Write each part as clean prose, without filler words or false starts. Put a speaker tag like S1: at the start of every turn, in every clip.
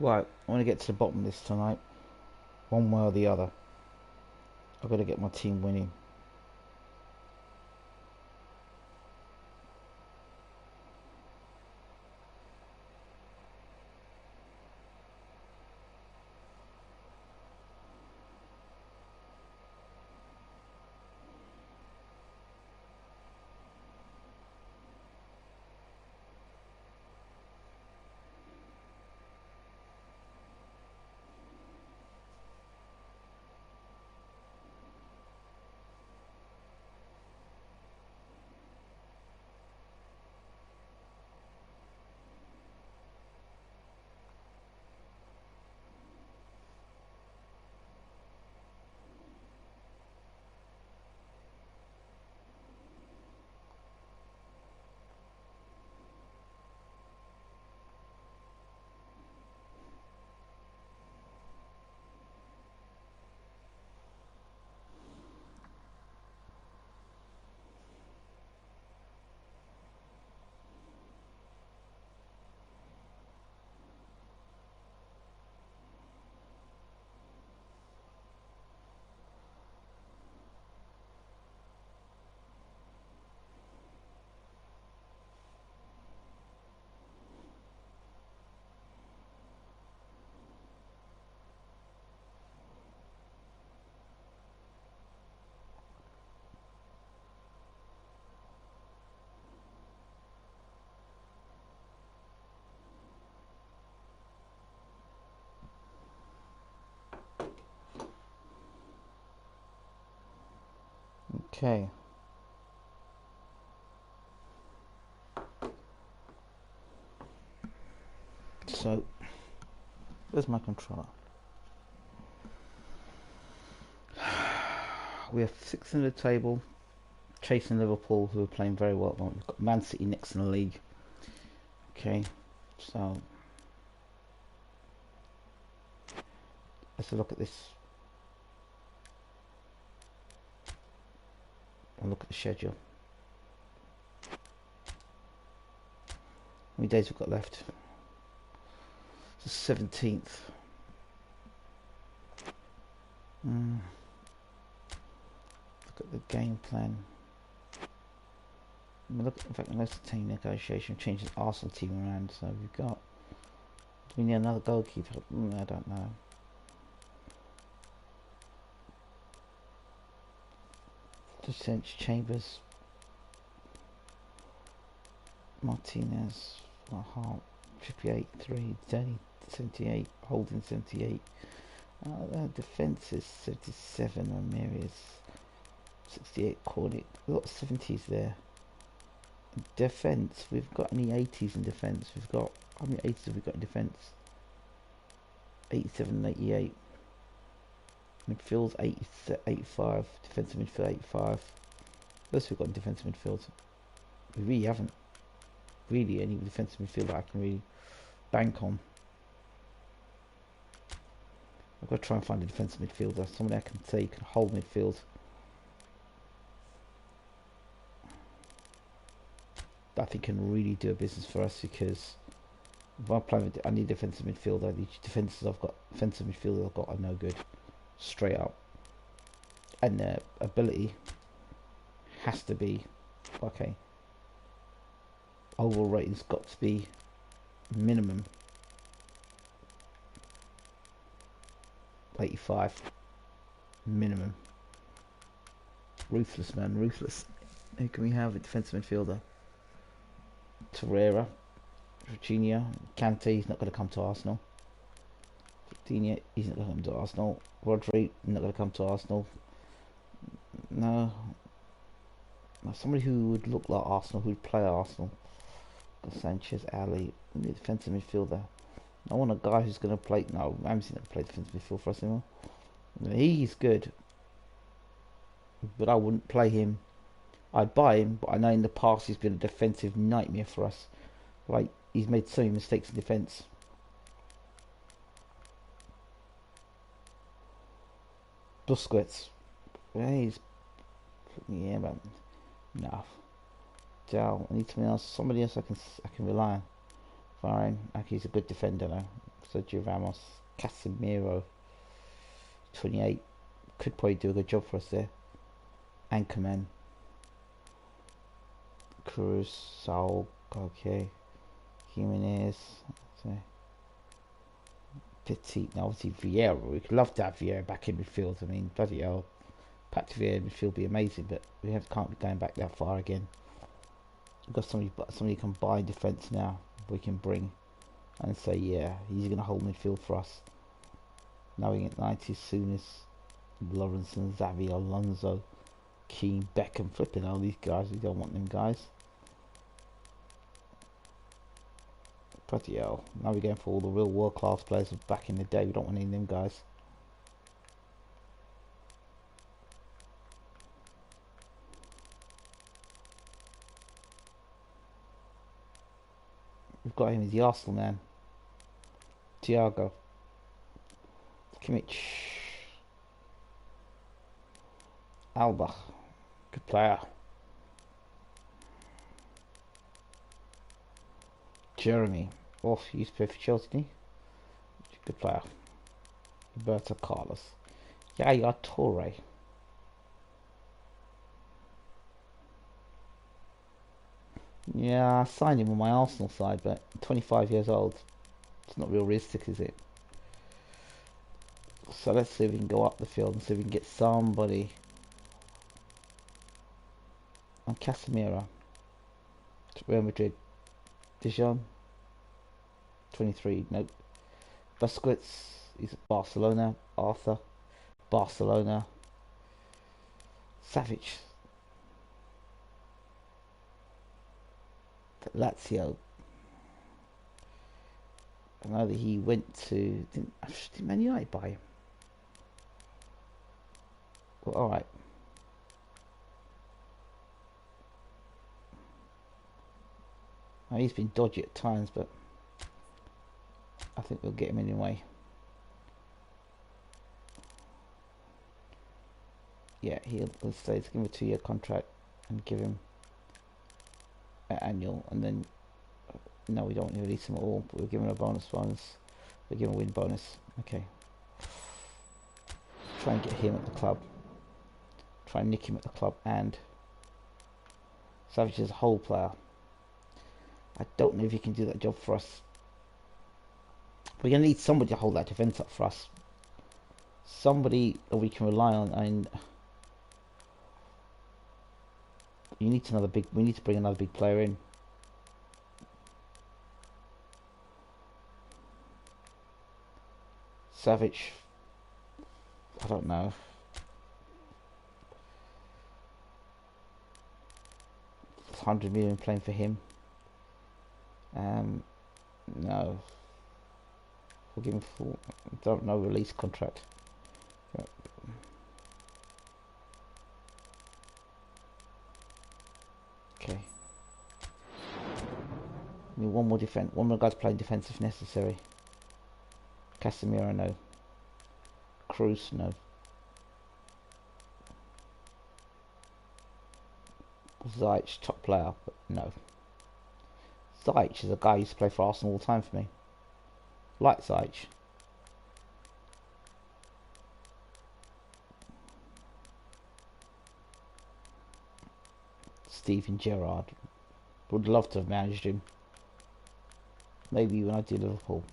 S1: Right, I want to get to the bottom of this tonight, one way or the other. I've got to get my team winning. Okay. So, where's my controller? We have 6 in the table, chasing Liverpool, who are playing very well. We've got Man City next in the league. Okay, so let's look at this and look at the schedule. How many days we've got left? It's the 17th. Look at the game plan. Look, in fact, let's team negotiation, changing the Arsenal team around. So we've got. Do we need another goalkeeper? I don't know. Defence Chambers, Martinez, Hart, 58, 3, Denny, 78, Holding 78. Defence is 77, Ramirez, 68, Cornick. A lot of 70s there. Defence, we've got any 80s in defence? We've got, how many 80s have we got in defence? 87 and 88. Midfield's 80, 85. Defensive midfield 85. What else have we got in defensive midfield? We really haven't really any defensive midfield that I can really bank on. I've got to try and find a defensive midfielder, somebody I can say can hold midfield. That I think can really do a business for us, because if I'm playing, I need defensive midfielder. The defensive midfielders I've got are no good, straight up. And their ability has to be okay. Overall rating's got to be minimum 85. Minimum. Ruthless, man, ruthless. Who can we have? A defensive midfielder. Torreira, Virginia, Kante, he's not going to come to Arsenal. Virginia, he's not going to come to Arsenal. Rodri, not going to come to Arsenal. No. Somebody who would look like Arsenal, who'd play Arsenal. Sanchez, Ali, defensive midfielder. I want a guy who's going to play. No, Ramsey's not going to play defensive midfield for us anymore. He's good, but I wouldn't play him. I'd buy him, but I know in the past he's been a defensive nightmare for us. Like, he's made so many mistakes in defence. Busquets. Yeah, but no. Dow. I need somebody else I can rely on. Fine. Okay, he's a good defender though. Sergio Ramos, Casemiro, 28. Could probably do a good job for us there. Anchorman, Cruz, Saul, okay. Jimenez, Petit, now obviously Vieira. We could love to have Vieira back in midfield. I mean, bloody hell, Pat Vieira in midfield would be amazing, but can't be going back that far again. We've got somebody who can buy defence now. We can bring and say, yeah, he's going to hold midfield for us. Now we get 90 Souness, Lawrenson, Xavi, Alonso, Keane, Beckham, flipping all these guys. We don't want them guys. Bloody hell. Now we're going for all the real world class players of back in the day. We don't want any of them guys. We've got him as the Arsenal man. Thiago. Kimmich. Alba. Good player. Jeremy. Off. He used to play for Chelsea. Good player. Roberto Carlos. Yaya Toure. Yeah, I signed him on my Arsenal side, but 25 years old. It's not real realistic, is it? So let's see if we can go up the field and see if we can get somebody. On Casemiro. Real Madrid. Dijon. 23, nope. Busquets, he's at Barcelona. Arthur. Barcelona. Savage. Lazio. I know that he went to... Didn't Man United buy him? Well, alright. He's been dodgy at times, but I think we'll get him anyway. Yeah, he'll stay. Let's give him a 2-year contract and give him an annual, and then no, we don't release him at all, but we'll give him a bonus. We'll give him a win bonus. Okay. Try and get him at the club. Try and nick him at the club, and Savage is a whole player. I don't know if you can do that job for us. We're going to need somebody to hold that defence up for us. Somebody that we can rely on. And we need to bring another big player in. Savage. I don't know. It's 100 million playing for him. No. We'll give him full. Don't know release contract. Yep. Okay. We need one more defense. One more guy to play defense if necessary. Casemiro, no. Cruz, no. Ziyech, top player, but no. Ziyech is a guy who used to play for Arsenal all the time for me. Like Ziyech. Steven Gerrard. Would love to have managed him. Maybe when I do Liverpool.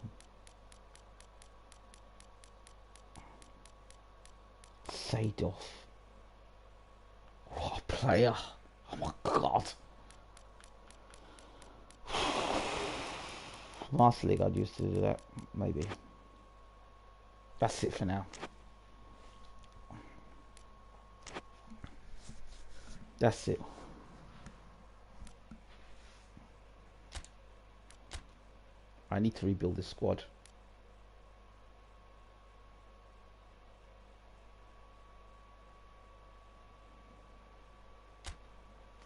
S1: Seedorf. What a player. Oh my god. Master League I'd used to do that. Maybe. That's it for now. That's it. I need to rebuild this squad.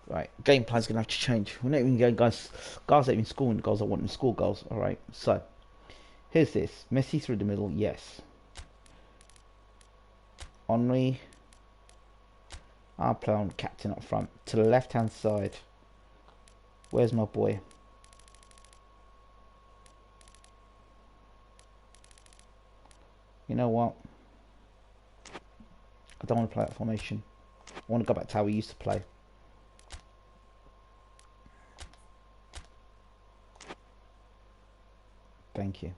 S1: Right, game plan's gonna have to change. We're not even going, guys ain't even scoring the goals I want them to score goals. Alright, so here's this. Messi through the middle, yes. Henry. I'll play on captain up front. To the left hand side. Where's my boy? You know what? I don't want to play that formation. I want to go back to how we used to play. Thank you.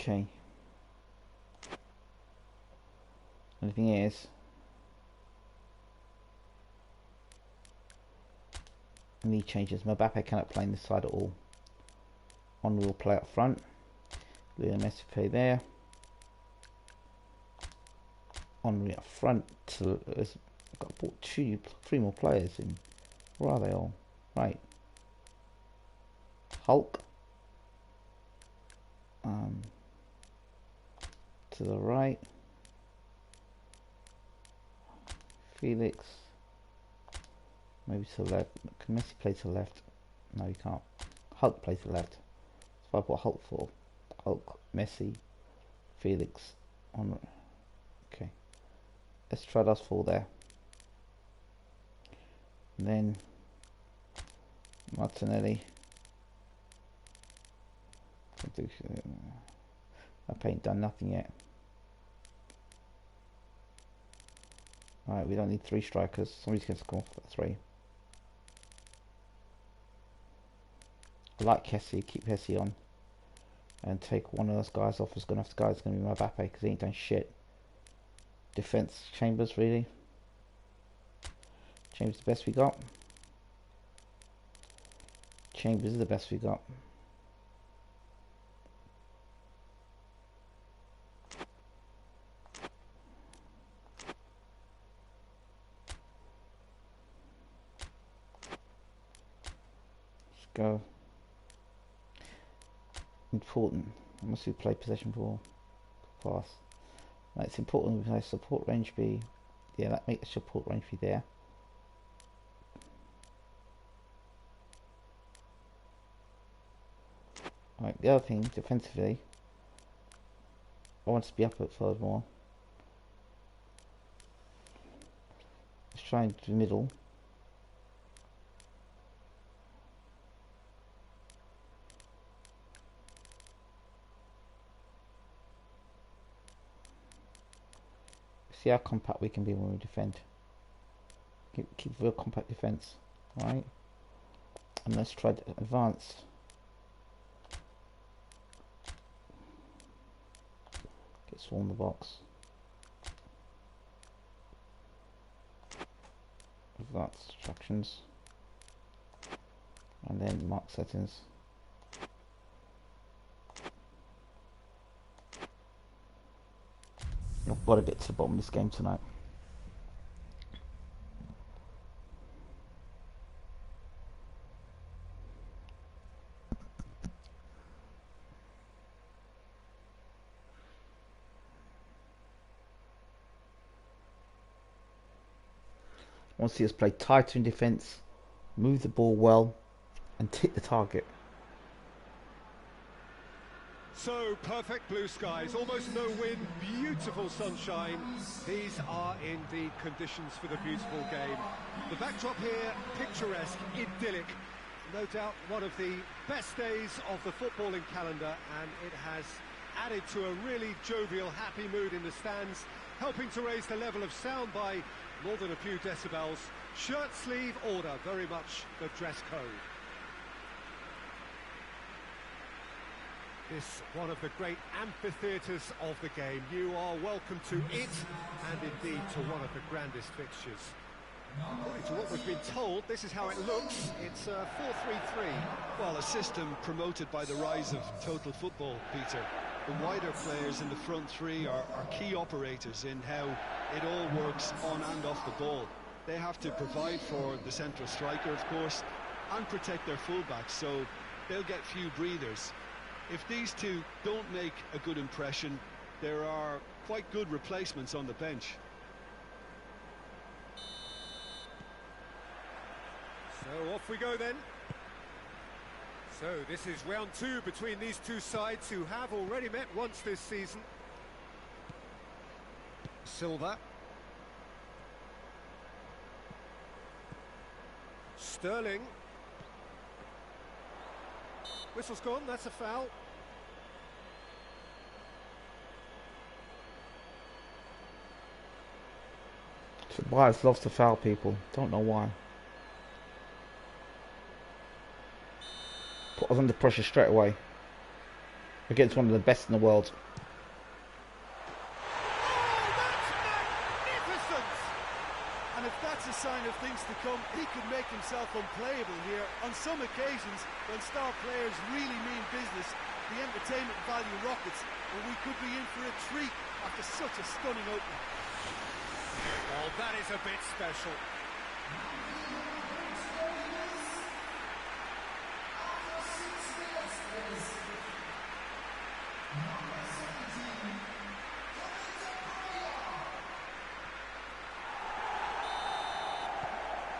S1: Okay. And the thing is, I need changes. Mbappe cannot play on this side at all. Henry will play up front. Lionel Messi play there. Henry up front. I've got three more players in. Where are they all? Right. Hulk. To the right. Felix. Maybe to the left. Can Messi play to the left? No, he can't. Hulk play to the left. So I put Hulk for Hulk, Messi, Felix on. Okay, let's try those four there. And then Martinelli. I ain't done nothing yet. Alright, we don't need three strikers. Somebody's going to score for that three. I like Kessie, keep Kessie on. And take one of those guys off. It's going to have to be Mbappe because he ain't done shit. Defense, Chambers, really? Chambers the best we got? Chambers is the best we got. Let's go. Important. Unless we play possession ball pass. No, it's important we play support range be. Yeah, that makes support range be there. Right, the other thing, defensively, I want to be up at third more. Let's try into the middle. See how compact we can be when we defend. Keep real compact defense, right? And let's try to advance. Get swarm the box. Advanced instructions. And then mark settings. I've got to get to the bottom of this game tonight. I want to see us play tighter in defence, move the ball well, and hit the target.
S2: So, perfect blue skies, almost no wind, beautiful sunshine. These are indeed conditions for the beautiful game. The backdrop here, picturesque, idyllic. No doubt one of the best days of the footballing calendar, and it has added to a really jovial, happy mood in the stands, helping to raise the level of sound by more than a few decibels. Shirt sleeve order, very much the dress code. This one of the great amphitheatres of the game. You are welcome to it, and indeed to one of the grandest fixtures. According to what we've been told, this is how it looks. It's a 4-3-3.
S3: Well, a system promoted by the rise of total football, Peter. The wider players in the front three are key operators in how it all works on and off the ball. They have to provide for the central striker, of course, and protect their fullbacks, so they'll get few breathers. If these two don't make a good impression, there are quite good replacements on the bench.
S2: So off we go then. So this is round two between these two sides who have already met once this season. Silva. Sterling. Whistle's gone, that's a foul.
S1: Tobias loves to foul people. Don't know why. Put us under pressure straight away. Against one of the best in the world.
S3: And if that's a sign of things to come, he could make himself unplayable here. On some occasions, when star players really mean business, the entertainment value rockets, and we could be in for a treat after such a stunning opening.
S2: Oh, that is a bit special.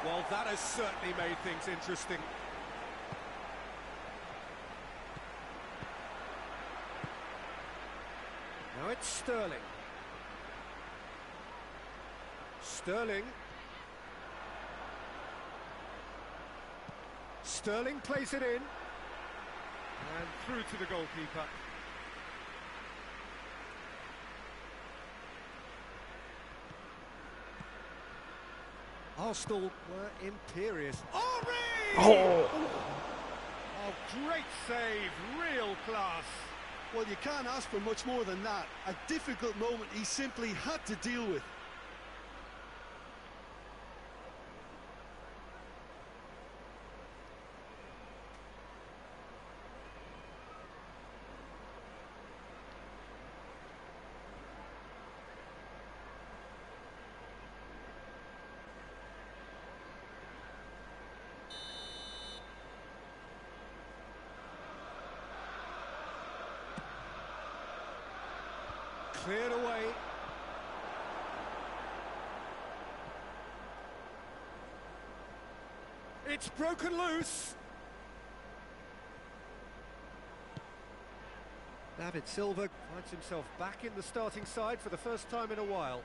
S2: Well, that has certainly made things interesting. Now it's Sterling. Sterling. Sterling plays it in. And through to the goalkeeper. Arsenal were imperious. Henry!
S1: Oh!
S2: Oh, great save, real class.
S3: Well, you can't ask for much more than that. A difficult moment he simply had to deal with.
S2: Cleared away. It's broken loose. David Silva finds himself back in the starting side for the first time in a while.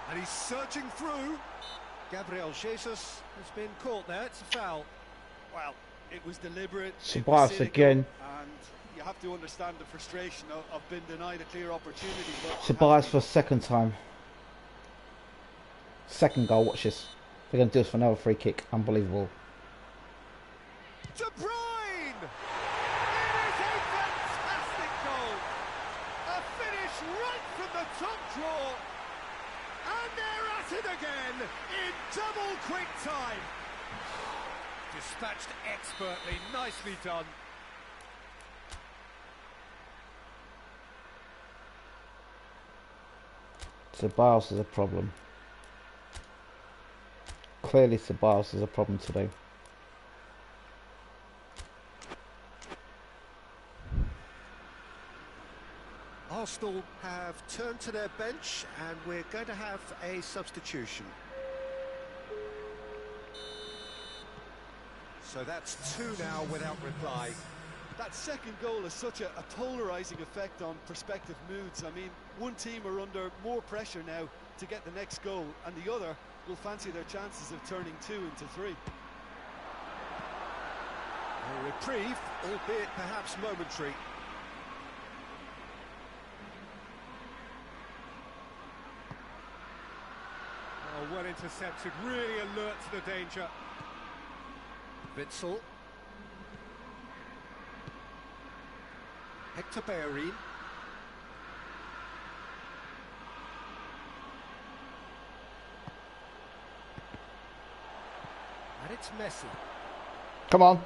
S2: And he's searching through. Gabriel Jesus has been caught there, it's a foul.
S3: Well, it was deliberate.
S1: Tobias again.
S3: And you have to understand the frustration of being denied a clear opportunity.
S1: Tobias for a second time. Second goal, watch this. They're going to do this for another free kick. Unbelievable.
S2: De Bruyne! It is a fantastic goal! A finish right from the top draw. And they're at it again in double quick time. Dispatched expertly, nicely done.
S1: Tobias is a problem. Clearly Tobias is a problem today.
S2: Arsenal have turned to their bench and we're going to have a substitution. So that's two now without reply.
S3: That second goal has such a polarising effect on prospective moods. I mean, one team are under more pressure now to get the next goal, and the other will fancy their chances of turning 2 into 3.
S2: A reprieve, albeit perhaps momentary. Oh, well intercepted, really alert to the danger. Witsel. Hector Bellerin. And it's Messi.
S1: Come on.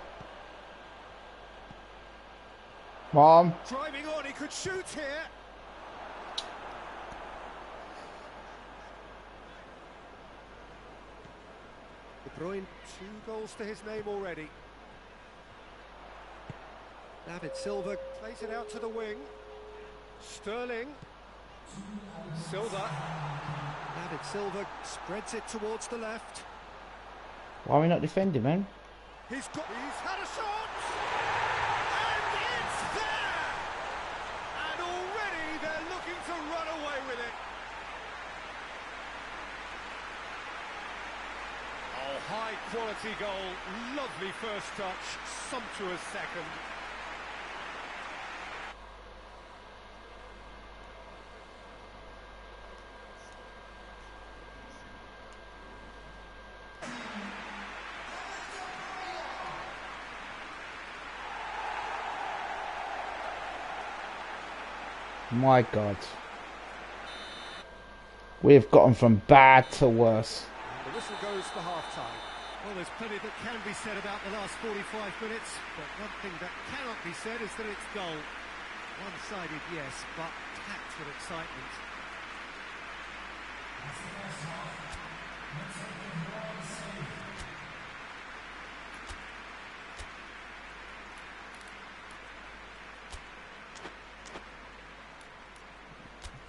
S1: Come on.
S2: Driving on, he could shoot here. De Bruyne, 2 goals to his name already. David Silva plays it out to the wing. Sterling. Silva. David Silva spreads it towards the left.
S1: Why are we not defending, man?
S2: He's had a shot! And it's there! And already they're looking to run away with it. quality goal, lovely first touch, sumptuous second.
S1: My God. We've gotten from bad to worse.
S2: The whistle goes for half-time. Well, there's plenty that can be said about the last 45 minutes, but one thing that cannot be said is that it's dull. One-sided, yes, but packed with excitement.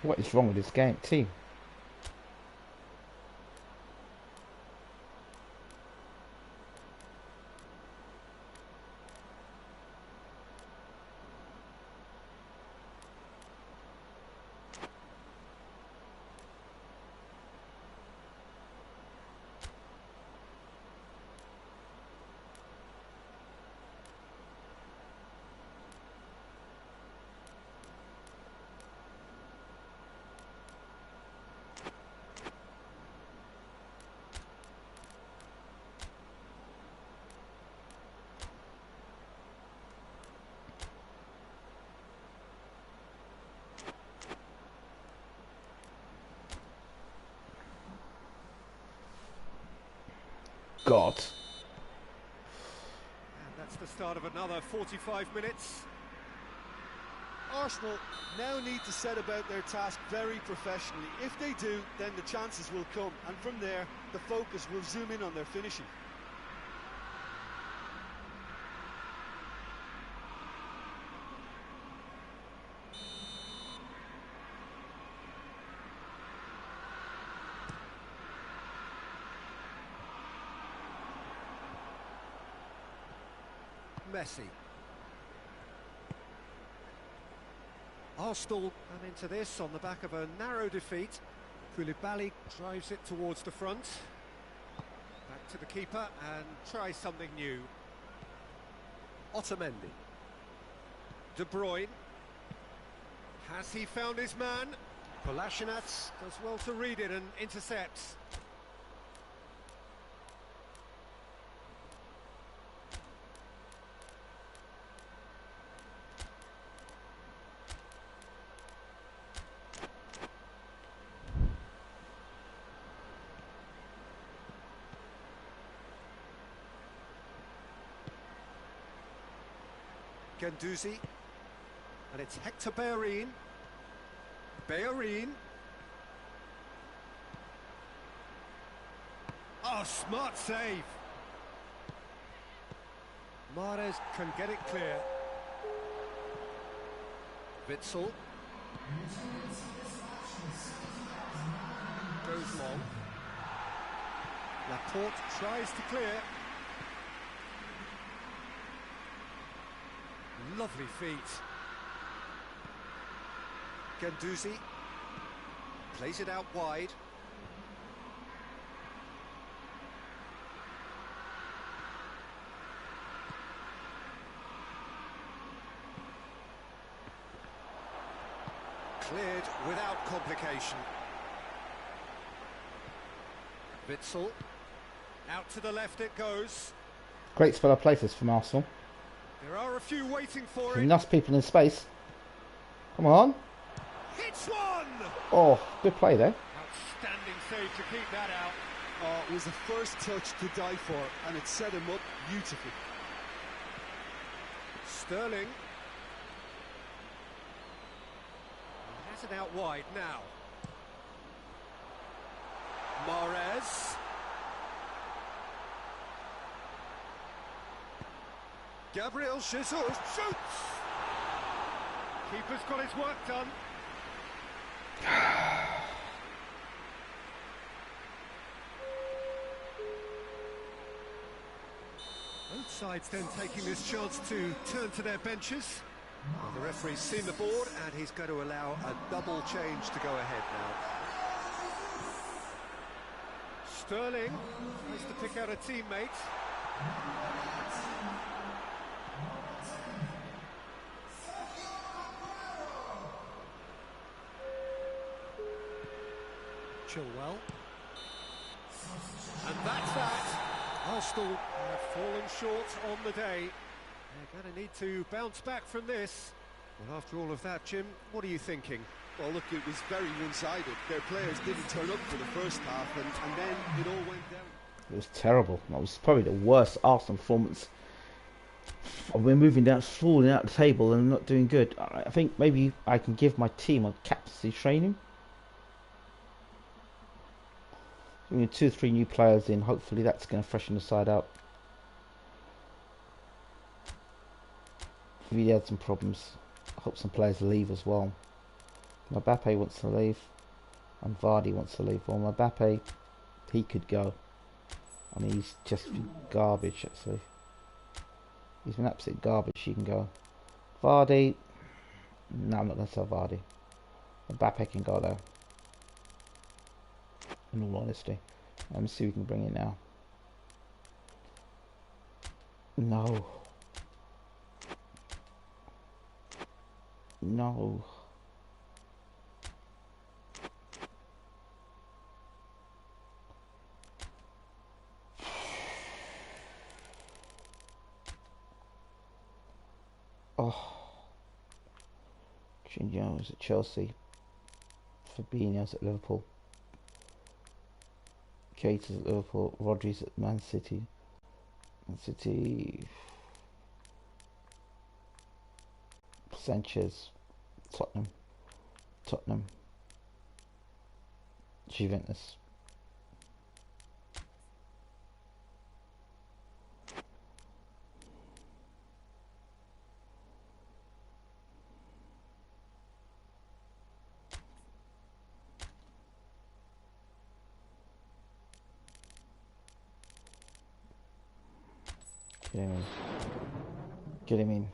S1: What is wrong with this team? God.
S2: And that's the start of another 45 minutes.
S3: Arsenal now need to set about their task very professionally. If they do, then the chances will come, and from there, the focus will zoom in on their finishing.
S2: Messi. Arsenal come into this on the back of a narrow defeat. Koulibaly drives it towards the front. Back to the keeper and tries something new. Otamendi. De Bruyne. Has he found his man? Kolasinac does well to read it and intercepts. Guendouzi, and it's Hector Bellerin. Oh, smart save. Mahrez can get it clear. Witsel. Goes long. Laporte tries to clear. Lovely feet. Guendouzi plays it out wide. Cleared without complication. Witsel. Out to the left it goes.
S1: Great spell of places from Arsenal.
S2: There are a few waiting for it.
S1: Enough people in space. Come on.
S2: Hits one!
S1: Oh, good play there.
S2: Outstanding save to keep that out.
S3: Oh, it was the first touch to die for, and it set him up beautifully.
S2: Sterling. He has it out wide now. Mahrez. Gabriel Jesus shoots! Keeper's got his work done. Both sides then taking this chance to turn to their benches. Well, the referee's seen the board and he's going to allow a double change to go ahead now. Sterling tries to pick out a teammate. Chilwell. And that's that. Arsenal have fallen short on the day. They're going to need to bounce back from this. Well, after all of that, Jim, what are you thinking?
S3: Well, look, it was very one-sided. Their players didn't turn up for the first half, and then it all went down.
S1: It was terrible. That was probably the worst Arsenal performance. We're moving down, falling out the table and not doing good. I think maybe I can give my team a captaincy training. Bringing 2 or 3 new players in. Hopefully that's going to freshen the side up. We had some problems. I hope some players leave as well. Mbappe wants to leave, and Vardy wants to leave. Well, Mbappe, he could go. I mean, he's just garbage, actually. He's been absolute garbage. He can go. Vardy, no, I'm not going to sell Vardy. Mbappe can go though. In all honesty, let me see who we can bring in now. No. No. Oh. Jorginho's at Chelsea. Fabinho's at Liverpool. Keita's at Liverpool. Rodri's at Man City. Man City. Sanchez. Tottenham. Juventus. Get him in. Get him in.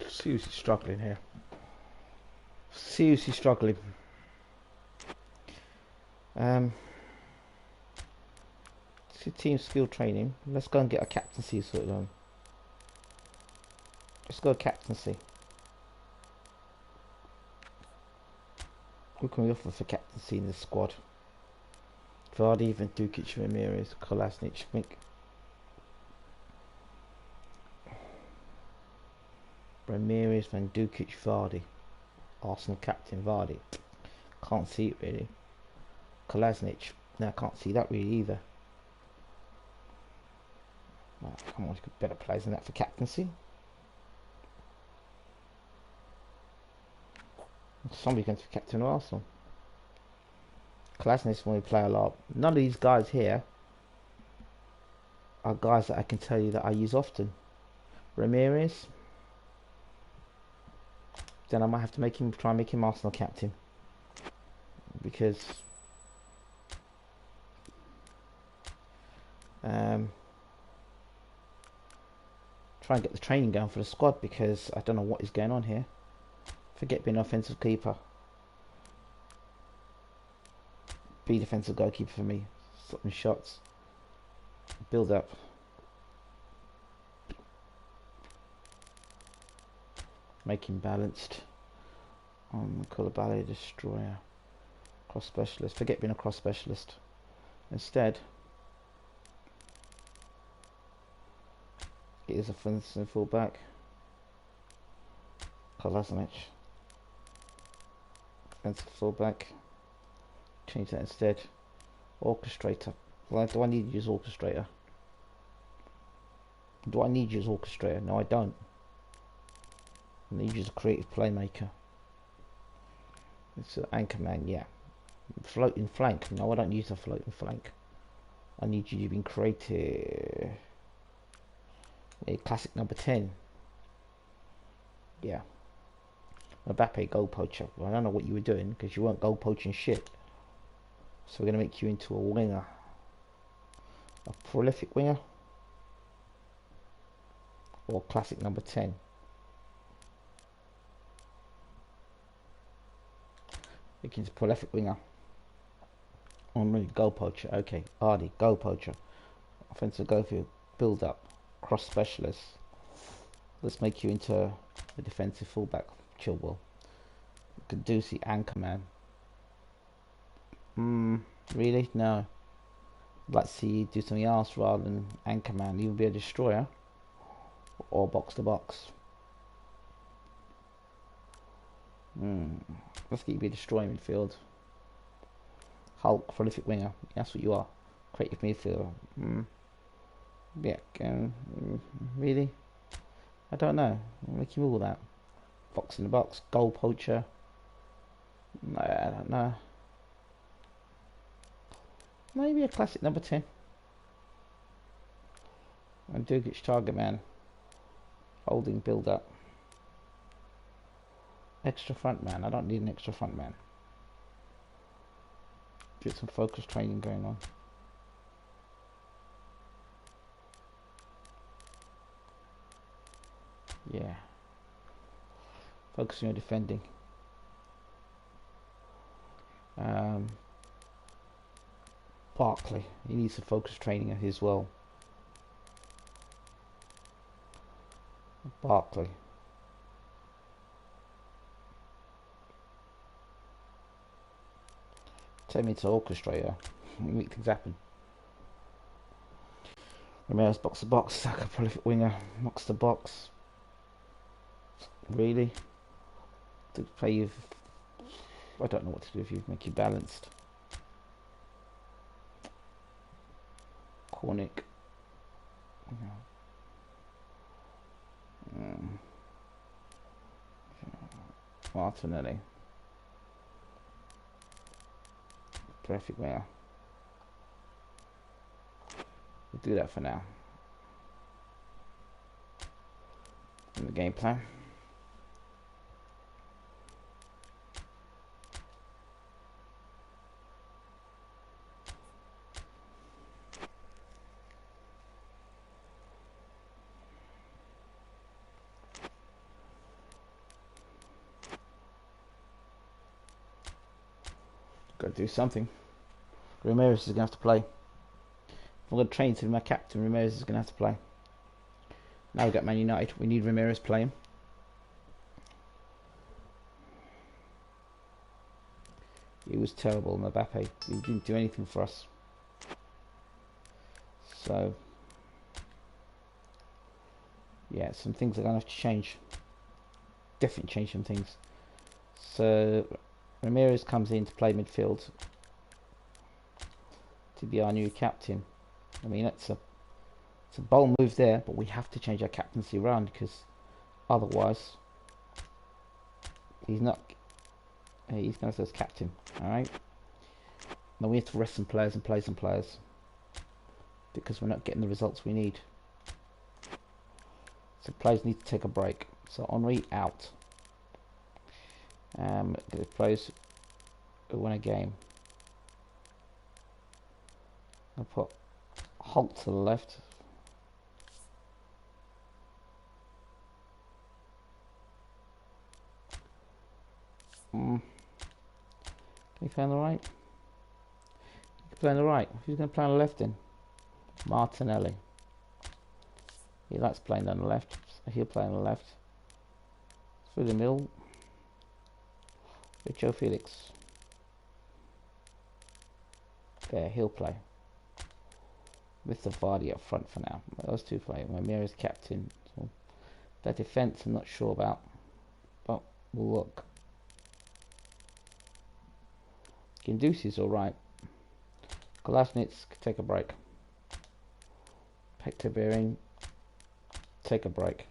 S1: Seriously struggling here. Seriously struggling. Team skill training. Let's go and get a captaincy sorted on. Let's go captaincy. Who can we offer for captaincy in the squad? Vardy, even Dukic, Ramirez, Kolasinac, Mink. Ramirez, Van Dukic, Vardy. Arsenal captain Vardy. Can't see it really. Kolasinac. No, I can't see that really either. Oh, come on, got better players than that for captaincy. Somebody's going to be captain of Arsenal. Kolasinac when we play a lot. None of these guys here are guys that I can tell you that I use often. Ramirez. Then I might have to try and make him Arsenal captain, because Try and get the training going for the squad, because I don't know what is going on here. Forget being an offensive keeper. Be defensive goalkeeper for me. Stopping shots. Build up. Make him balanced. Call a ballet destroyer. Cross specialist. Forget being a cross specialist. Instead, it is a offensive fullback. Kolasinac. Offensive fullback. Change that instead. Orchestrator. Well, do I need to use orchestrator? Do I need to use orchestrator? No, I don't. I need to use a creative playmaker. It's an anchor man, yeah. Floating flank. No, I don't use a floating flank. I need you to be creative. Yeah, classic number 10. Yeah. Mbappe, goal poacher. Well, I don't know what you were doing, because you weren't goal poaching shit. So we're going to make you into a winger. A prolific winger. Or classic number 10. Make into prolific winger. Really, goal poacher. Okay. Ardy, goal poacher. Offensive goal field. Build up. Cross specialist. Let's make you into a defensive fullback. Chilwell. Caducey, anchor man. Really? No. I'd like to see you do something else rather than anchor man. Either be a destroyer or box to box. Let's get you to be a destroyer midfield. Hulk, prolific winger. That's what you are. Creative midfielder. Yeah. Really? I don't know. I'll make you all that. Box in the box. Goal poacher. No, I don't know. Maybe a classic number 10. And Dugic, target man. Holding, build up. Extra front man. I don't need an extra front man. Get some focus training going on. Yeah. Focus on your defending. Barkley. He needs some focus training as well. Barkley. Take me to orchestrator. Make things happen. Ramirez, box to box. Saka, prolific winger. Box to box. Really? To play you. I don't know what to do if you make you balanced. Cornick. Martinelli. Perfect winger. We'll do that for now. In the game plan. Got to do something. Ramirez is going to have to play. If I'm going to train to be my captain, Ramirez is going to have to play. Now we've got Man United. We need Ramirez playing. He was terrible, Mbappe. He didn't do anything for us. So, yeah, some things are going to have to change. Definitely change some things. So, Ramirez comes in to play midfield. To be our new captain. I mean, it's a bold move there, but we have to change our captaincy around, because otherwise he's not. He's going to say as captain. All right. Then we have to rest some players and play some players, because we're not getting the results we need. So players need to take a break. So Henry out. The players who win a game. I'll put Holt to the left. Can you play on the right? You can play on the right. Who's going to play on the left then? Martinelli. He likes playing on the left, so he'll play on the left. Through the middle. With Joe Felix. There, he'll play. With the Vardy up front for now. Those two play. Ramirez captain. So that defence I'm not sure about. But we'll look. Gindusi's alright. Kolasinac could take a break. Hector Bellerin, take a break.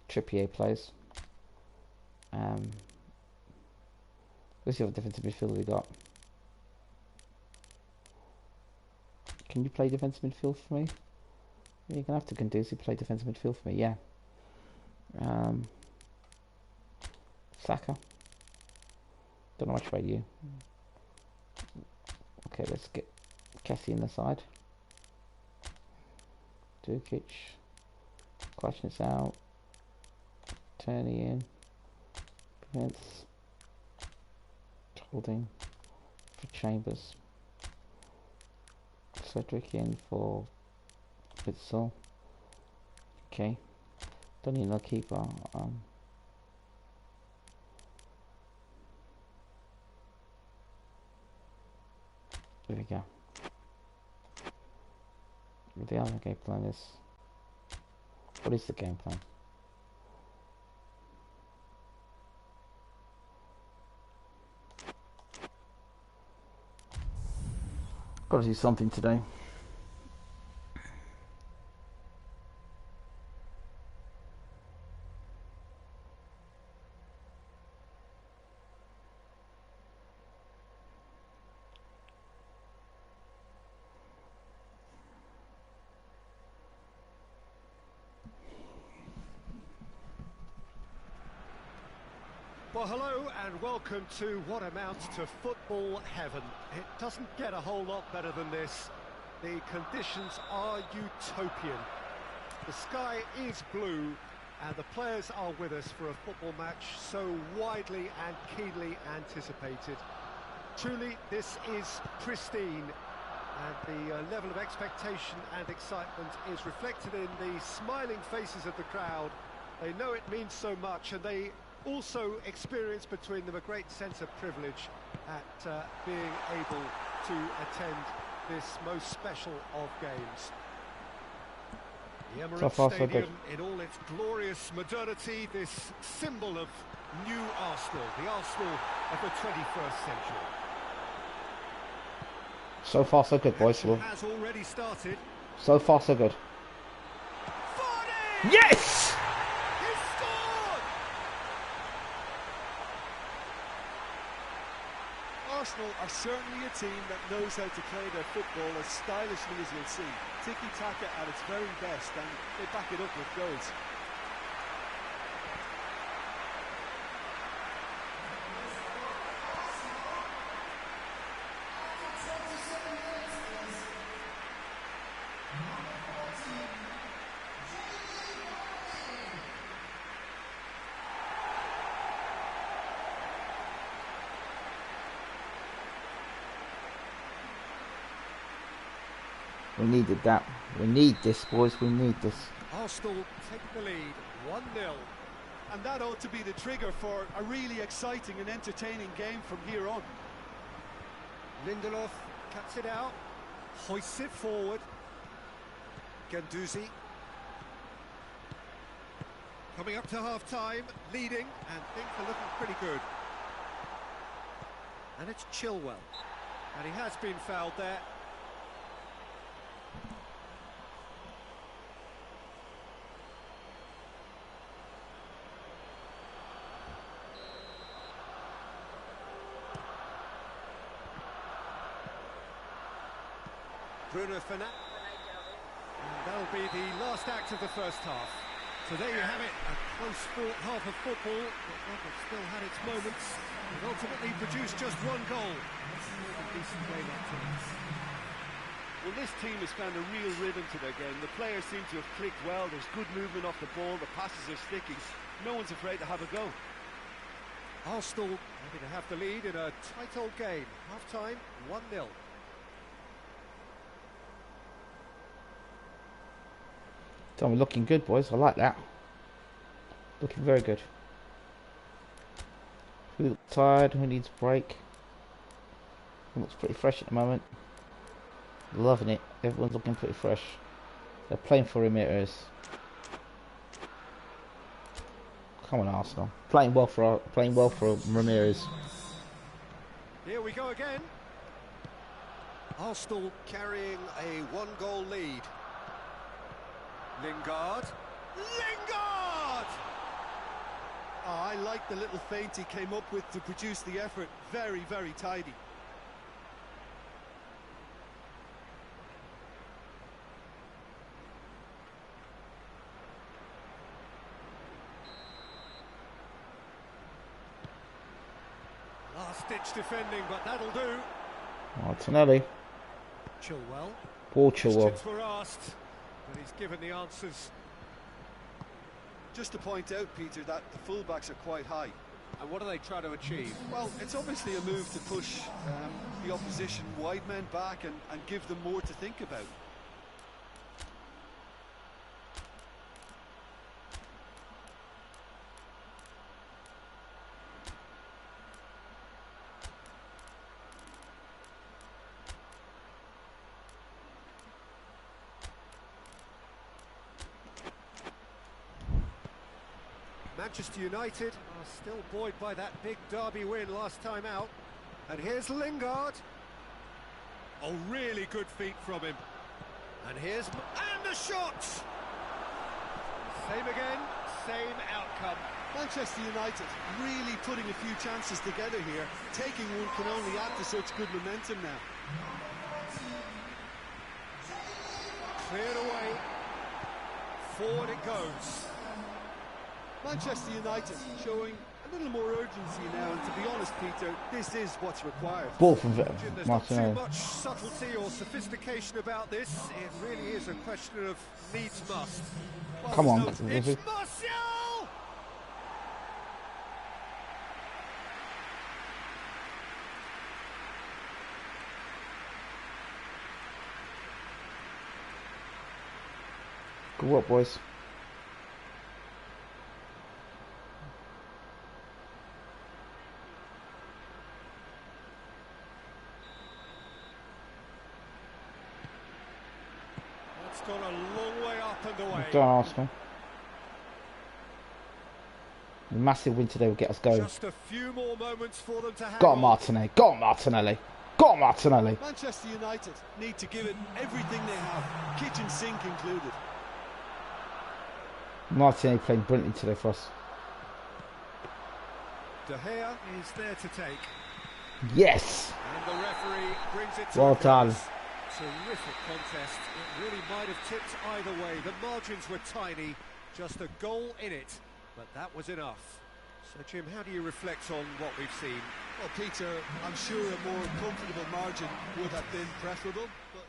S1: Trippier plays. Let's see what defensive midfielder we got. Can you play defensive midfield for me? You're gonna have to Gunduzi play defensive midfield for me, yeah. Saka. Don't know much about you. Okay, let's get Cassie in the side. Dukic. Kolasinac out. Turney in. Vince. Holding for Chambers. Cedric in for Witsel. Okay. Don't need no keeper. There we go. The other game plan is... What is the game plan? Gotta do something today.
S2: Well, hello and welcome to what amounts to football heaven. It doesn't get a whole lot better than this. The conditions are utopian. The sky is blue and the players are with us for a football match so widely and keenly anticipated. Truly, this is pristine, and the level of expectation and excitement is reflected in the smiling faces of the crowd. They know it means so much, and they also experience between them a great sense of privilege at being able to attend this most special of games. The Emirates Stadium in all its glorious modernity, this symbol of new Arsenal, the Arsenal of the 21st century.
S1: So far so good, boys.
S2: Has already started.
S1: So far so good.
S2: Vardy!
S1: Yes!
S2: He scored!
S3: Arsenal are certainly a team that knows how to play their football as stylishly as you'll see. Tiki-taka at its very best, and they back it up with goals.
S1: We needed that. We need this, boys. We need this.
S2: Arsenal take the lead, 1-0.
S3: And that ought to be the trigger for a really exciting and entertaining game from here on.
S2: Lindelof cuts it out, hoists it forward. Gunduzi. Coming up to half-time, leading, and things are looking pretty good. And it's Chilwell. And he has been fouled there. Bruno Fernandes. And that'll be the last act of the first half. So there you have it, a close-fought half of football, but one that still had its moments, and ultimately produced just one goal. A decent game up to it.
S3: Well, this team has found a real rhythm to their game. The players seem to have clicked well. There's good movement off the ball. The passes are sticking. No one's afraid to have a go.
S2: Arsenal happy to have the lead in a tight old game. Half-time, 1-0.
S1: So we're looking good, boys. I like that. Looking very good. Who looks tired? Who needs a break? Who looks pretty fresh at the moment? Loving it. Everyone's looking pretty fresh. They're playing for Ramirez. Come on, Arsenal. Playing well for Ramirez.
S2: Here we go again. Arsenal carrying a 1-goal lead. Lingard. Lingard!
S3: Oh, I like the little feint he came up with to produce the effort. Very, very tidy.
S2: Last-ditch defending, but that'll do.
S1: Martinelli.
S2: Chilwell.
S1: Poor Chilwell.
S2: Questions were asked, but he's given the answers.
S3: Just to point out, Peter, that the fullbacks are quite high.
S2: And what do they try to achieve?
S3: Well, it's obviously a move to push the opposition wide men back and give them more to think about.
S2: Manchester United are still buoyed by that big derby win last time out. And here's Lingard. Oh, really good feet from him. And the shot! Same again, same outcome.
S3: Manchester United really putting a few chances together here. Taking one can only add to such good momentum now.
S2: Cleared away. Forward it goes.
S3: Manchester United showing a little more urgency now, and to be honest, Peter, this is what's required.
S1: Ball from
S2: There's
S1: Martinelli.
S2: not too much subtlety or sophistication about this. It really is a question of needs must.
S3: Well,
S1: Come on.
S2: It's Martial!
S1: Good work, boys.
S2: It's gone a long way up and away.
S1: Done, Arsenal. A massive win today will get us going.
S2: Just a few more moments for them to have.
S1: Go on, Martinelli. Go on, Martinelli. Go on, Martinelli.
S3: Manchester United need to give it everything they have, kitchen sink included.
S1: Martinelli playing brilliantly today for us.
S2: De Gea is there to take.
S1: Yes.
S2: And the referee brings it to
S1: Well
S2: a close.
S1: done.
S2: Terrific contest. It really might have tipped either way. The margins were tiny, just a goal in it, but that was enough. So, Jim, how do you reflect on what we've seen?
S3: Well, Peter, I'm sure a more comfortable margin would have been preferable, but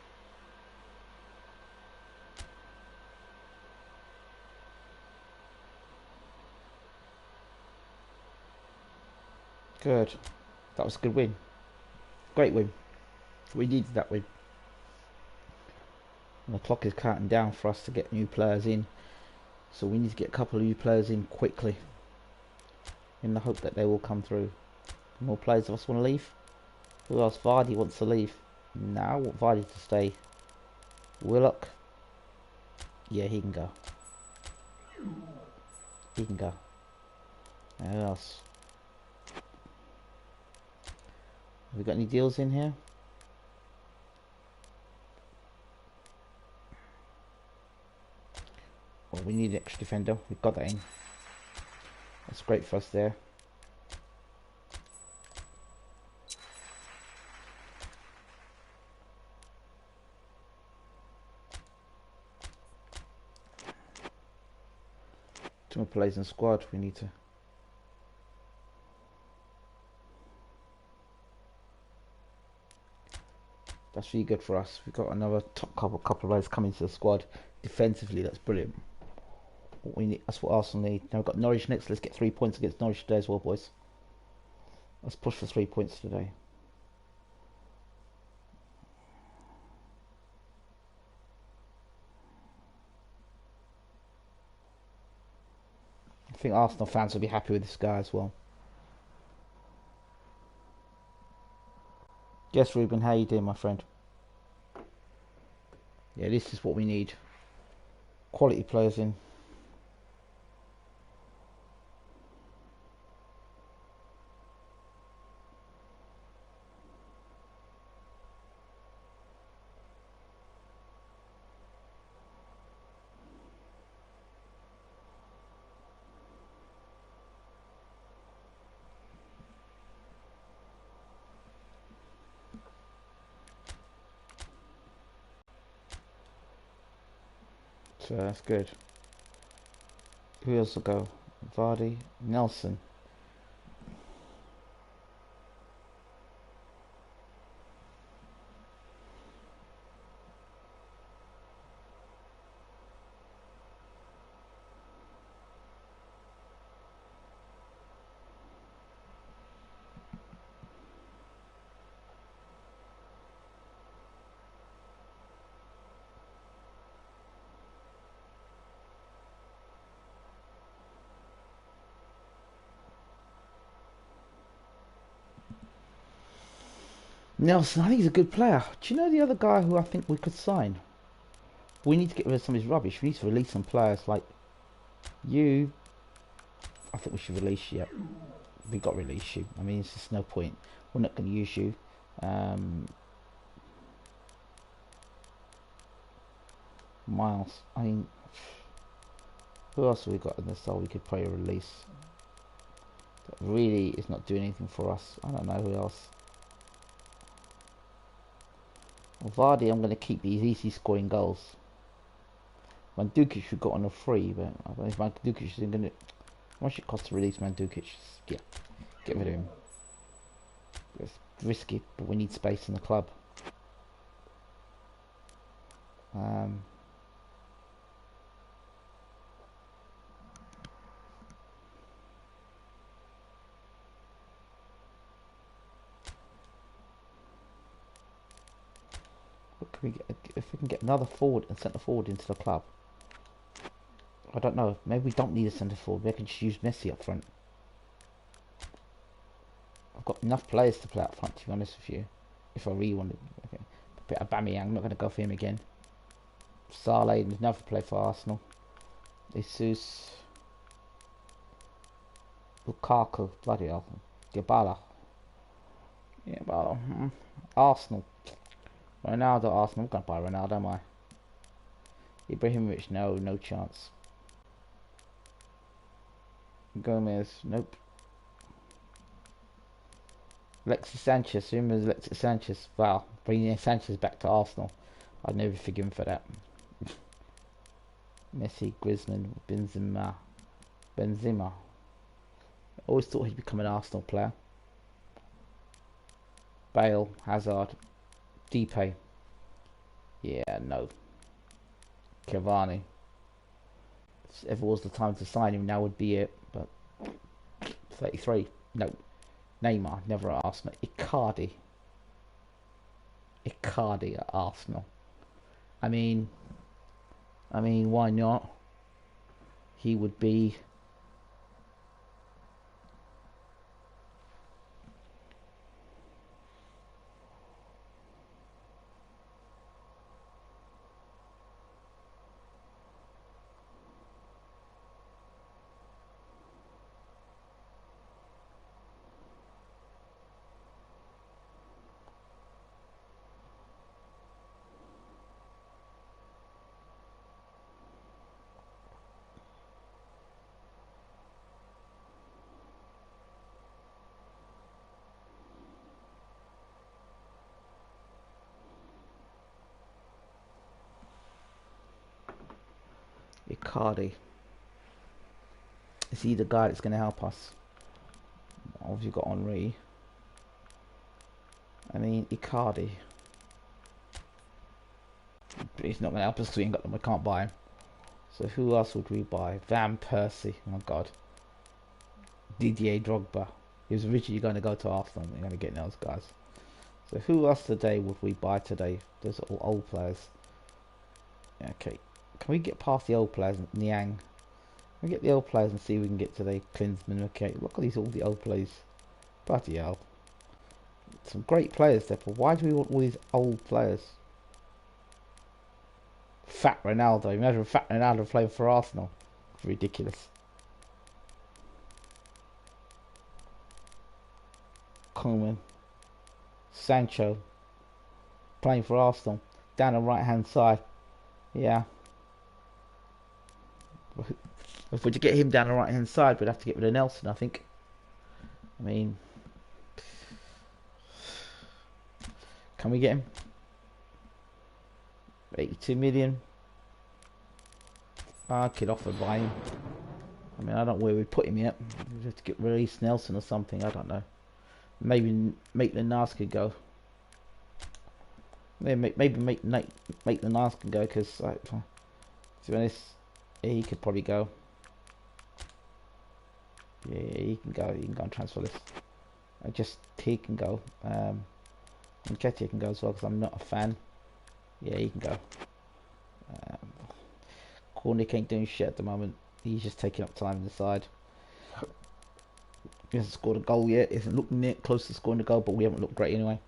S1: Good. That was a good win. Great win. We needed that win. And the clock is counting down for us to get new players in. So we need to get a couple of new players in quickly. In the hope that they will come through. More players of us want to leave. Who else? Vardy wants to leave. No, I want Vardy to stay. Willock. Yeah, he can go. He can go. Who else? Have we got any deals in here? Well, we need an extra defender. We've got that in. That's great for us there. Two more players in the squad. We need to. That's really good for us. We've got another top couple of players coming to the squad. Defensively, that's brilliant. What we need, that's what Arsenal need. Now we've got Norwich next. Let's get 3 points against Norwich today as well, boys. Let's push for 3 points today. I think Arsenal fans will be happy with this guy as well. Yes, Ruben, how you doing, my friend? Yeah, this is what we need. Quality players in. So that's good. Who else will go? Vardy, Nelson. Nelson, I think he's a good player. Do you know the other guy who I think we could sign? We need to get rid of some of his rubbish. We need to release some players like you. I think we should release you. We got to release you. I mean, it's just no point. We're not going to use you. Miles. I mean, who else have we got in the cell we could probably release? That really is not doing anything for us. I don't know who else. Well, Vardy, I'm going to keep these easy scoring goals. Mandzukic should got on a free, but I don't know if Mandzukic is going to. How much it costs to release Mandzukic? Yeah, get rid of him. It's risky, but we need space in the club. What can we get? If we can get another forward and centre forward into the club. I don't know. Maybe we don't need a centre forward. Maybe I can just use Messi up front. I've got enough players to play up front, to be honest with you. If I really wanted. Okay. But Aubameyang, I'm not going to go for him again. Salah, another play for Arsenal. Jesus. Lukaku, bloody hell. Dybala. Yeah, but Arsenal. Ronaldo, Arsenal. I'm going to buy Ronaldo, am I? Ibrahimovic, no chance. Gomez, nope. Alexis Sanchez, remember Alexis Sanchez? Wow, bringing Sanchez back to Arsenal. I'd never forgive him for that. Messi, Griezmann, Benzema. Always thought he'd become an Arsenal player. Bale, Hazard, Depay. Yeah, no. Cavani. If ever was the time to sign him, now would be it. But 33, no. Neymar, never at Arsenal. Icardi at Arsenal. I mean, why not? He would be. Icardi. Is he the guy that's going to help us? Obviously, you've got Henri. I mean, Icardi. But he's not going to help us because we ain't got them. We can't buy him. So who else would we buy? Van Persie. Oh my God. Didier Drogba. He was originally going to go to Arsenal. They're going to get those guys. So who else today would we buy today? Those are all old players. Okay. Can we get past the old players? Niang. Can we get the old players and see if we can get today? Klinsmann. Okay. Look at all the old players. Bloody hell. Some great players there, but why do we want all these old players? Fat Ronaldo. Imagine Fat Ronaldo playing for Arsenal. It's ridiculous. Coleman. Sancho. Playing for Arsenal. Down the right hand side. Yeah. If we're to get him down the right hand side, we'd have to get rid of Nelson, I think. I mean, can we get him? 82 million. I could offer buy him. I mean, I don't know where we put him yet. We have to get release Nelson or something. I don't know. Maybe Maitland-Niles could go. Maybe make Maitland-Niles can go because, to be honest, he could probably go. Yeah, he can go. He can go on transfer list. He can go. And Nketiah can go as well because I'm not a fan. Yeah, he can go. Cornick ain't doing shit at the moment. He's just taking up time on the side. He hasn't scored a goal yet. He hasn't looked near close to scoring a goal, but we haven't looked great anyway.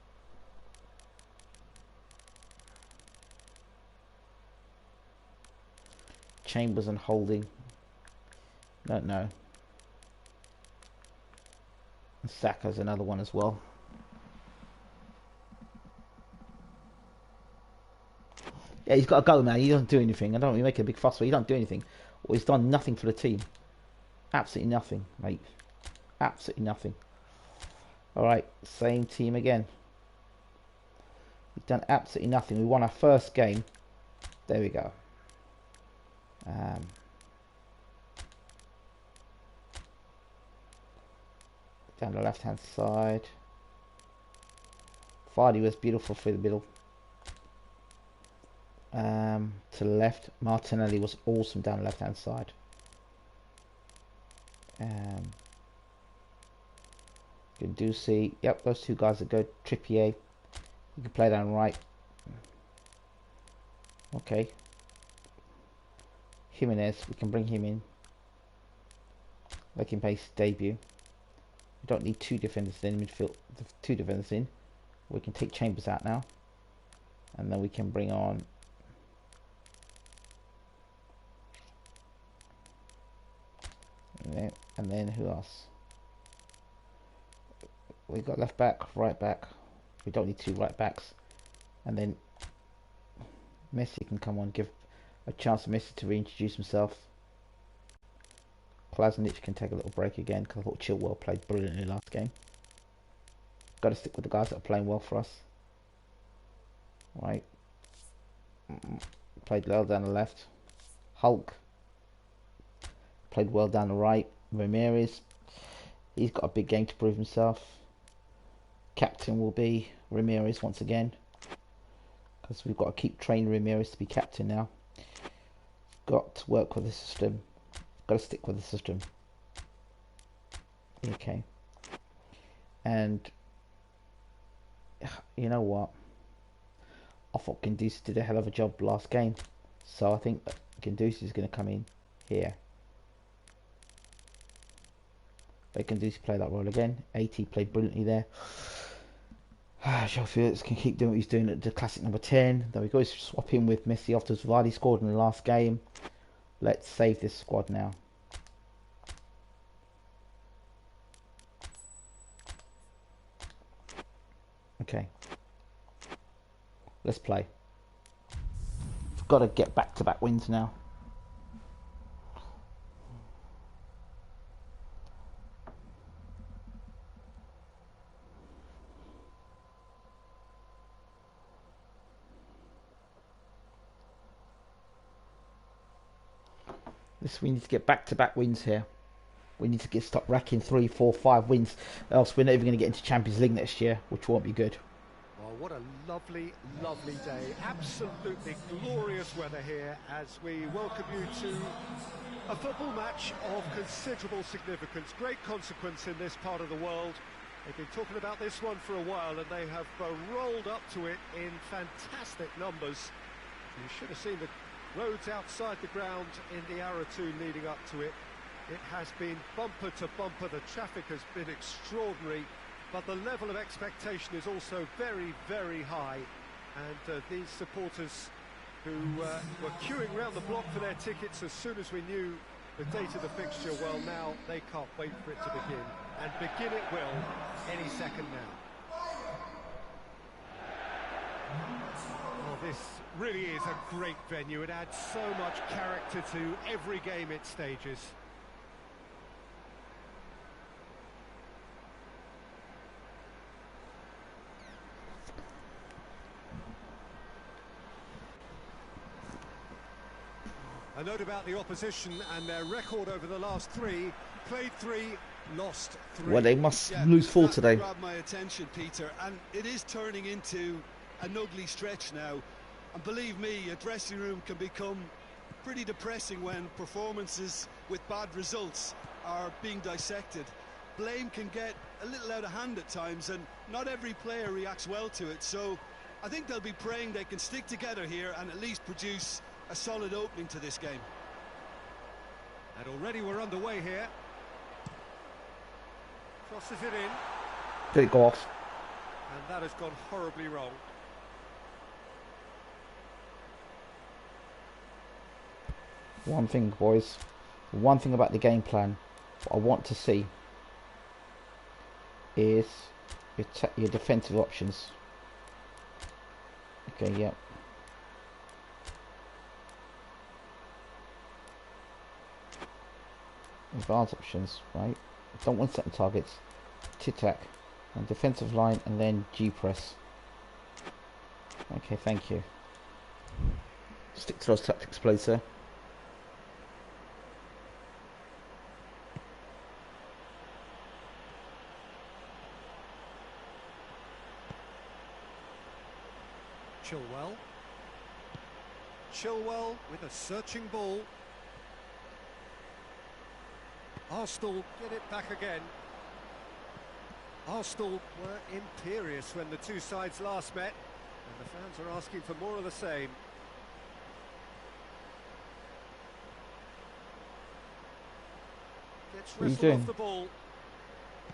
S1: Chambers and Holding. Don't know. And Saka's another one as well. Yeah, he's got to go, man. He doesn't do anything. I don't really make a big fuss, but he don't do anything. Well, he's done nothing for the team. Absolutely nothing, mate. Absolutely nothing. Alright, same team again. We've done absolutely nothing. We won our first game. There we go. Down the left hand side. Vardy was beautiful through the middle. To the left, Martinelli was awesome down the left hand side. Guendouzi, yep, those two guys are good. Trippier, you can play down right. Okay. Jimenez, we can bring him in. Make him play his debut. We don't need two defenders in midfield. Two defenders in. We can take Chambers out now, and then we can bring on. And then who else? We got left back, right back. We don't need two right backs. And then Messi can come on, give a chance for Messi to reintroduce himself. Klasnic can take a little break again because I thought Chilwell played brilliantly last game. Got to stick with the guys that are playing well for us. Right. Played well down the left. Hulk played well down the right. Ramirez, he's got a big game to prove himself. Captain will be Ramirez once again, because we've got to keep training Ramirez to be captain now. Got to work with the system. Got to stick with the system. Okay. And you know what? I thought Guendouzi did a hell of a job last game, so I think Guendouzi is going to come in here. But Guendouzi play that role again. AT played brilliantly there. João Felix can keep doing what he's doing at the classic number 10. There we go. Swap him with Messi after Vardy scored in the last game. Let's save this squad now. Okay. Let's play. We've got to get back-to-back wins now. We need to get back-to-back wins here. We need to stop racking 3, 4, 5 wins, else we're not even going to get into Champions League next year, which won't be good.
S2: Well, What a lovely, lovely day. Absolutely glorious weather here as we welcome you to a football match of considerable significance. Great consequence in this part of the world. They've been talking about this one for a while and they have rolled up to it in fantastic numbers. You should have seen the roads outside the ground in the hour or two leading up to it. It has been bumper to bumper. The traffic has been extraordinary. But the level of expectation is also very, very high. And these supporters who were queuing around the block for their tickets as soon as we knew the date of the fixture, well, now they can't wait for it to begin. And begin it will any second now. Oh, this really is a great venue. It adds so much character to every game it stages. A note about the opposition and their record over the last three. Played 3, lost 3.
S1: Well, they must lose 4 today.
S3: Grabbed my attention, Peter, and it is turning into an ugly stretch now. And believe me, a dressing room can become pretty depressing when performances with bad results are being dissected. Blame can get a little out of hand at times, and not every player reacts well to it. So I think they'll be praying they can stick together here and at least produce a solid opening to this game.
S2: And already we're underway here. Crosses it in.
S1: Did it go off?
S2: And that has gone horribly wrong.
S1: One thing, boys. One thing about the game plan, what I want to see is your defensive options. Okay, yeah. Advanced options, right? Don't want certain targets. Tic-tac. And defensive line and then G-press. Okay, thank you. Stick to those tactics, please, sir.
S2: Chilwell with a searching ball. Arsenal get it back again. Arsenal were imperious when the two sides last met, and the fans are asking for more of the same. Gets wrestled off the ball.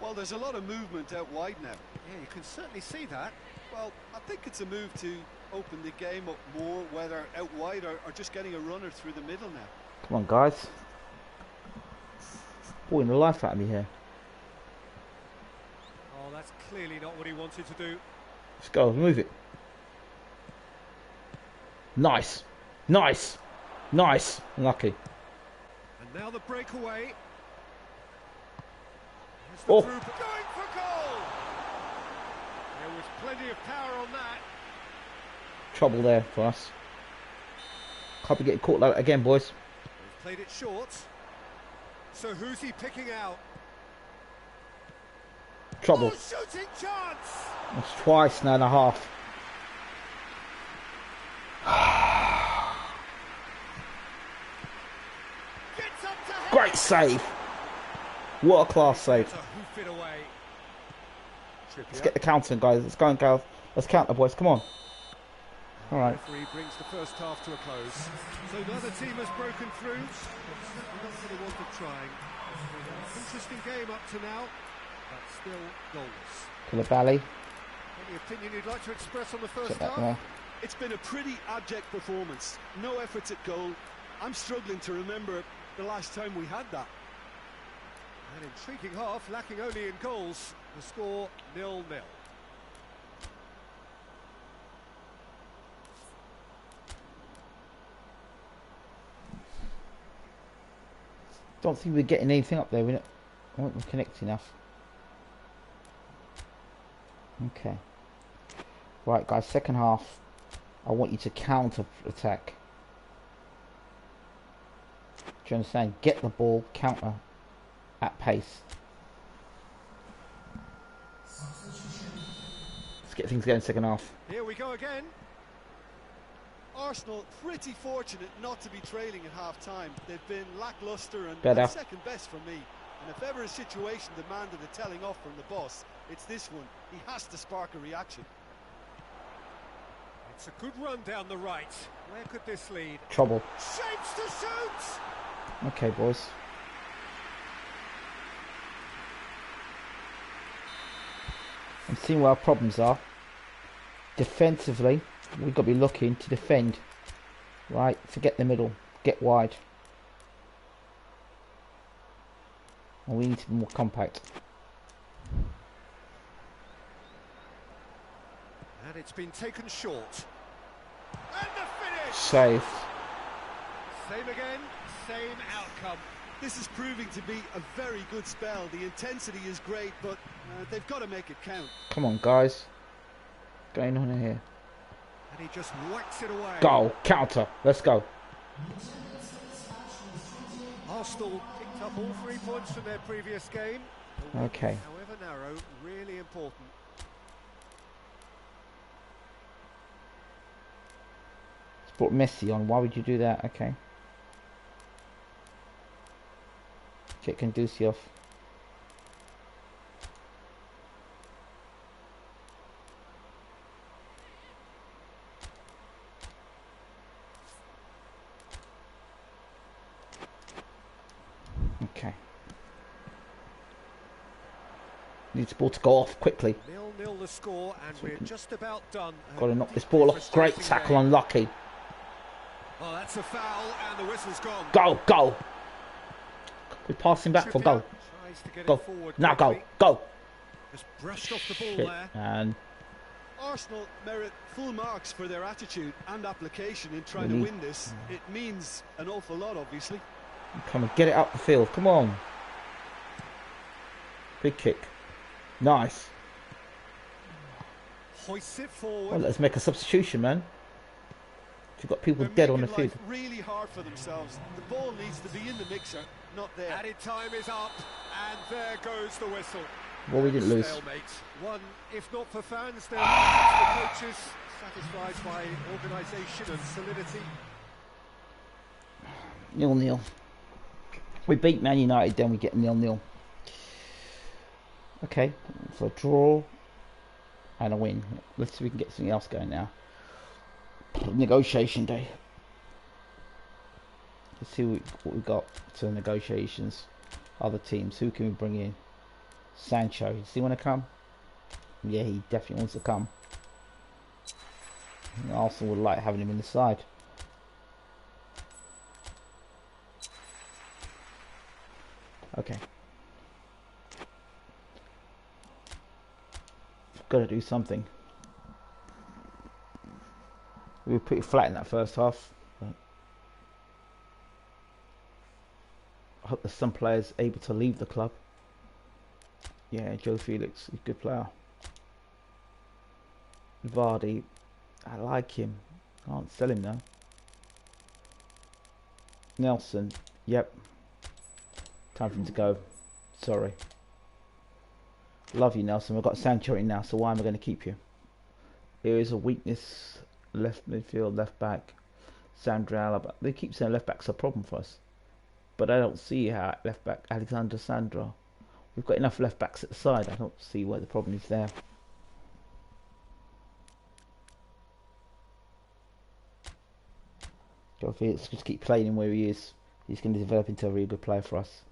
S3: Well, there's a lot of movement out wide now.
S2: Yeah, you can certainly see that.
S3: Well, I think it's a move to open the game up more, whether out wide or just getting a runner through the middle now.
S1: Come on, guys. Pulling the life out of me here.
S2: Oh, that's clearly not what he wanted to do.
S1: Let's go, move it. Nice. Nice. Nice. Lucky.
S2: And now the breakaway.
S1: Oh.
S2: Going for goal! There was plenty of power on that.
S1: Trouble there for us. Can't be getting caught like that again, boys.
S2: They've played it short. So who's he picking out?
S1: Trouble.
S2: Oh, shooting chance!
S1: That's twice now and a half.
S2: Gets up to head.
S1: Great save. What a class save.
S2: To hoof it away.
S1: Let's get the counter, guys. Let's go and go. Let's counter, boys. Come on. All right.
S2: The referee brings the first half to a close. So the other team has broken through. We're not going to want to trying. Interesting game up to now, but still goalless.
S1: Koulibaly.
S2: Any opinion you'd like to express on the first
S1: Check that
S2: half?
S1: there.
S3: It's been a pretty abject performance. No efforts at goal. I'm struggling to remember the last time we had that.
S2: An intriguing half, lacking only in goals. The score 0-0.
S1: Don't think we're getting anything up there. I don't think we're connecting enough. Okay. Right, guys. Second half. I want you to counter attack. Do you understand? Get the ball, counter at pace. Let's get things going second half.
S2: Here we go again.
S3: Arsenal pretty fortunate not to be trailing at half-time. They've been lacklustre and
S1: Better.
S3: that's second best for me. And if ever a situation demanded a telling off from the boss, it's this one. He has to spark a reaction.
S2: It's a good run down the right. Where could this lead?
S1: Trouble.
S2: Shapes to shoot!
S1: Okay, boys. I'm seeing where our problems are. Defensively, we've got to be looking to defend. Right, forget the middle. Get wide. And we need to be more compact.
S2: And it's been taken short. And the finish!
S1: Safe.
S2: Same again, same outcome.
S3: This is proving to be a very good spell. The intensity is great, but they've got to make it count.
S1: Come on, guys. What's going on here?
S2: And he just whacks it away.
S1: Goal. Counter. Let's go.
S2: Arsenal picked up all 3 points from their previous game.
S1: Okay.
S2: However narrow, really important.
S1: It's brought Messi on. Why would you do that? Okay. Get Conducive. Okay. Needs the ball to go off quickly.
S2: 0-0 the score, and we're just about done.
S1: Got to knock this ball off. Great tackle, unlucky.
S2: Oh, that's a foul, and the whistle's gone.
S1: Go, go. We're passing back for goal.
S2: Tries to get
S1: Go.
S2: it forward
S1: Now go,
S2: quickly.
S1: go.
S2: Just brushed off the ball
S1: Shit.
S2: there.
S1: And
S3: Arsenal merit full marks for their attitude and application in trying to win this. It means an awful lot, obviously.
S1: come and get it up the field. Come on. Big kick. Nice.
S2: Hoists it forward.
S1: Well, let's make a substitution, man. You've got people
S3: They're
S1: dead on the
S3: making
S1: field.
S3: life really hard for themselves. The ball needs to be in the mixer, not there.
S2: Added time is up, and there goes the whistle.
S1: Well, we didn't lose.
S2: Stalemate. One, if not for fans, then for coaches, satisfied by organisation and solidity.
S1: 0-0. We beat Man United, then we get 0-0. Okay, so a draw and a win. Let's see if we can get something else going now. Negotiation day. Let's see what we got to negotiations. Other teams, who can we bring in? Sancho, does he want to come? Yeah, he definitely wants to come. Arsenal would like having him in the side. Okay. Got to do something. We were pretty flat in that first half. I hope there's some players able to leave the club. Yeah, Joe Felix, he's a good player. Vardy, I like him. Can't sell him now. Nelson, yep. Time for him to go. Sorry. Love you, Nelson. We've got Sancho in now, so why am I going to keep you? Here is a weakness. Left midfield, left back. Sandra Alaba. They keep saying left back's a problem for us. But I don't see how left back Alexander Sandra. We've got enough left backs at the side. I don't see where the problem is there. Joe Felix, just keep playing him where he is. He's going to develop into a really good player for us.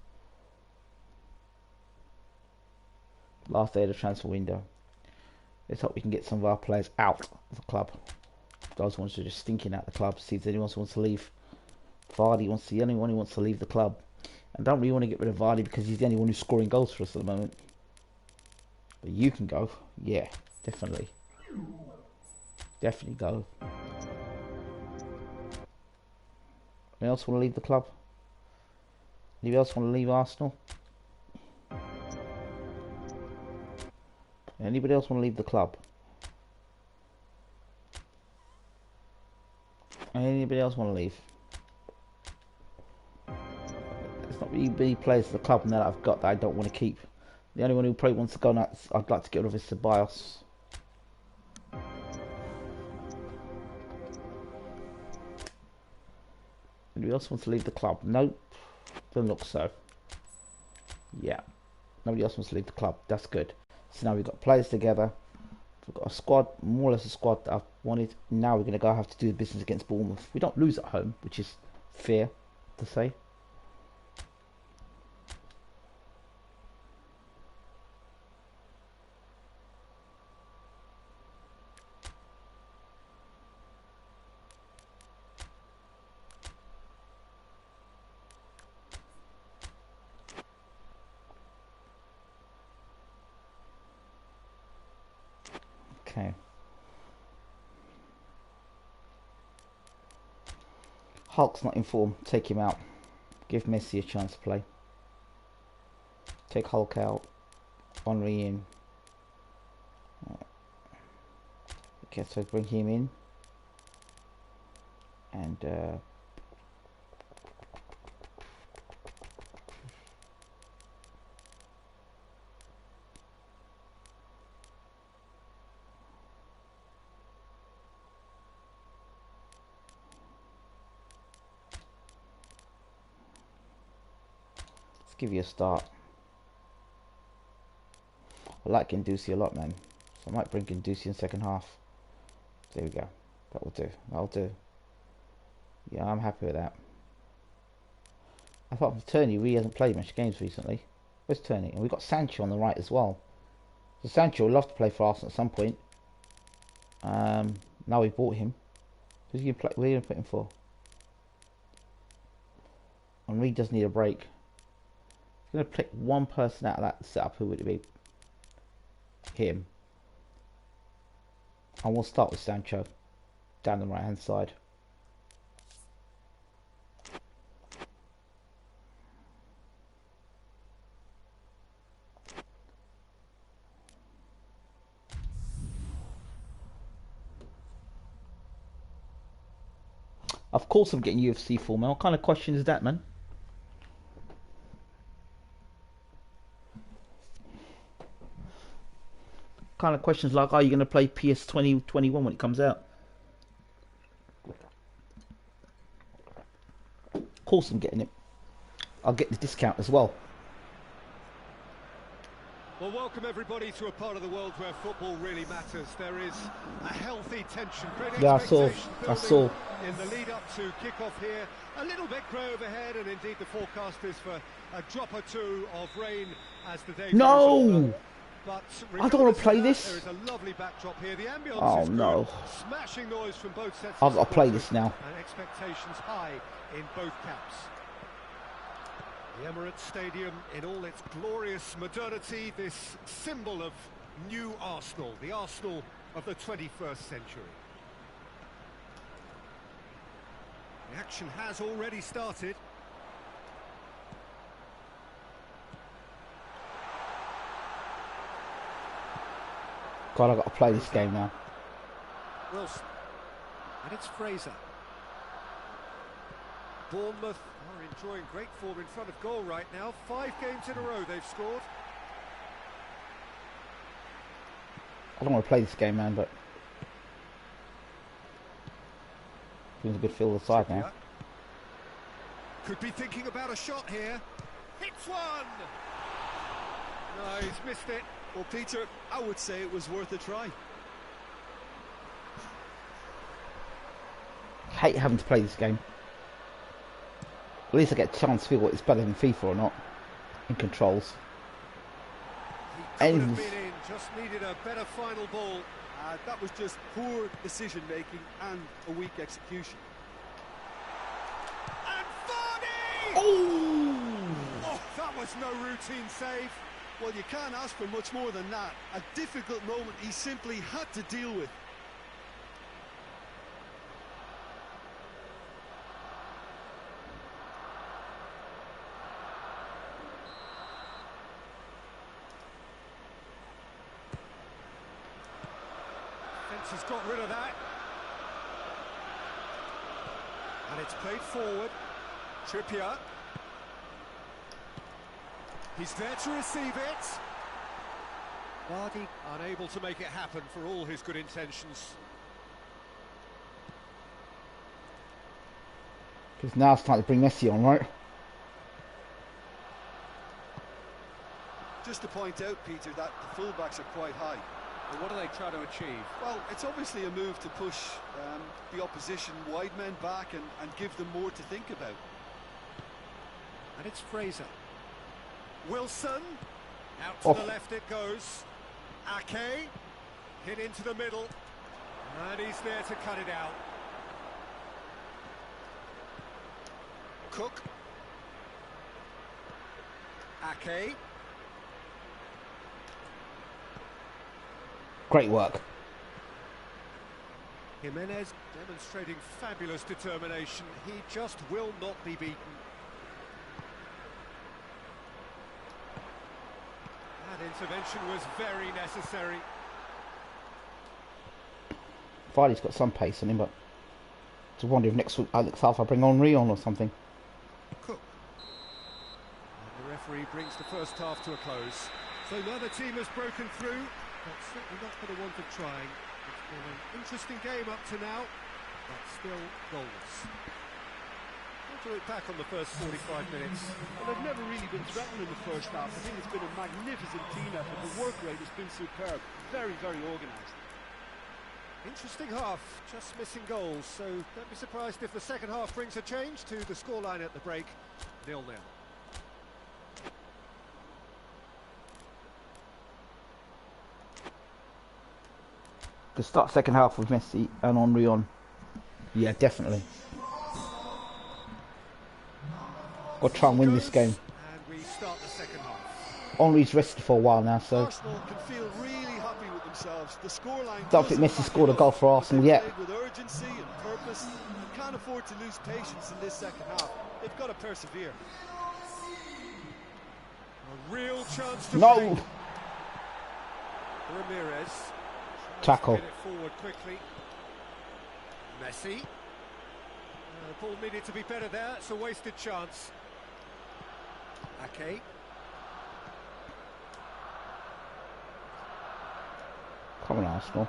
S1: Last day of the transfer window. Let's hope we can get some of our players out of the club. Those ones are just stinking out the club. See if anyone else wants to leave. Vardy wants the only one who wants to leave the club. I don't really want to get rid of Vardy because he's the only one who's scoring goals for us at the moment. But you can go. Yeah, definitely. Definitely go. Anyone else want to leave the club? Anyone else want to leave Arsenal? Anybody else want to leave the club? Anybody else want to leave? There's not really many players at the club now that I've got that I don't want to keep. The only one who probably wants to go now, I'd like to get rid of is Ceballos. Anybody else wants to leave the club? Nope. Doesn't look so. Yeah. Nobody else wants to leave the club. That's good. So now we've got players together. We've got a squad, more or less a squad that I've wanted. Now we're going to have to do business against Bournemouth. We don't lose at home, which is fair to say. Okay. Hulk's not in form. Take him out. Give Messi a chance to play. Take Hulk out. Henry in. Okay, so bring him in. And give you a start. I like Gunduzi a lot, man. So I might bring Gunduzi in second half. There we go. That will do. That'll do. Yeah, I'm happy with that. Apart from Turney, he hasn't played much games recently. Where's Turney? And we've got Sancho on the right as well. So Sancho would love to play for Arsenal at some point. Now we bought him. Who's he gonna play? Where are you gonna put him for? Henry does need a break. I'm going to pick one person out of that setup. Who would it be? Him. And we'll start with Sancho. Down the right hand side. Of course I'm getting UFC form, man. What kind of question is that, man? Kind of questions like, are you going to play PS2021 when it comes out? Of course I'm getting it. I'll get the discount as well.
S2: Well, welcome everybody to a part of the world where football really matters. There is a healthy tension, great
S1: Yeah,
S2: expectation
S1: I saw.
S2: in the lead up to kick-off here. A little bit grey overhead, and indeed the forecast is for a drop or two of rain as the day goes on. But
S1: I don't want to play this.
S2: There is a lovely backdrop here. The ambience is
S1: no.
S2: good. Smashing noise from both sets.
S1: I've got to play this now.
S2: And expectations high in both camps. The Emirates Stadium in all its glorious modernity, this symbol of new Arsenal, the Arsenal of the 21st century. The action has already started.
S1: God, I've got to play this game now.
S2: Wilson. And it's Fraser. Bournemouth are enjoying great form in front of goal right now. 5 games in a row they've scored.
S1: I don't want to play this game, man, but brings a good feel of the side now.
S2: Could be thinking about a shot here. Hits one! No, he's missed it.
S3: Well, Peter, I would say it was worth a try.
S1: I hate having to play this game. At least I get a chance to feel what it's better than FIFA or not in controls.
S2: He could have been in, just needed a better final ball.
S3: That was just poor decision making and a weak execution.
S2: And Vardy!
S1: Oh,
S2: that was no routine save.
S3: Well, you can't ask for much more than that. A difficult moment he simply had to deal with.
S2: Fence has got rid of that. And it's played forward. Trippier. He's there to receive it. Vardy unable to make it happen for all his good intentions.
S1: Because now it's time to bring Messi on, right?
S3: Just to point out, Peter, that the fullbacks are quite high.
S2: And what are they trying to achieve?
S3: Well, it's obviously a move to push the opposition wide men back and give them more to think about.
S2: And it's Fraser. Wilson. Out to the left it goes. Ake. Hit into the middle. And he's there to cut it out. Cook. Ake.
S1: Great work.
S2: Jimenez demonstrating fabulous determination. He just will not be beaten. That intervention was very necessary.
S1: Vardy's got some pace on him, but I wonder if next half I bring Henry on or something.
S2: Cook. And the referee brings the first half to a close. So neither team has broken through, but certainly not for the want of trying. It's been an interesting game up to now, but still goalless. How do you look back on the first 45 minutes?
S4: Well, they've never really been threatened in the first half. I think it's been a magnificent team effort. The work rate has been superb. Very, very organised.
S2: Interesting half, just missing goals, so don't be surprised if the second half brings a change to the scoreline at the break, 0-0.
S1: Could start second half with Messi and Henry on. Yeah, definitely. Got to try and win this game.
S2: And we start the second half.
S1: Henry's rested for a while now, so
S3: Arsenal can feel really happy with themselves. The scoreline
S1: don't think Messi scored a goal for Arsenal yet.
S3: With urgency and purpose, and can't afford to lose patience in this second half. They've got to persevere.
S2: A real chance to
S1: No!
S2: break. Ramirez.
S1: Tackle.
S2: Get it forward quickly. Messi. The ball needed to be better there. It's a wasted chance. Ake.
S1: Come on, Arsenal.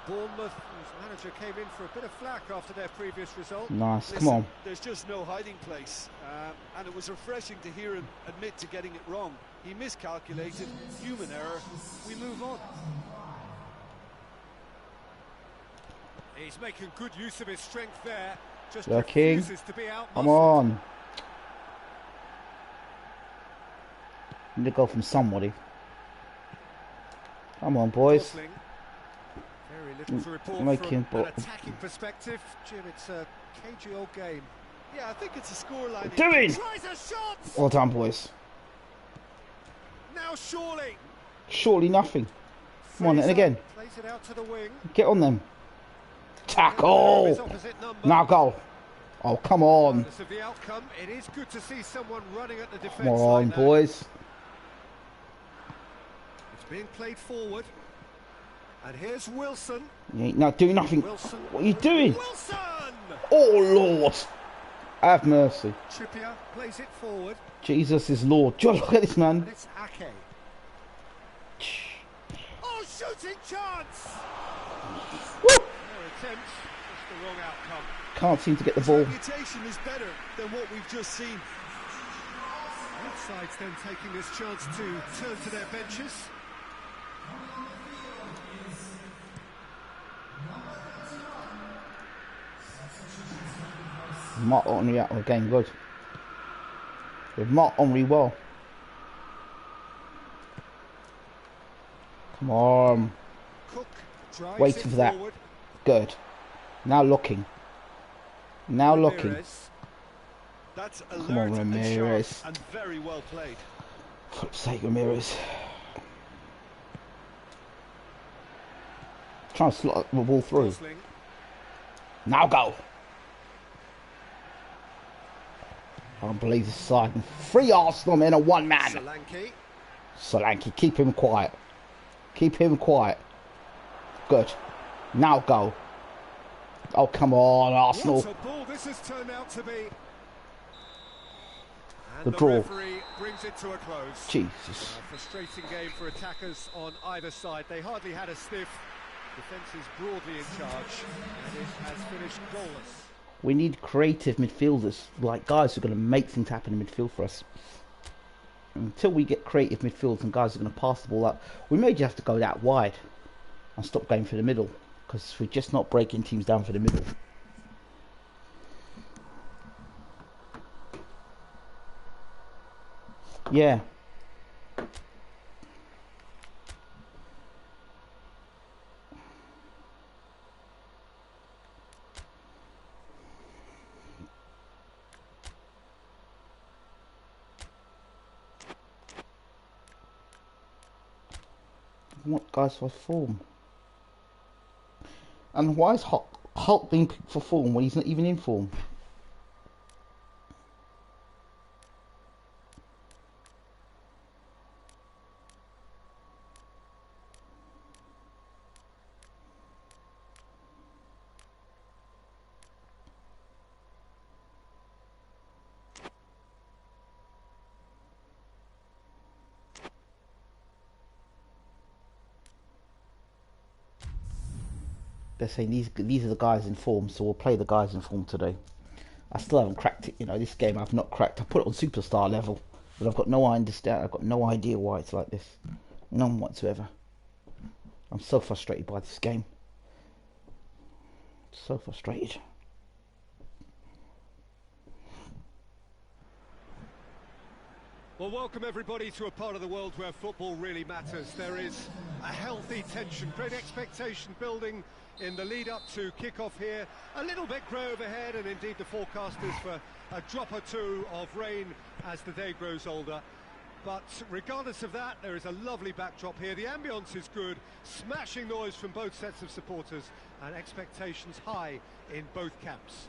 S2: Bournemouth, whose manager came in for a bit of flack after their previous result.
S1: Nice,
S3: Listen,
S1: come on.
S3: There's just no hiding place, and it was refreshing to hear him admit to getting it wrong. He miscalculated, human error. We move on.
S2: He's making good use of his strength there. Just
S1: King.
S2: refuses to be out.
S1: Come on. Need to go from somebody. Come on, boys.
S2: Very little to report
S1: Making
S2: from an attacking perspective. Jim, it's a cagey old game.
S3: Yeah, I think it's a scoreline.
S1: Doing.
S2: Tries a shot.
S1: Well done, boys.
S2: Now surely.
S1: Surely nothing. Come on, and again.
S2: Plays it out to the wing.
S1: Get on them. Tackle. Now go. Oh, come on.
S2: Regardless of the outcome, it is good to see someone running at the defence.
S1: Come on,
S2: like that.
S1: boys.
S2: It's being played forward. And here's Wilson.
S1: You ain't not doing nothing.
S2: Wilson.
S1: What are you doing?
S2: Wilson!
S1: Oh, Lord. Have mercy.
S2: Trippier plays it forward.
S1: Jesus is Lord. Just look at this, man.
S2: And it's Ake. Oh, shooting chance!
S1: Woo!
S2: Their attempt, just the wrong outcome.
S1: Can't seem to get the ball.
S3: Reputation is better than what we've just seen.
S2: Both sides then taking this chance to turn to their benches.
S1: Mark Henry out of the game, good. We've marked Henry well. Come on.
S2: Cook drives
S1: Waiting
S2: it
S1: for that.
S2: forward.
S1: Good. Now looking. Now looking.
S2: Ramirez.
S3: That's
S1: Come
S3: alert
S1: on,
S3: and
S1: Ramirez.
S3: sharp and very well played.
S1: For flip's sake, Ramirez. Trying to slot the ball through.
S2: Gosling.
S1: Now go. I don't believe this side. 3 Arsenal men and 1 man.
S2: Solanke.
S1: Solanke, keep him quiet. Keep him quiet. Good. Now go. Oh, come on, Arsenal.
S2: What a ball this has turned out to be. And
S1: The
S2: the
S1: draw.
S2: referee brings it to a close.
S1: Jesus.
S2: A frustrating game for attackers on either side. They hardly had a sniff. Defence is broadly in charge, and it has finished goalless.
S1: We need creative midfielders, like guys who are going to make things happen in midfield for us. Until we get creative midfields and guys who are going to pass the ball up, we may just have to go that wide and stop going for the middle, because we're just not breaking teams down for the middle. Yeah. What guys for form? And why is Hulk being picked for form when he's not even in form? They're saying these are the guys in form, so we'll play the guys in form today. I still haven't cracked it, you know. This game I've not cracked. I put it on superstar level, but I've got no idea why it's like this. None whatsoever. I'm so frustrated by this game. So frustrated.
S2: Well, welcome everybody to a part of the world where football really matters. There is a healthy tension, great expectation building in the lead up to kick-off here. A little bit grey overhead, and indeed the forecast is for a drop or two of rain as the day grows older. But regardless of that, there is a lovely backdrop here. The ambience is good, smashing noise from both sets of supporters, and expectations high in both camps.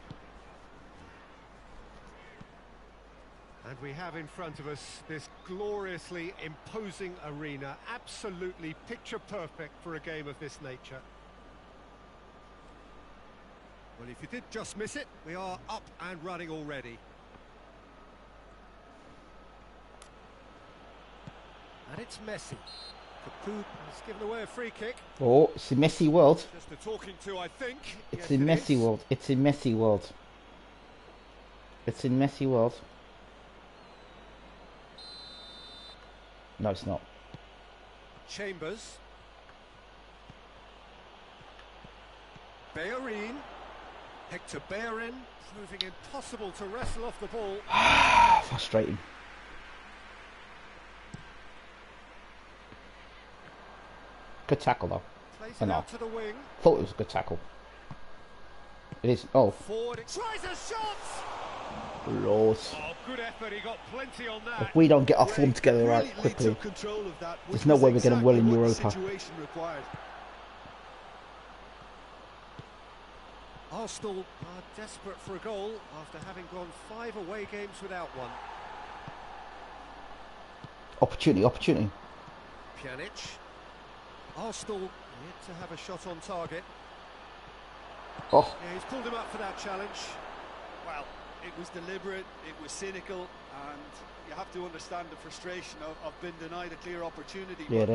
S2: And we have in front of us this gloriously imposing arena, absolutely picture perfect for a game of this nature. Well, if you did just miss it, we are up and running already. And it's Messi. Capu has given away a free kick.
S1: Oh, it's a messy world.
S2: Just a talking to, I think.
S1: It's a messy world. It's a messy world. It's a messy world. No, it's not.
S2: Chambers. Bellerin. Hector Bellerin, proving impossible to wrestle off the ball.
S1: Frustrating. Good tackle though.
S2: Plays it out to the wing.
S1: Thought it was a good tackle. It is. Oh.
S2: Forward. Tries a shot.
S1: Lord.
S2: Oh, good effort. He got plenty on that.
S1: If we don't get our form together right quickly, there's no way we're going to win in Europa.
S2: Arsenal are desperate for a goal after having gone 5 away games without one.
S1: Opportunity.
S2: Pjanic. Arsenal yet to have a shot on target.
S1: Oh.
S2: Yeah, he's pulled him up for that challenge.
S3: Well, it was deliberate, it was cynical, and you have to understand the frustration of being denied a clear opportunity.
S1: Yeah,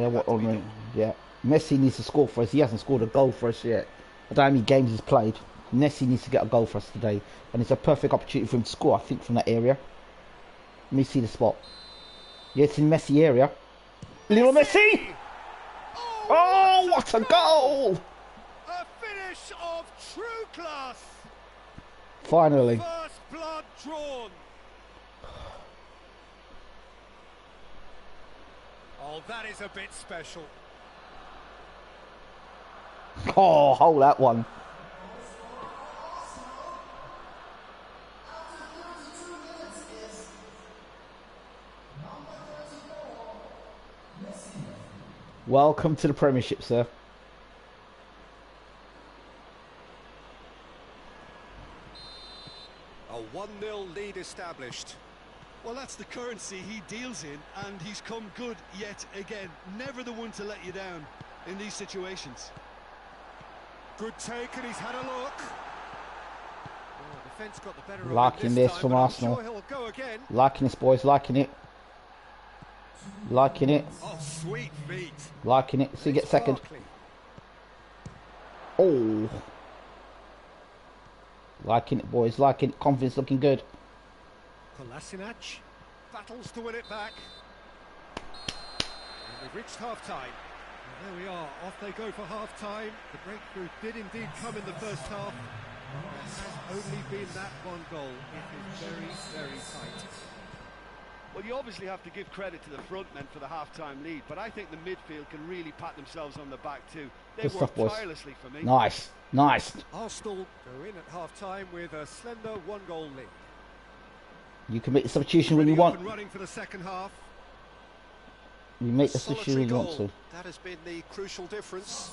S1: yeah. Messi needs to score for us. He hasn't scored a goal for us yet. I don't know how many games he's played. Messi needs to get a goal for us today, and it's a perfect opportunity for him to score, I think, from that area. Let me see the spot. Yeah, it's in Messi area. Little Messi! Oh, what a goal!
S2: A finish of true class.
S1: Finally.
S2: First blood drawn. Oh, that is a bit special.
S1: Oh, hold that one. Welcome to the Premiership, sir.
S2: A 1-0 lead established.
S3: Well, that's the currency he deals in, and he's come good yet again. Never the one to let you down in these situations.
S2: Good take, and he's had a look. Oh, defence got the better of
S1: Liking this
S2: time,
S1: from Arsenal.
S2: Sure he'll go again.
S1: Liking this, boys. Liking it. Liking it.
S2: Oh, sweet feet.
S1: Liking it. So you get second. Oh. Liking it, boys. Liking it. Confidence looking good.
S2: Kolasinac battles to win it back. And we've reached half-time. And there we are, off they go for half-time. The breakthrough did indeed come in the first half. There has only been that one goal. It is very, very tight.
S4: Well, you obviously have to give credit to the front men for the half-time lead, but I think the midfield can really pat themselves on the back too. They worked tirelessly for me.
S1: Nice, nice.
S2: Arsenal go in at half-time with a slender one-goal lead.
S1: You can make the substitution when you want.
S2: Running for the second half.
S1: You make the substitution when you want to.
S2: That has been the crucial difference.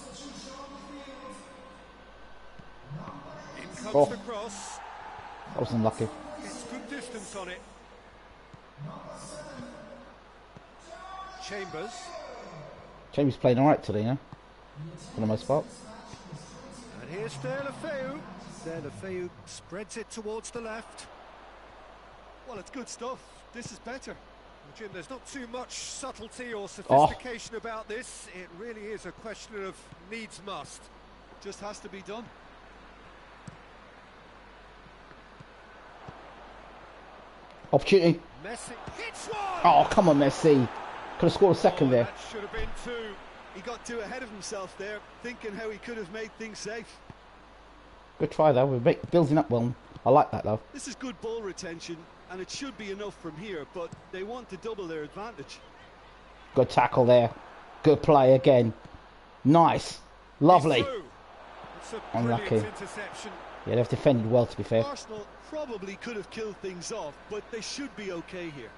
S2: In comes the cross.
S1: That was unlucky.
S2: It's good distance on it.
S1: Chambers playing alright today, yeah? For the most part.
S2: And here's Deulofeu. Deulofeu spreads it towards the left.
S3: Well, it's good stuff. This is better.
S2: Well, Jim, there's not too much subtlety or sophistication about this. It really is a question of needs must.
S3: Just has to be done.
S1: Opportunity.
S2: Messi hits one!
S1: Oh, come on, Messi. Could have scored a second there.
S2: That should have been two.
S3: He got too ahead of himself there, thinking how he could have made things safe.
S1: Good try, though. We're building up well. I like that, though.
S3: This is good ball retention, and it should be enough from here, but they want to double their advantage.
S1: Good tackle there. Good play again. Nice. Lovely.
S2: It's a
S1: Unlucky.
S2: interception.
S1: Yeah, they've defended well, to be fair.
S3: Arsenal probably could have killed things off, but they should be okay here.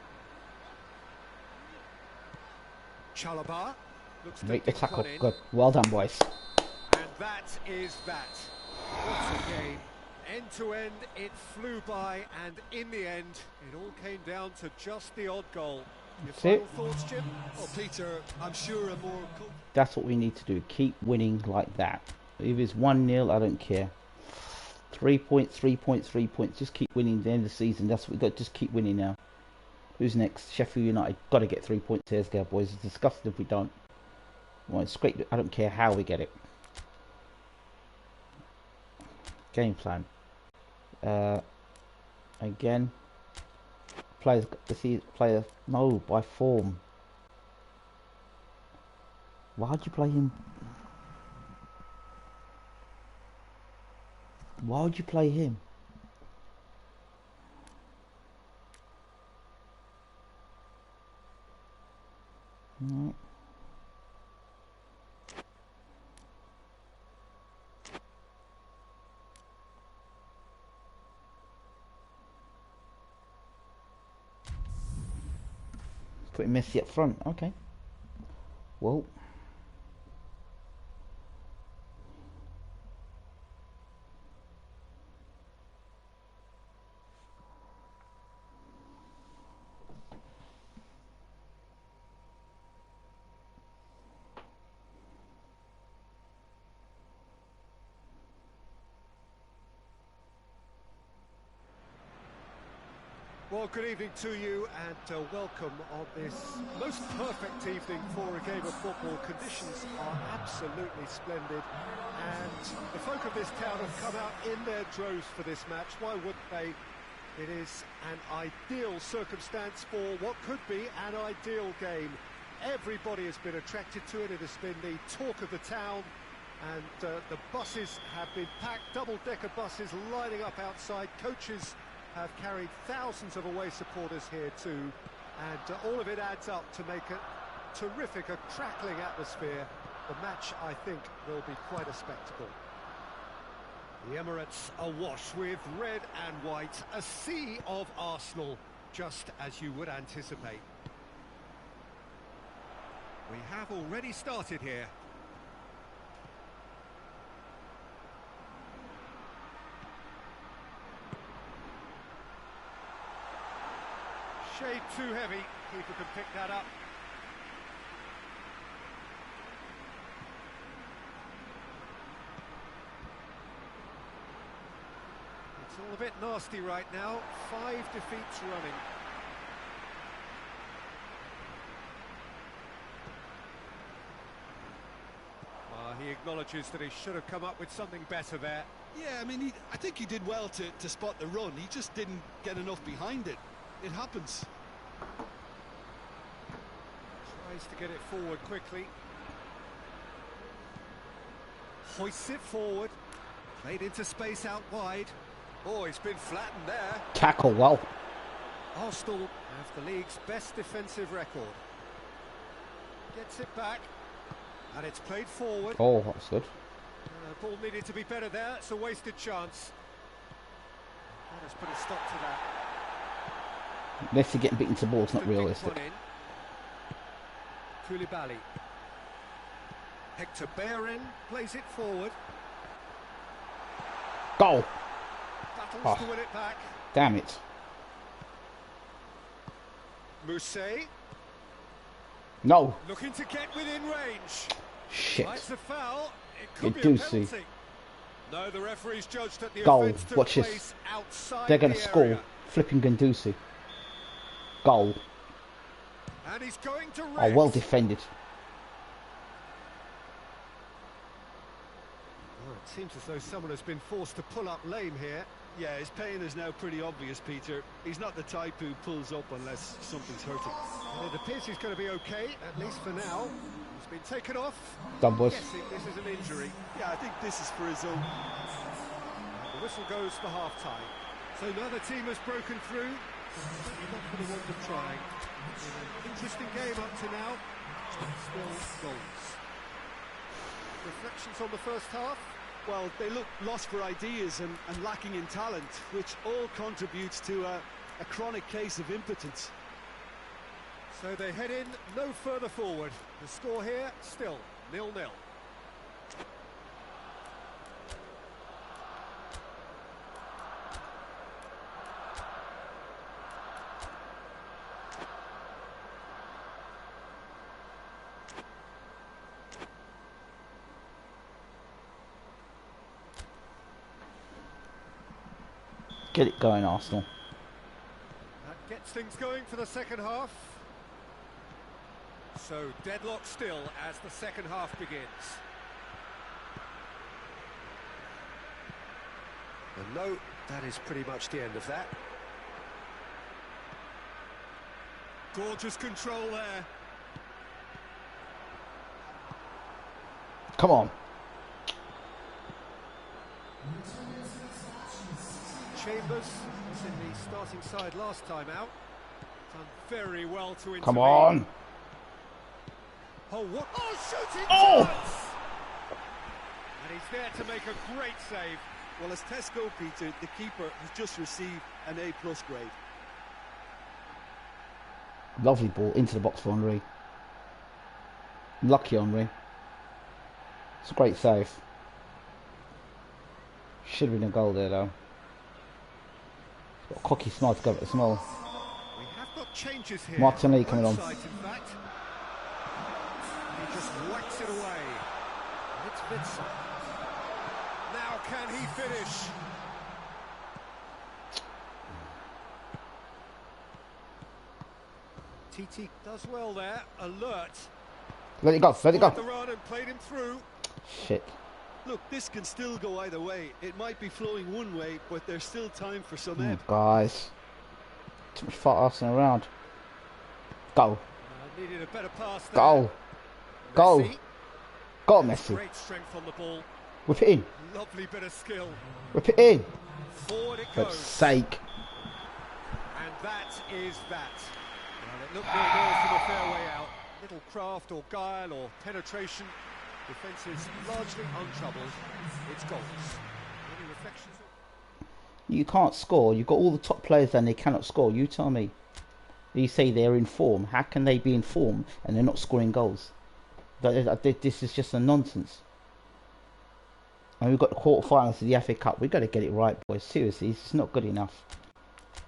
S2: Chalobah looks to
S1: Make the
S2: dig
S1: tackle.
S2: one in.
S1: Good. Well done, boys.
S2: And that is that. What a game. End to end, it flew by, and in the end, it all came down to just the odd goal. Your final thoughts, Jim?
S3: Well, Peter, I'm sure a more...
S1: That's what we need to do. Keep winning like that. If it's 1-0, I don't care. 3 points, 3 points, 3 points. Just keep winning at the end of the season. That's what we've got. Just keep winning now. Who's next? Sheffield United. Got to get 3 points here, boys. It's disgusting if we don't. Well, it's great. I don't care how we get it. Game plan. Again. Players. Player. No, by form. Why'd you play him? Why would you play him? No. Putting Messi up front. Okay. Well.
S2: Well, good evening to you, and welcome on this most perfect evening for a game of football. Conditions are absolutely splendid, and the folk of this town have come out in their droves for this match. Why wouldn't they? It is an ideal circumstance for what could be an ideal game. Everybody has been attracted to it. It has been the talk of the town, and the buses have been packed, double-decker buses lining up outside. Coaches have carried thousands of away supporters here too, and all of it adds up to make a terrific, a crackling atmosphere. The match, I think, will be quite a spectacle. The Emirates awash with red and white, a sea of Arsenal, just as you would anticipate. We have already started here. Shade too heavy, keeper can pick that up. It's all a bit nasty right now, 5 defeats running. He acknowledges that he should have come up with something better there.
S3: Yeah, I mean, I think he did well to spot the run. He just didn't get enough behind it. It happens.
S2: Tries to get it forward quickly. Hoists it forward. Played into space out wide. Oh, it's been flattened there.
S1: Tackle well.
S2: Arsenal have the league's best defensive record. Gets it back. And it's played forward.
S1: Oh, that's good.
S2: Ball needed to be better there. It's a wasted chance. Let us put a stop to that.
S1: Messi getting beaten to ball is not realistic.
S2: Koulibaly. Hector Bellerin plays it forward.
S1: Goal!
S2: Battles to win it back.
S1: Damn it.
S2: Mousset.
S1: No.
S2: Looking to get within range.
S1: Shit.
S2: It's a foul. It could
S1: You
S2: be
S1: do
S2: a
S1: see.
S2: penalty. No, the referee's judged that the
S1: Goal.
S2: offence took
S1: Watch
S2: place
S1: this.
S2: outside
S1: They're going to
S2: the
S1: score.
S2: area.
S1: Flipping Gandusi. Goal.
S2: And he's going to
S1: Oh,
S2: rest.
S1: well defended.
S2: Oh, it seems as though someone has been forced to pull up lame here.
S3: Yeah, his pain is now pretty obvious, Peter. He's not the type who pulls up unless something's hurting.
S2: And it appears he's going to be okay, at least for now. He's been taken off.
S1: Done, boys.
S2: Guessing this is an injury.
S3: Yeah, I think this is for his own.
S2: The whistle goes for half-time. So neither team has broken through. Not for the want of trying. Been an interesting game up to now. Still goals. Reflections on the first half?
S3: Well, they look lost for ideas and lacking in talent, which all contributes to a chronic case of impotence.
S2: So they head in no further forward. The score here, still 0-0.
S1: Get it going, Arsenal.
S2: That gets things going for the second half. So deadlock still as the second half begins. And no, that is pretty much the end of that. Gorgeous control there.
S1: Come on.
S2: Chambers was in the starting side last time out. Done very well to intervene.
S1: Come on.
S2: Oh, what? Oh, shooting
S1: Oh!
S2: chance! And he's there to make a great save.
S3: Well, as tests go, Peter, the keeper has just received an A+ grade.
S1: Lovely ball into the box for Henry. Lucky Henry. It's a great save. Should have been a goal there though. He's got a cocky smile to go at the small.
S2: We have got changes here.
S1: Martinelli coming on.
S2: Both sides, in fact. He just whacks it away. And it's Vincent. Now can he finish? TT does well there, alert.
S1: Let it go, let it
S2: Followed
S1: go.
S2: the run and played him through.
S1: Shit.
S3: Look, this can still go either way. It might be flowing one way, but there's still time for some ebb.
S1: Guys. Too much fart arsing around. Go.
S2: Needed a better pass there.
S1: Go. Go.
S2: Messi.
S1: Go on, Messi.
S2: Great strength on the ball.
S1: Whip it in.
S2: Lovely bit of skill.
S1: Whip it in.
S2: Forward it
S1: For
S2: goes.
S1: sake.
S2: And that is that. Well, it looked 0-0 from a fair way out. Little craft or guile or penetration. Defence is largely untroubled. It's goals. Any reflections?
S1: You can't score. You've got all the top players there and they cannot score. You tell me. You say they're in form. How can they be in form and they're not scoring goals? This is just a nonsense. And we've got the quarterfinals of the FA Cup. We've got to get it right, boys. Seriously, it's not good enough.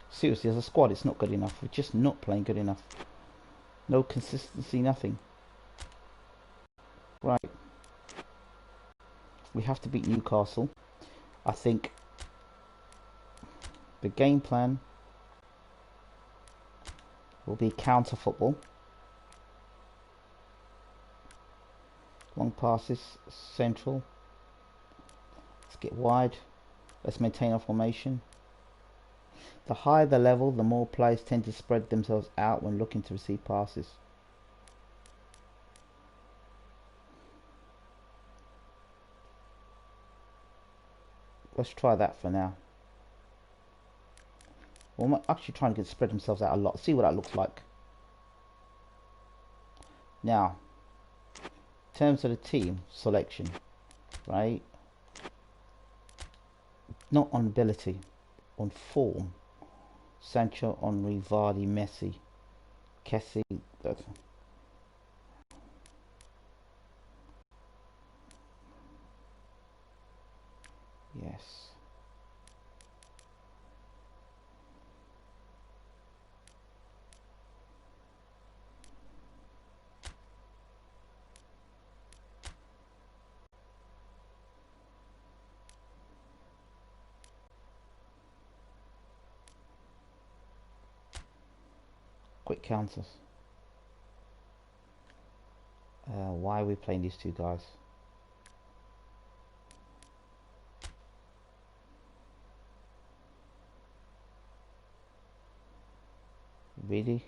S1: Seriously, as a squad, it's not good enough. We're just not playing good enough. No consistency, nothing. Right. We have to beat Newcastle. I think the game plan will be counter football. Long passes, central. Let's get wide. Let's maintain our formation. The higher the level, the more players tend to spread themselves out when looking to receive passes. Let's try that for now. Well, I'm actually trying to spread themselves out a lot. See what that looks like. Now, in terms of the team selection, right? Not on ability, on form. Sancho, Henry, Vardy, Messi, Kessie. Yes. Quick counters. Why are we playing these two guys? Really?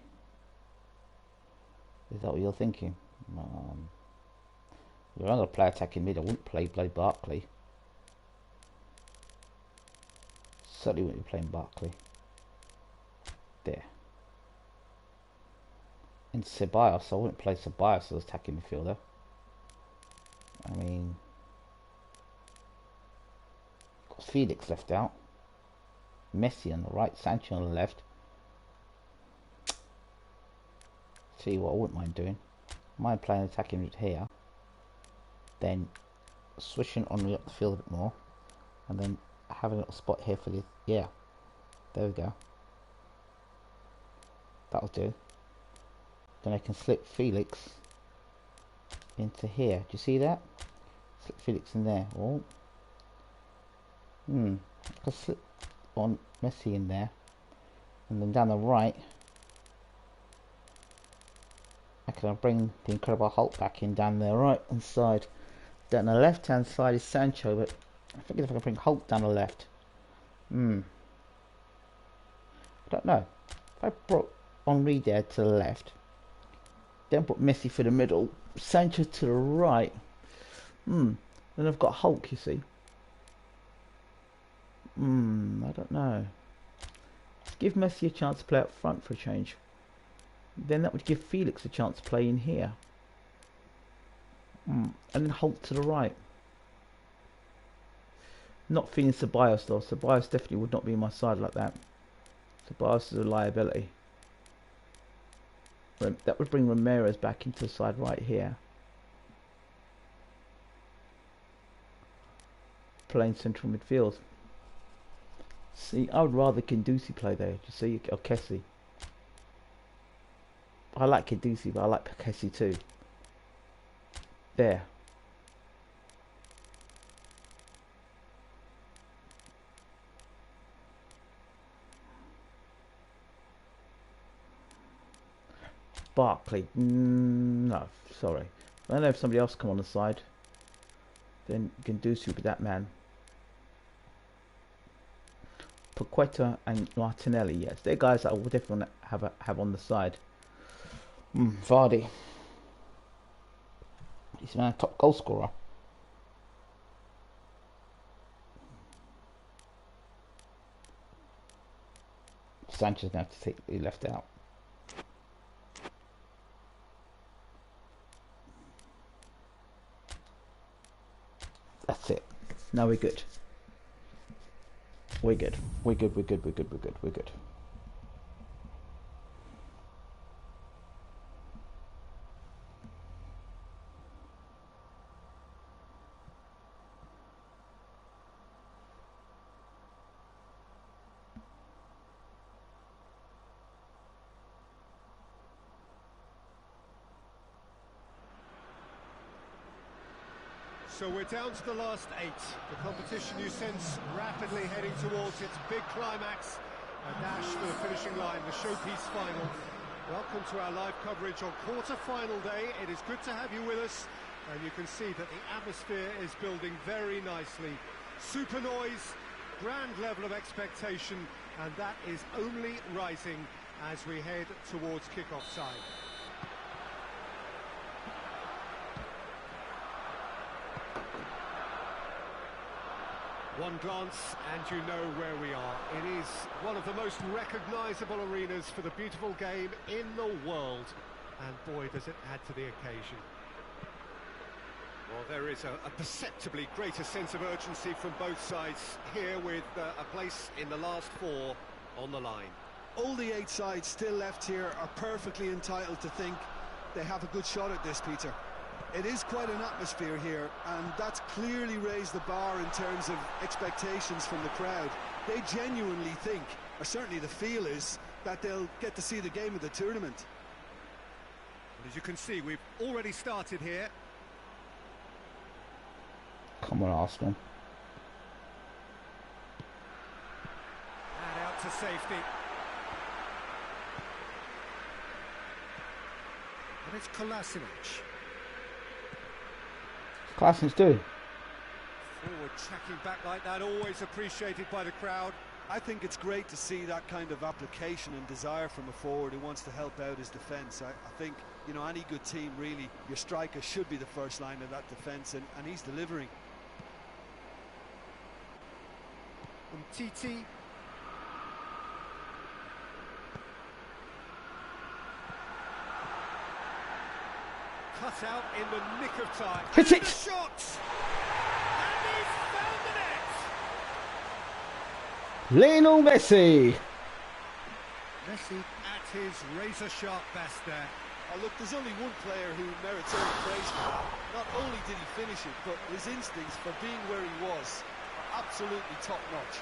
S1: Is that what you're thinking? You're not going to play attacking mid. I wouldn't play Barkley. Certainly wouldn't be playing Barkley. There. And Ceballos, I wouldn't play Ceballos as attacking midfielder. I mean, got Felix left out. Messi on the right, Sancho on the left. See what I wouldn't mind doing. Mind playing attacking mid here. Then switching on up the field a bit more. And then having a little spot here for the... Yeah. There we go. That'll do. Then I can slip Felix into here. Do you see that? Slip Felix in there. Oh. I can slip on Messi in there. And then down the right, I can bring the Incredible Hulk back in down the right hand side. Down the left hand side is Sancho, but I think if I can bring Hulk down the left. I don't know. If I brought Henry there to the left, then put Messi for the middle, Sancho to the right. Then I've got Hulk, you see. I don't know. Give Messi a chance to play up front for a change. Then that would give Felix a chance to play in here. And then Hulk to the right. Not feeling Ceballos though. Ceballos definitely would not be on my side like that. Ceballos is a liability. That would bring Ramirez back into the side right here. Playing central midfield. See, I would rather Guendouzi play there. You see, or Kessie. I like Guendouzi, but I like Kessie too. There. Barkley. No, sorry. I don't know if somebody else come on the side. Then Guendouzi would be that man. Paqueta and Martinelli, yes, they're guys that I would definitely have on the side. Vardy. He's my top goal scorer. Sanchez gonna have to be left out. That's it. Now we're good. We're good. We're good. We're good. We're good. We're good. We're good.
S2: So we're down to the last 8. The competition, you sense, rapidly heading towards its big climax. A dash for the finishing line, the showpiece final. Welcome to our live coverage on quarter-final day. It is good to have you with us. And you can see that the atmosphere is building very nicely. Super noise, grand level of expectation, and that is only rising as we head towards kick-off side. One glance and you know where we are. It is one of the most recognisable arenas for the beautiful game in the world. And boy, does it add to the occasion. Well, there is a perceptibly greater sense of urgency from both sides here, with a place in the last four on the line.
S3: All the 8 sides still left here are perfectly entitled to think they have a good shot at this, Peter. It is quite an atmosphere here, and that's clearly raised the bar in terms of expectations from the crowd. They genuinely think, or certainly the feel is, that they'll get to see the game of the tournament.
S2: As you can see, we've already started here.
S1: Come on, Arsenal.
S2: And out to safety. And it's Kolasinac.
S1: Classens do.
S2: Forward tracking back like that, always appreciated by the crowd.
S3: I think it's great to see that kind of application and desire from a forward who wants to help out his defence. I think, you know, any good team, really, your striker should be the first line of that defence, and he's delivering.
S2: Titi. Cut out in the nick of time.
S1: Hit it!
S2: The shot! And he's found the net!
S1: Lionel Messi!
S2: Messi at his razor-sharp best there.
S3: Oh, look, there's only one player who merits all the praise for that. Not only did he finish it, but his instincts for being where he was are absolutely top-notch.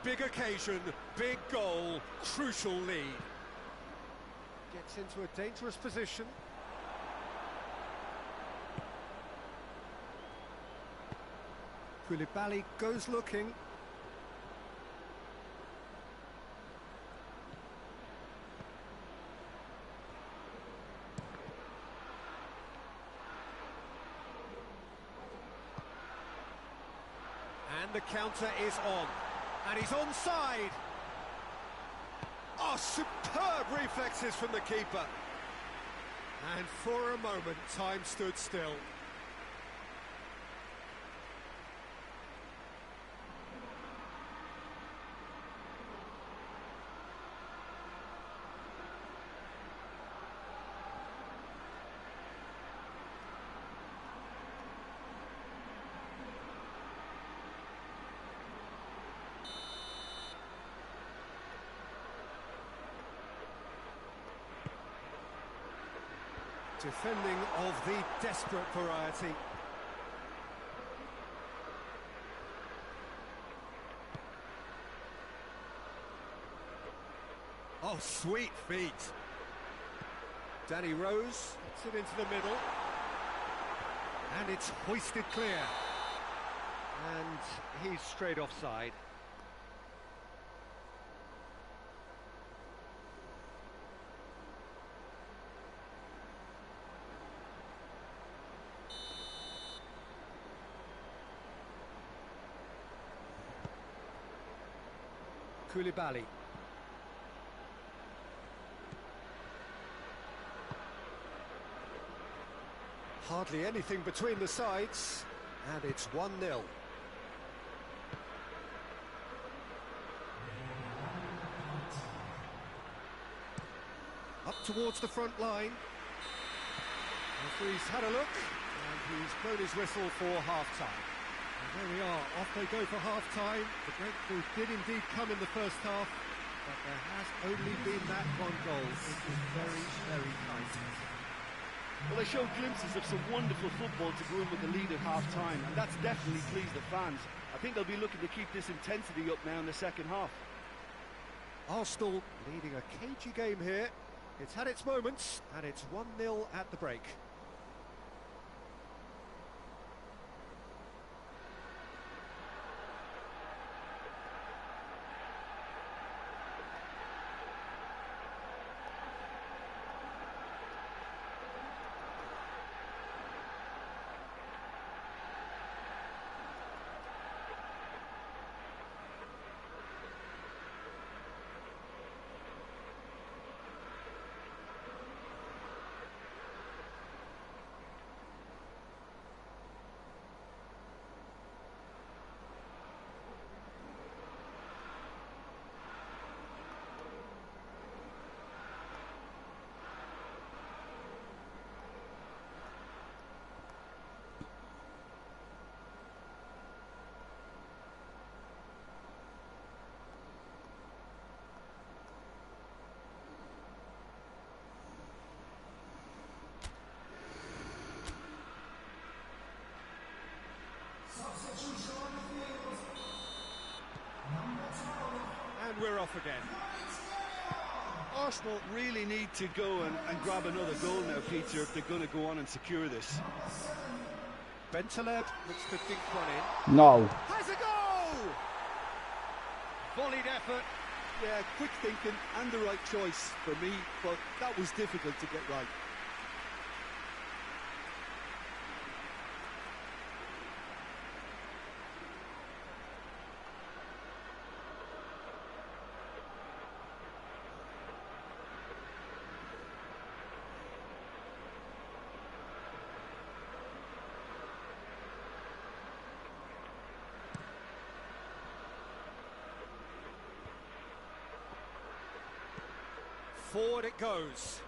S2: Big occasion, big goal, crucial lead. Gets into a dangerous position. Koulibaly goes looking. And the counter is on. And he's onside. Oh, superb reflexes from the keeper. And for a moment, time stood still. Defending of the desperate variety. Oh, sweet feet. Danny Rose puts it into the middle. And it's hoisted clear. And he's straight offside. Koulibaly. Hardly anything between the sides, and it's 1-0. Up towards the front line. Referee's had a look, and he's blown his whistle for half-time. And there we are, off they go for half-time. The breakthrough did indeed come in the first half, but there has only been that one goal. It was very, very tight.
S4: Well, they showed glimpses of some wonderful football to go in with the lead at half-time, and that's definitely pleased the fans. I think they'll be looking to keep this intensity up now in the second half.
S2: Arsenal leading a cagey game here. It's had its moments, and it's 1-0 at the break. And we're off again.
S3: Arsenal really need to go and grab another goal now, Peter, if they're going to go on and secure this.
S2: Bentaleb looks to dink one in.
S1: No.
S2: Has a goal! Volleyed effort.
S3: Yeah, quick thinking and the right choice for me, but that was difficult to get right.
S2: Forward it goes.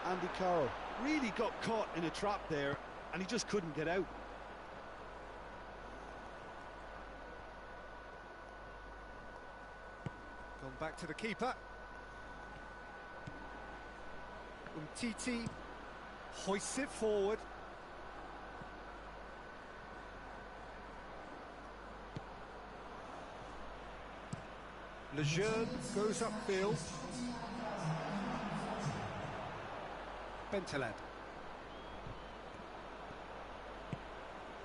S3: Andy Carroll really got caught in a trap there, and he just couldn't get out.
S2: Gone back to the keeper. Umtiti hoists it forward. Lejeune goes upfield. Bentaleb.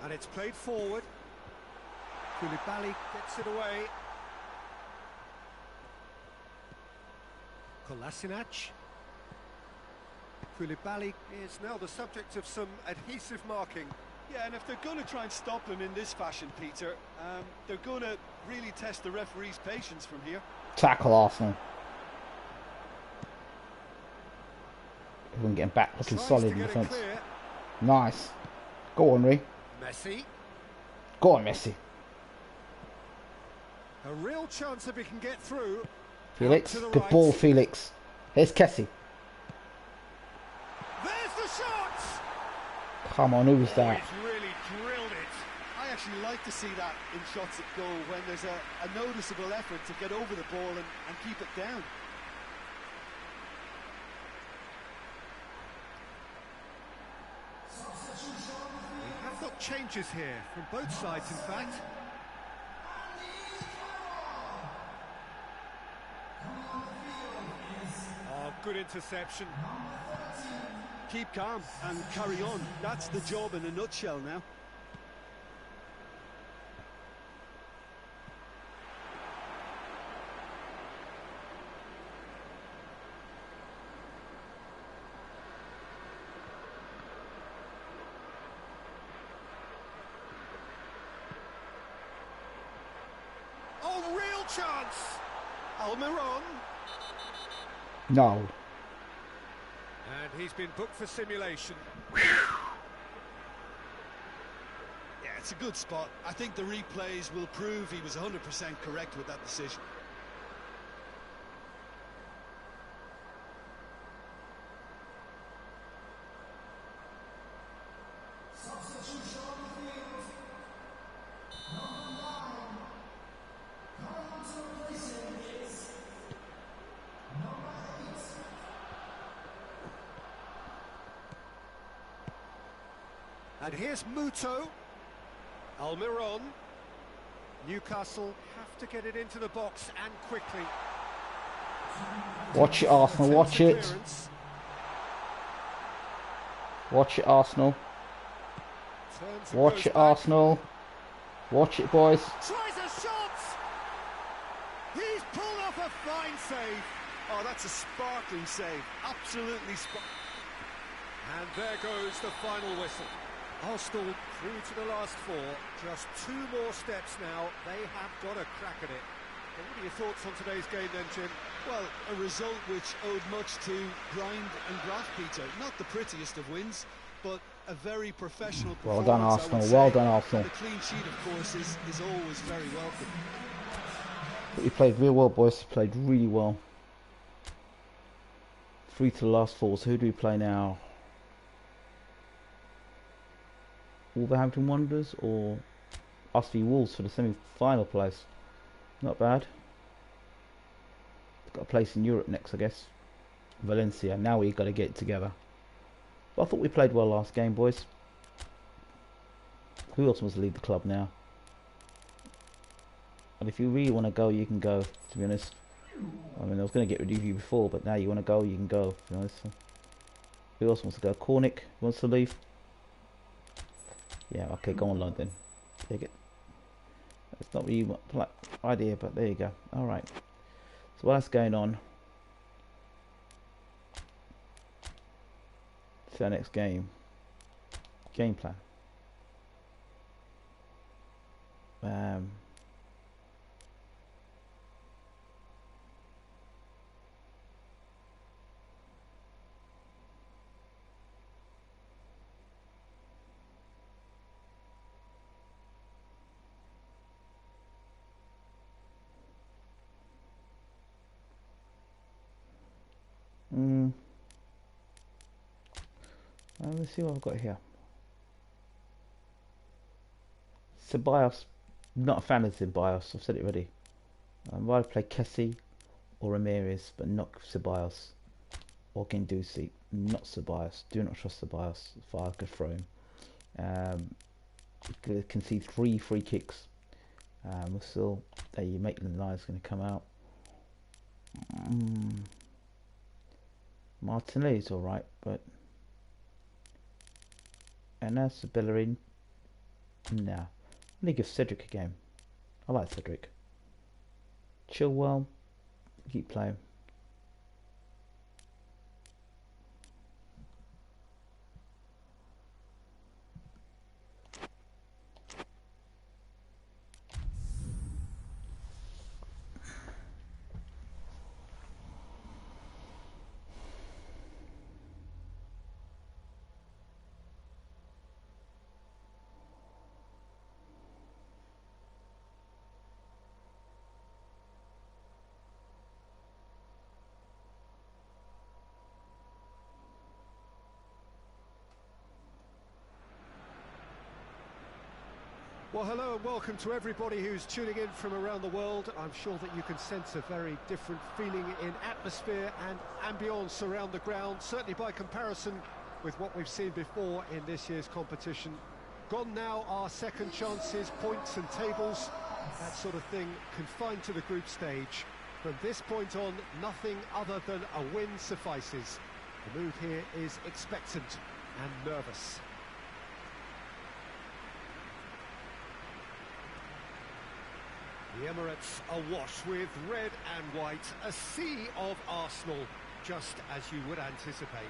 S2: And it's played forward. Koulibaly gets it away. Kolasinac. Koulibaly is now the subject of some adhesive marking.
S3: Yeah, and if they're going to try and stop him in this fashion, Peter, they're going to really test the referee's patience from here.
S1: Tackle Arsenal. Everyone getting back, looking solid in defence. Nice. Go on, Ree.
S2: Messi.
S1: Go on, Messi.
S2: A real chance if he can get through.
S1: Felix. Good ball, Felix. Here's Kessie.
S2: There's the shot!
S1: Come on, who was that?
S2: He's really drilled it.
S3: I actually like to see that in shots at goal when there's a noticeable effort to get over the ball and keep it down.
S2: We have got changes here from both sides, in fact. Oh, good interception.
S3: Keep calm and carry on. That's the job in a nutshell now.
S2: Oh, real chance! Almiron.
S1: No.
S2: And he's been booked for simulation.
S3: Yeah, it's a good spot. I think the replays will prove he was 100% correct with that decision.
S2: And here's Muto. Almiron. Newcastle have to get it into the box and quickly.
S1: Watch it, Arsenal, watch it. Watch it, Arsenal. Watch it, Arsenal. Watch it, boys.
S2: Tries a shot! He's pulled off a fine save.
S3: Oh, that's a sparkling save. Absolutely sparkling.
S2: And there goes the final whistle. Arsenal through to the last four. Just 2 more steps now. They have got a crack at it. Well, what are your thoughts on today's game then, Jim?
S3: Well, a result which owed much to grind and graft, Peter. Not the prettiest of wins, but a very professional performance.
S1: Well done, Arsenal. Well done, Arsenal.
S3: The clean sheet, of course, is always very welcome.
S1: But we played real well, boys. We played really well. 3 to the last 4. So who do we play now? Wolverhampton Wanderers or us v Wolves for the semi-final place? Not bad. Got a place in Europe next, I guess. Valencia. Now we've got to get it together. But I thought we played well last game, boys. Who else wants to leave the club now? And if you really want to go, you can go, to be honest. I mean, I was going to get rid of you before, but now you want to go, you can go, to be honest. Who else wants to go? Cornick wants to leave. Yeah, okay, go on, London. Take it. It's not really my idea, but there you go. Alright. So what's going on? It's our next game. Game plan. Let's see what I've got here. Ceballos, not a fan of Ceballos. I've said it already. I'd rather play Kessie or Ramirez, but not Ceballos or Guendouzi. Not Ceballos. Do not trust Ceballos. If I could throw him, concede 3 free kicks. We're still there. You Maitland Niles going to come out. Martinelli's all right, but. And that's Bellerin. Nah. Let me give Cedric a game. I like Cedric. Chilwell. Keep playing.
S2: Well, hello and welcome to everybody who's tuning in from around the world. I'm sure that you can sense a very different feeling in atmosphere and ambience around the ground, certainly by comparison with what we've seen before in this year's competition. Gone now are second chances, points and tables, that sort of thing confined to the group stage. From this point on, nothing other than a win suffices. The mood here is expectant and nervous. The Emirates awash with red and white, a sea of Arsenal, just as you would anticipate.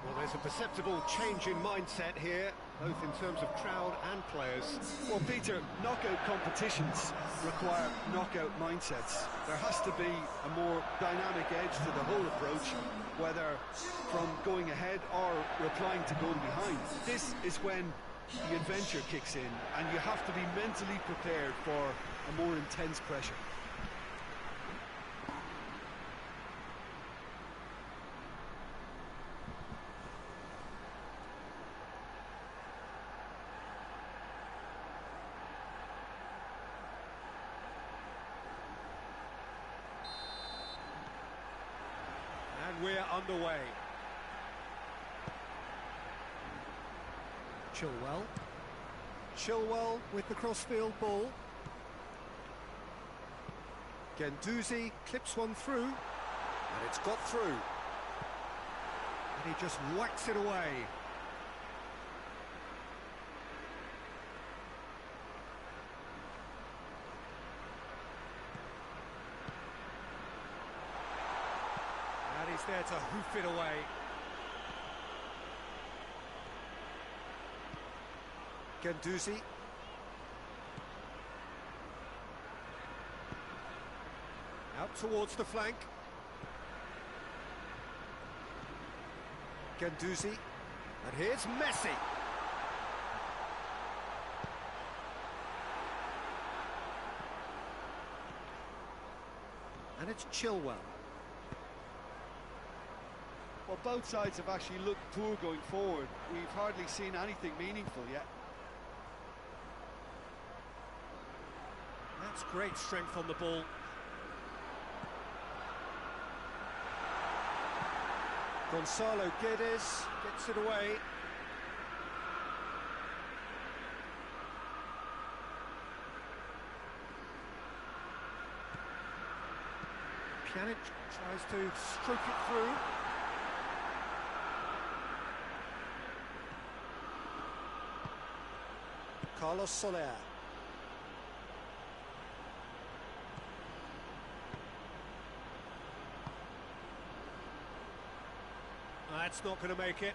S2: Well, there's a perceptible change in mindset here, both in terms of crowd and players.
S3: Well, Peter, knockout competitions require knockout mindsets. There has to be a more dynamic edge to the whole approach, whether from going ahead or replying to going behind. This is when the adventure kicks in, and you have to be mentally prepared for a more intense pressure.
S2: underway. Chilwell with the crossfield ball. Guendouzi clips one through, and it's got through. And he just whacks it away. And he's there to hoof it away. Guendouzi. Out towards the flank. Guendouzi. And here's Messi. And it's Chilwell.
S3: Well, both sides have actually looked poor going forward. We've hardly seen anything meaningful yet.
S2: That's great strength on the ball. Gonzalo Guedes gets it away. Pjanic tries to stroke it through. Carlos Soler. That's not going to make it.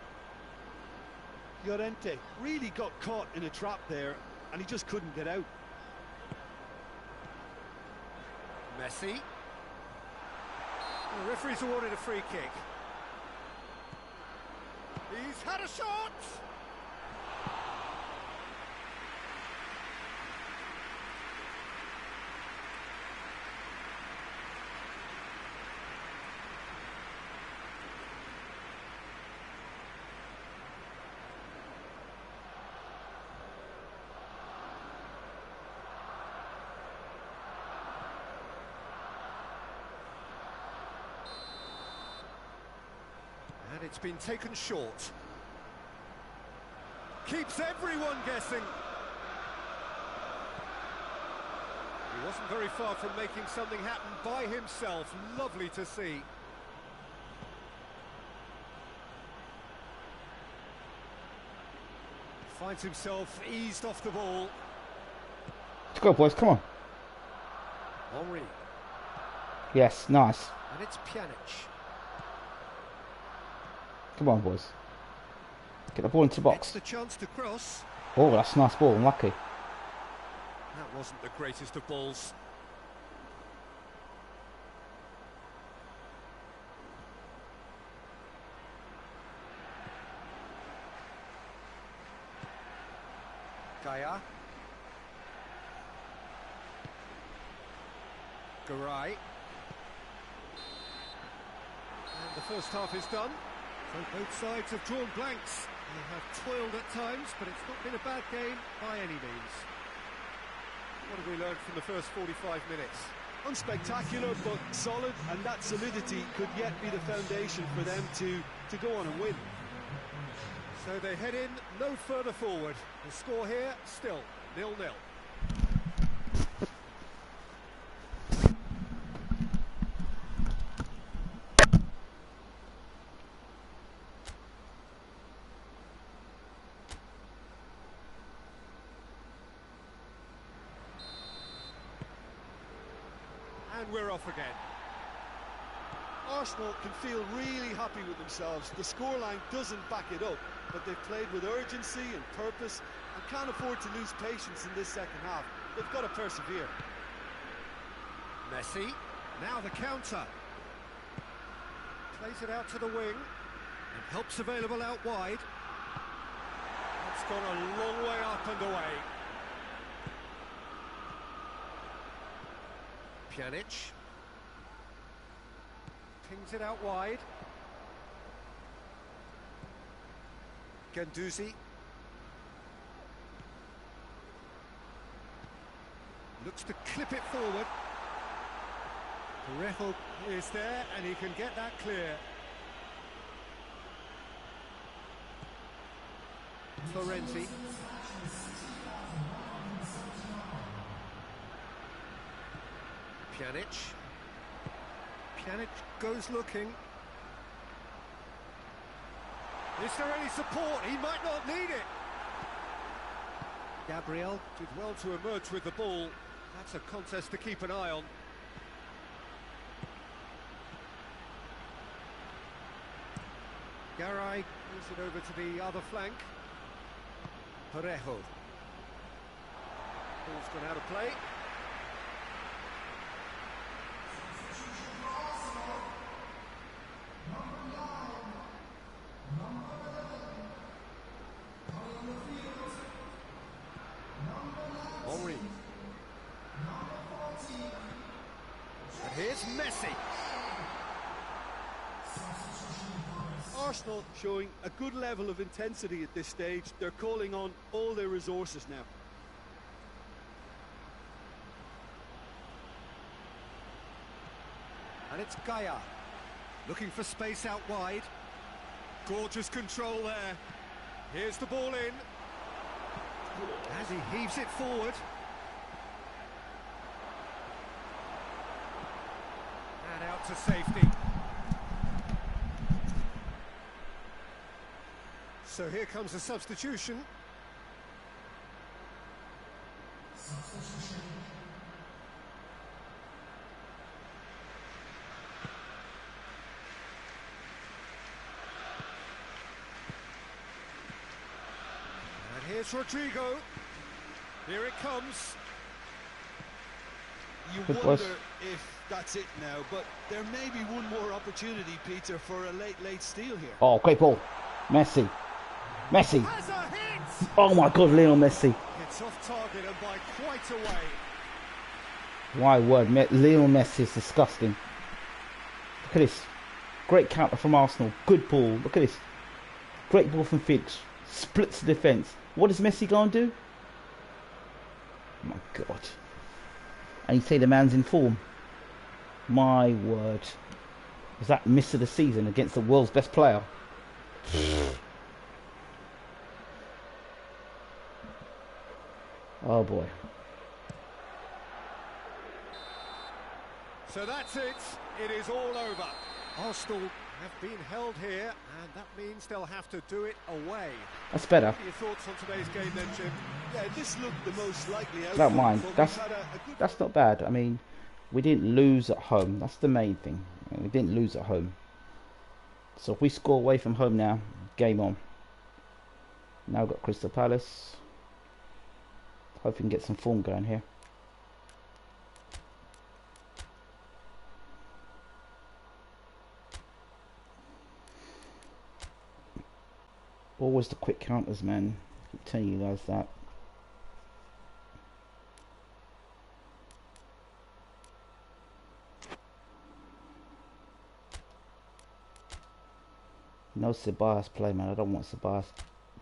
S3: Llorente really got caught in a trap there, and he just couldn't get out.
S2: Messi. The referee's awarded a free kick. He's had a shot! And it's been taken short. Keeps everyone guessing. He wasn't very far from making something happen by himself. Lovely to see. Finds himself eased off the ball.
S1: Let's go, boys, come on.
S2: Henry.
S1: Yes, nice.
S2: And it's Pjanic.
S1: Come on, boys. Get the ball into the box.
S2: Gets the chance to cross.
S1: Oh, that's a nice ball, unlucky.
S2: That wasn't the greatest of balls. Gaia. Garay. And the first half is done. So both sides have drawn blanks. They have toiled at times, but it's not been a bad game by any means. What have we learned from the first 45 minutes?
S3: Unspectacular, but solid, and that solidity could yet be the foundation for them to go on and win.
S2: So they head in no further forward. The score here, still 0-0. And we're off again.
S3: Arsenal can feel really happy with themselves. The scoreline doesn't back it up, but they've played with urgency and purpose and can't afford to lose patience in this second half. They've got to persevere.
S2: Messi, now the counter. Plays it out to the wing, and help's available out wide. It's gone a long way up and away. Pjanic. Pings it out wide. Guendouzi. Looks to clip it forward. Parejo is there, and he can get that clear. Florenzi. Pjanic. Pjanic goes looking. Is there any support? He might not need it. Gabriel did well to emerge with the ball. That's a contest to keep an eye on. Garay moves it over to the other flank. Parejo. Ball's gone out of play. Henry. And here's Messi.
S3: Arsenal showing a good level of intensity at this stage. They're calling on all their resources now.
S2: And it's Gaia. Looking for space out wide. Gorgeous control there. Here's the ball in. As he heaves it forward. And out to safety. So here comes a substitution. And here's Rodrigo. Here it comes.
S3: You
S1: Good
S3: wonder
S1: pass.
S3: if that's it now, but there may be one more opportunity, Peter, for a late steal here.
S1: Oh, great ball. Messi. Messi.
S2: Has a hit!
S1: Oh my God, Lionel Messi.
S2: It's off target and by quite a way.
S1: My word, Lionel Messi is disgusting. Look at this. Great counter from Arsenal. Good ball. Look at this. Great ball from Finch. Splits the defence. What does Messi go and do? Oh my God. And you say the man's in form. My word. Was that miss of the season against the world's best player? Oh boy.
S2: So that's it. It is all over. Arsenal have been held here, and that means they'll have to do it away.
S1: That's better.
S2: What are your thoughts on today's game then, Jim?
S3: Yeah, this looked the most likely outcome.
S1: Don't mind.
S3: but we've
S1: That's
S3: had a good
S1: that's not bad. I mean, we didn't lose at home. That's the main thing. We didn't lose at home. So if we score away from home now, game on. Now we've got Crystal Palace. Hope we can get some form going here. Always the quick counters, man. I keep telling you guys that. No Ceballos play, man. I don't want Ceballos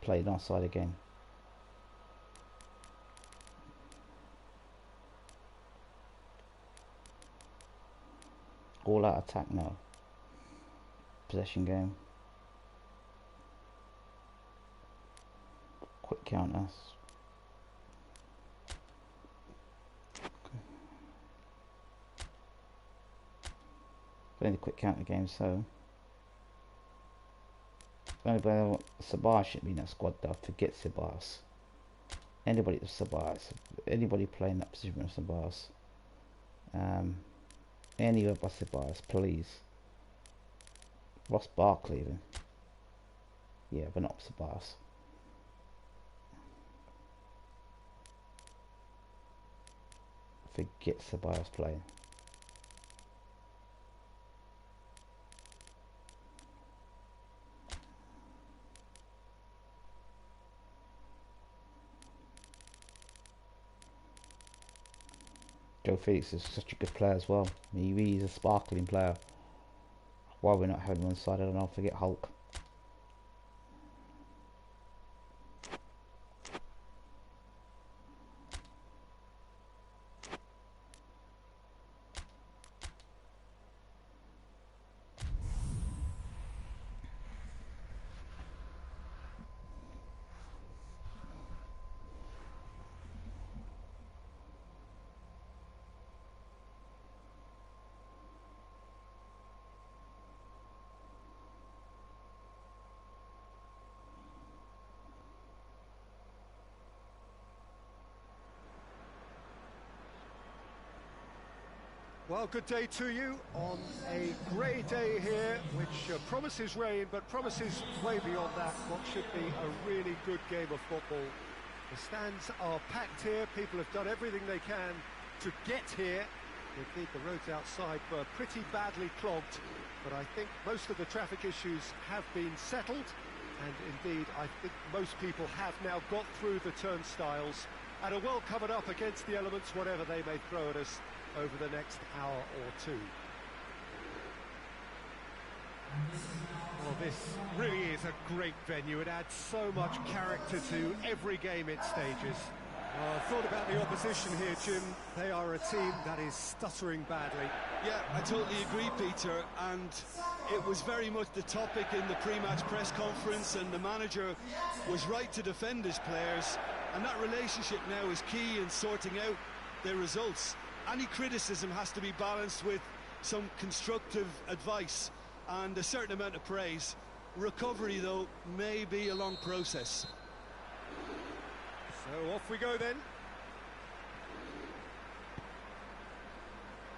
S1: playing our side again. All out attack now. Possession game. Quick counters. Okay. Playing the quick counter game, so Ceballos should be in that squad though. Forget Ceballos. Anybody with Ceballos. Anybody playing that position with Ceballos. Anywhere but Ceballos, please. Ross Barkley even. Yeah, but not Ceballos. Forget Ceballos playing. Joe Felix is such a good player as well. He really is a sparkling player. Why we're not having him on the side, I don't know. Forget Hulk.
S2: Well, good day to you on a grey day here, which promises rain, but promises way beyond that what should be a really good game of football. The stands are packed here, people have done everything they can to get here. Indeed, the roads outside were pretty badly clogged, but I think most of the traffic issues have been settled, and indeed, I think most people have now got through the turnstiles and are well covered up against the elements, whatever they may throw at us over the next hour or two. Well, this really is a great venue. It adds so much character to every game it stages. Well, I thought about the opposition here, Jim. They are a team that is stuttering badly.
S3: Yeah, I totally agree, Peter, and it was very much the topic in the pre-match press conference, and the manager was right to defend his players, and that relationship now is key in sorting out their results. Any criticism has to be balanced with some constructive advice and a certain amount of praise. Recovery, though, may be a long process.
S2: So off we go then.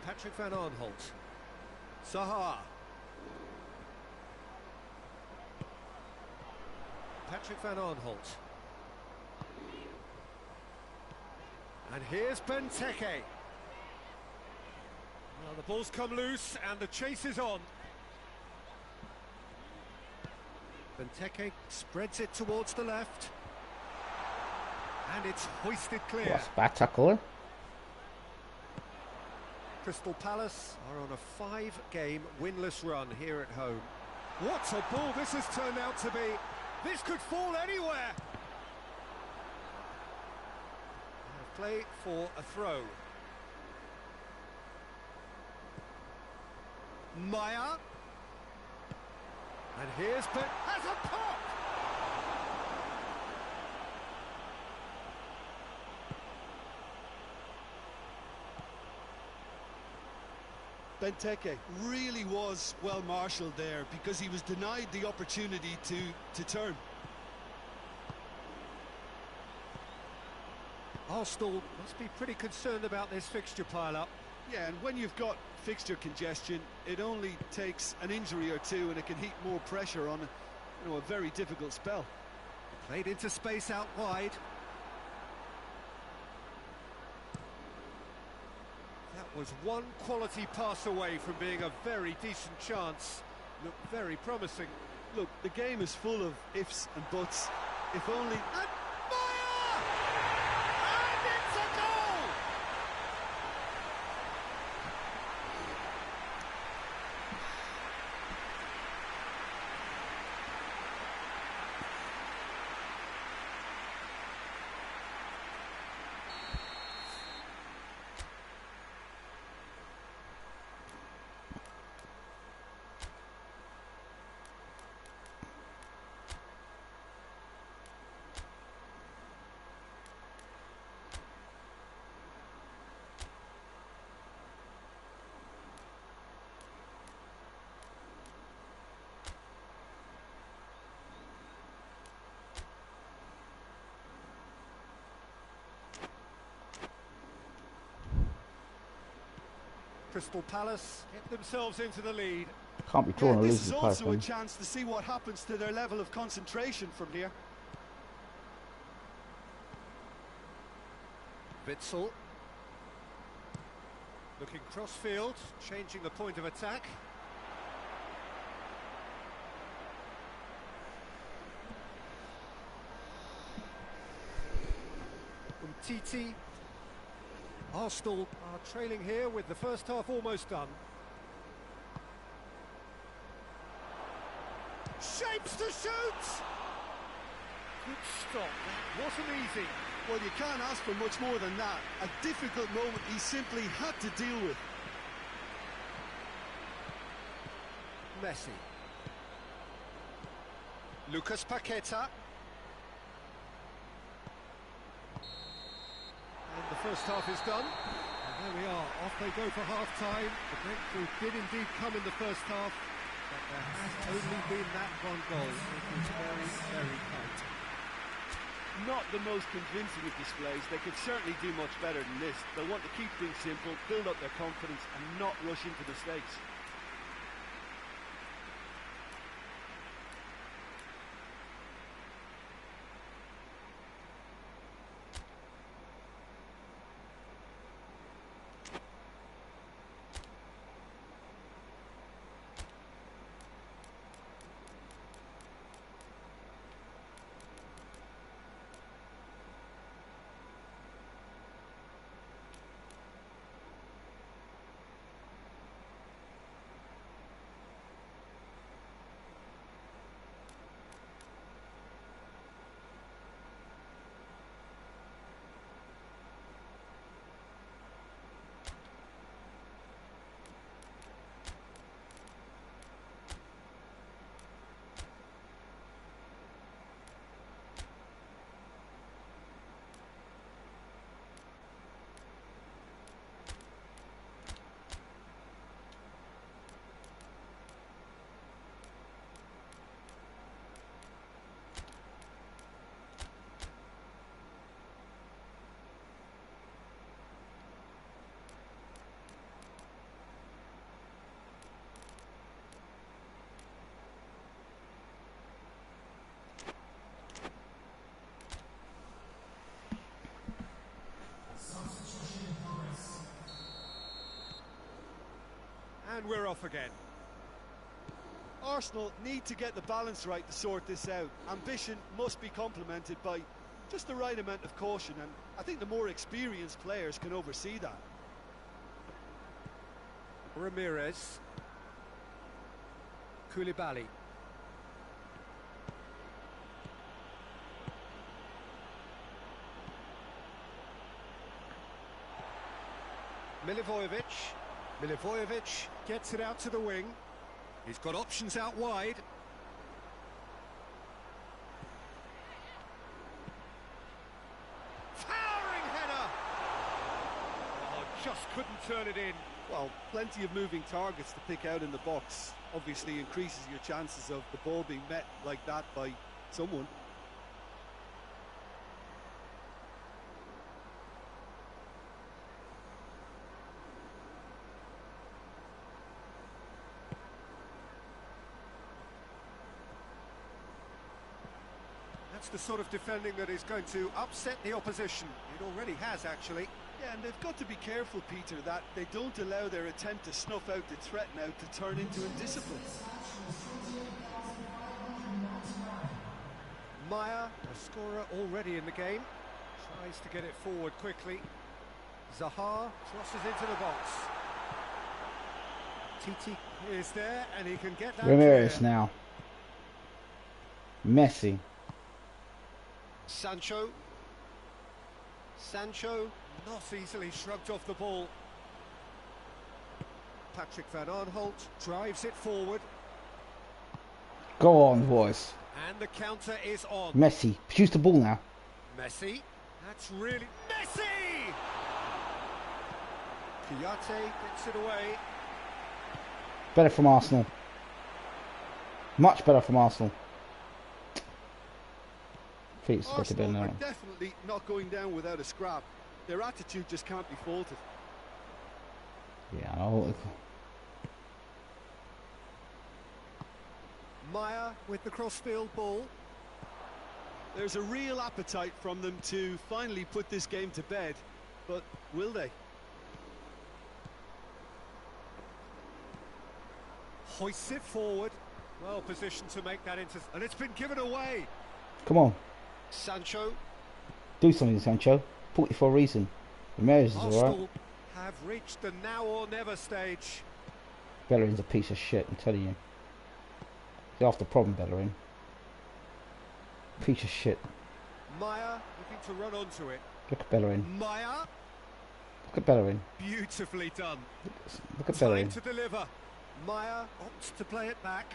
S2: Patrick van Arnholt. Zaha. Patrick van Arnholt. And here's Benteke. Well, the ball's come loose and the chase is on. Benteke spreads it towards the left. And it's hoisted clear.
S1: That's a bad tackle.
S2: Crystal Palace are on a 5-game winless run here at home. What a ball this has turned out to be. This could fall anywhere. Play for a throw. Maya. And here's Ben. Has a pop!
S3: Benteke really was well marshalled there because he was denied the opportunity to turn.
S2: Arsenal must be pretty concerned about this fixture pile-up.
S3: Yeah, and when you've got fixture congestion, it only takes an injury or two and it can heap more pressure on a very difficult spell.
S2: Played into space out wide. That was one quality pass away from being a very decent chance. Looked very promising.
S3: Look, the game is full of ifs and buts. If only...
S2: Crystal Palace get themselves into the lead.
S1: Can't be drawn or
S3: this
S1: losing
S3: is
S1: the
S3: also a
S1: person.
S3: chance to see what happens to their level of concentration from here.
S2: Witsel. Looking cross-field, changing the point of attack. Umtiti. Arsenal are trailing here with the first half almost done. Shapes to shoot! Good stop, that wasn't easy.
S3: Well, you can't ask for much more than that. A difficult moment he simply had to deal with.
S2: Messi. Lucas Paqueta. And the first half is done. And there we are, off they go for half-time. The breakthrough did indeed come in the first half, but there has only been that one goal. It was very, very tight.
S4: not the most convincing of displays. They could certainly do much better than this. They'll want to keep things simple, build up their confidence and not rush into mistakes.
S2: And we're off again.
S3: Arsenal need to get the balance right to sort this out. Ambition must be complemented by just the right amount of caution, and I think the more experienced players can oversee that.
S2: Ramirez. Koulibaly. Milivojevic. Milivojevic gets it out to the wing. He's got options out wide. Towering header! Oh, just couldn't turn it in.
S3: Well, plenty of moving targets to pick out in the box. Obviously increases your chances of the ball being met like that by someone.
S2: That's the sort of defending that is going to upset the opposition. It already has, actually.
S3: Yeah, and they've got to be careful, Peter, that they don't allow their attempt to snuff out the threat now to turn into indiscipline.
S2: Maya, a scorer already in the game, tries to get it forward quickly. Zaha crosses into the box. Titi is there, and he can get that.
S1: Ramirez now. Messi.
S2: Sancho. Sancho not easily shrugged off the ball. Patrick Van Aanholt drives it forward.
S1: Go on, boys.
S2: And the counter is on.
S1: Messi, produce the ball now.
S2: Messi. That's really... Messi! Kouyaté gets it away.
S1: Better from Arsenal. Much better from Arsenal.
S3: Arsenal are definitely not going down without a scrap. Their attitude just can't be faulted.
S1: Yeah, I know.
S2: Maya with the crossfield ball.
S3: There's a real appetite from them to finally put this game to bed, but will they?
S2: Hoists it forward. Well positioned to make that into... And it's been given away.
S1: Come on.
S2: Sancho.
S1: Do something, Sancho. Put it for a reason. Ramirez is alright.
S2: Arsenal have reached the now or never stage.
S1: Bellerin's a piece of shit, I'm telling you. He's half the problem, Bellerin. Piece of shit.
S2: Maya looking to run onto it.
S1: Look at Bellerin.
S2: Maya.
S1: Look at Bellerin.
S2: Beautifully done.
S1: Look at Bellerin.
S2: Time to deliver. Maya opts to play it back.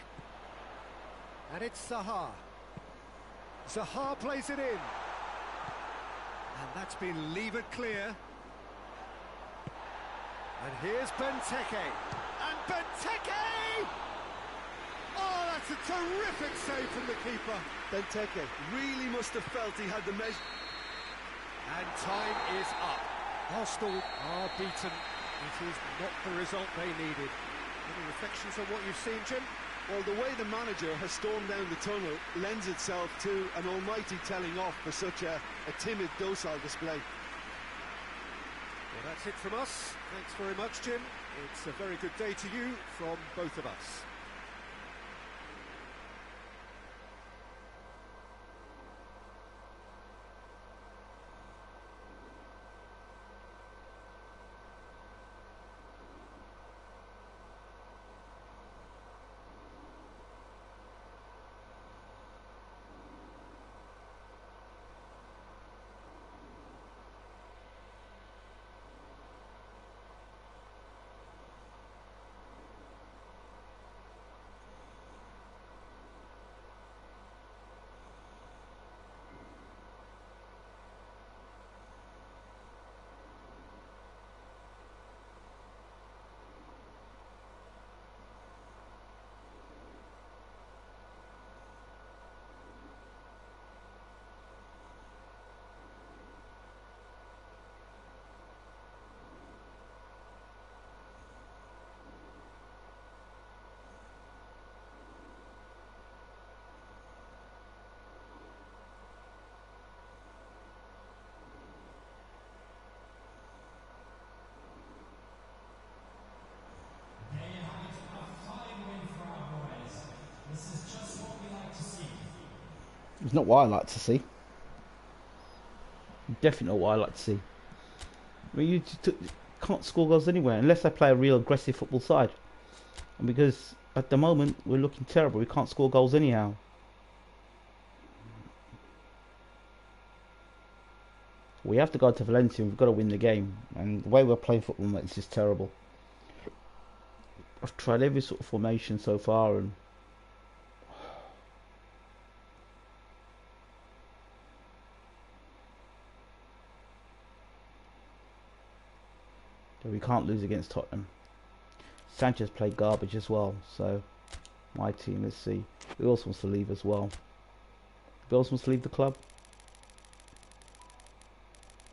S2: And it's Zaha. Zaha plays it in. And that's been levered clear. And here's Benteke. And Benteke! Oh, That's a terrific save from the keeper.
S3: Benteke really must have felt he had the measure.
S2: And time is up. Arsenal are beaten. It is not the result they needed. Any reflections on what you've seen, Jim?
S3: Well, the way the manager has stormed down the tunnel lends itself to an almighty telling off for such a timid, docile display.
S2: Well, that's it from us. Thanks very much, Jim. It's a very good day to you from both of us.
S1: It's not what I like to see. Definitely not what I like to see. I mean, you can't score goals anywhere unless they play a real aggressive football side. And because at the moment we're looking terrible, we can't score goals anyhow. We have to go to Valencia and we've got to win the game. And the way we're playing football, mate, is just terrible. I've tried every sort of formation so far and we can't lose against Tottenham. Sanchez played garbage as well, so my team, let's see. Who else wants to leave as well? Who else wants to leave the club?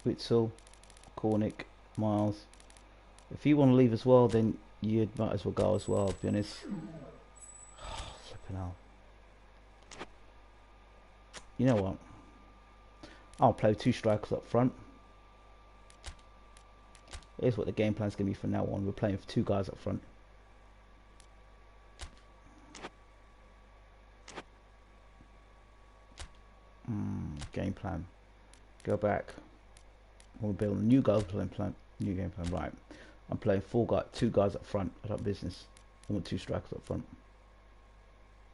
S1: Witzel, Cornick, Miles. If you want to leave as well, then you might as well go as well, to be honest. Flipping hell. You know what? I'll play with 2 strikers up front. Here's what the game plan is going to be from now on. We're playing with 2 guys up front. Game plan. Go back. We'll build a new game plan. New game plan. Right. I'm playing 2 guys up front. I don't business. I want 2 strikers up front.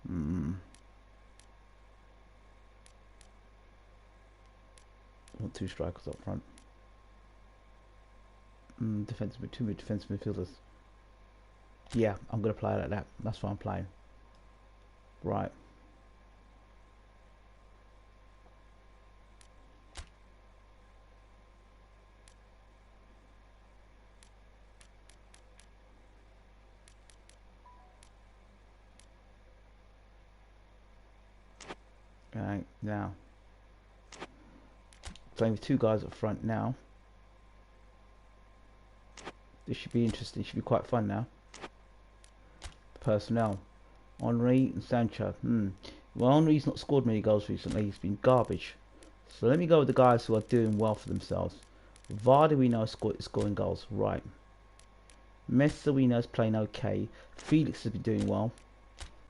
S1: I want 2 strikers up front. Defensive, 2 defensive midfielders. Yeah, I'm gonna play like that. That's what I'm playing. Right. Right now, playing with 2 guys up front now. This should be interesting. Should be quite fun now. Personnel: Henry and Sancho. Well, Henry's not scored many goals recently. He's been garbage. So let me go with the guys who are doing well for themselves. Vardy, we know, is scoring goals. Right. Messi, we know, is playing okay. Felix has been doing well.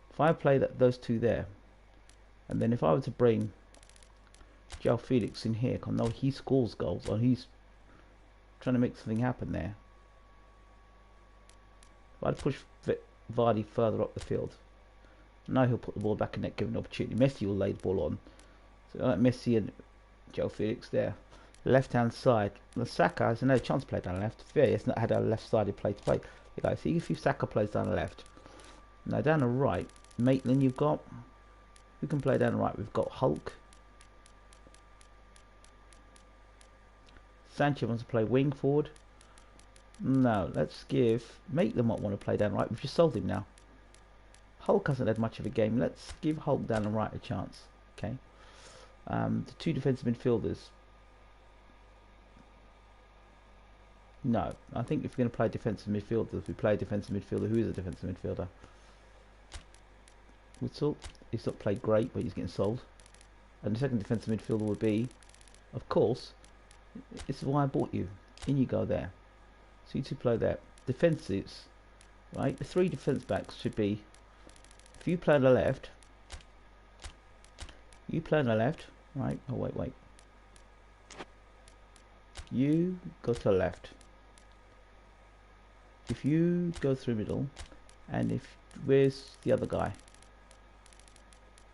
S1: If I play those 2 there, and then if I were to bring João Felix in here, I know he scores goals, or he's trying to make something happen there. If I'd push Vardy further up the field, now he'll put the ball back in net, give an opportunity. Messi will lay the ball on. So like Messi and João Felix there. Left hand side. The Saka has no chance to play down the left. Fair, he's not had a left sided play to play. You guys see if Saka plays down the left. Now down the right, Maitland you've got. Who can play down the right? We've got Hulk. Sanchez wants to play wing forward. No, let's give Maitland might want to play down the right. We've just sold him now. Hulk hasn't had much of a game. Let's give Hulk down the right a chance. Okay. The two defensive midfielders. No, I think if we're going to play defensive midfielder, if we play a defensive midfielder, who is a defensive midfielder? Whistle. He's not played great, but he's getting sold. And the second defensive midfielder would be, of course, this is why I bought you. In you go there. So you two play that. Defensives, right? The three defence backs should be, if you play on the left, you play on the left, right? Oh, wait. You go to the left. If you go through middle, and if, where's the other guy?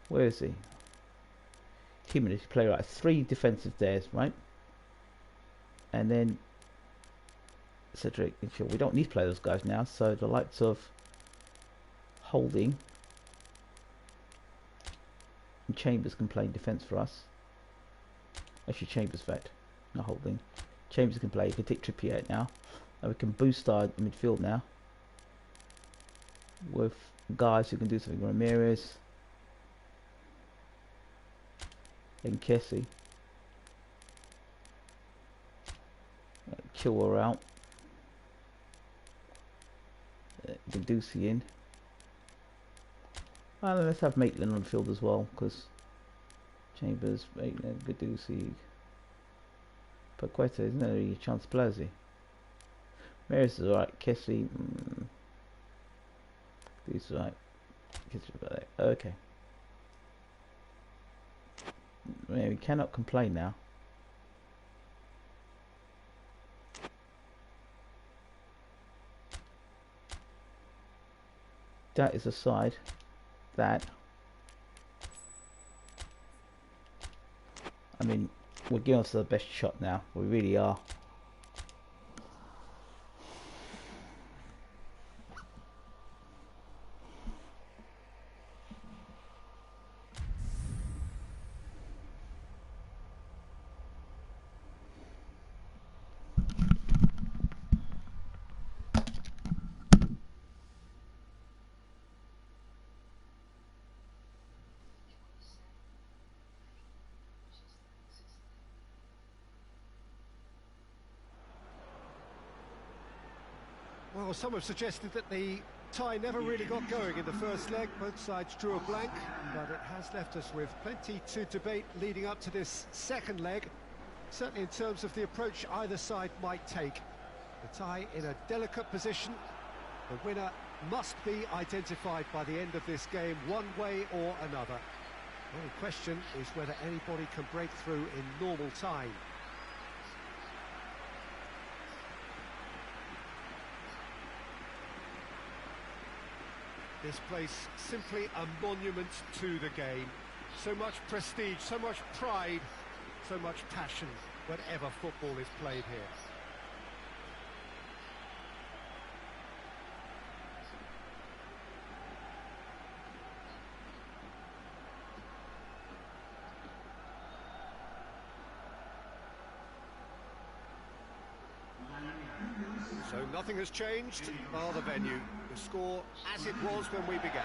S1: Where is he? Human, if you play right, three defensive theirs, right? And then Cedric, sure, we don't need to play those guys now, so the likes of Holding and Chambers can play defence for us. Actually, Chambers vet, not Holding. Chambers can play, you can take Trippier out now. And we can boost our midfield now with guys who can do something. Ramirez and Kessie. Chilwell out. Gadusi in. And let's have Maitland on the field as well, because Chambers, Maitland, Gadusi. Paqueta isn't there really a chance to play, is he? Maris is alright. Kessie. He's alright. Okay. Yeah, we cannot complain now. That is a side that, I mean, we're giving us the best shot now. We really are.
S2: Well, some have suggested that the tie never really got going in the first leg. Both sides drew a blank, but it has left us with plenty to debate leading up to this second leg, certainly in terms of the approach either side might take. The tie in a delicate position. The winner must be identified by the end of this game, one way or another. The only question is whether anybody can break through in normal time. This place simply a monument to the game. So much prestige, so much pride, so much passion whenever football is played here. So nothing has changed, bar the venue. The score as it was when we began.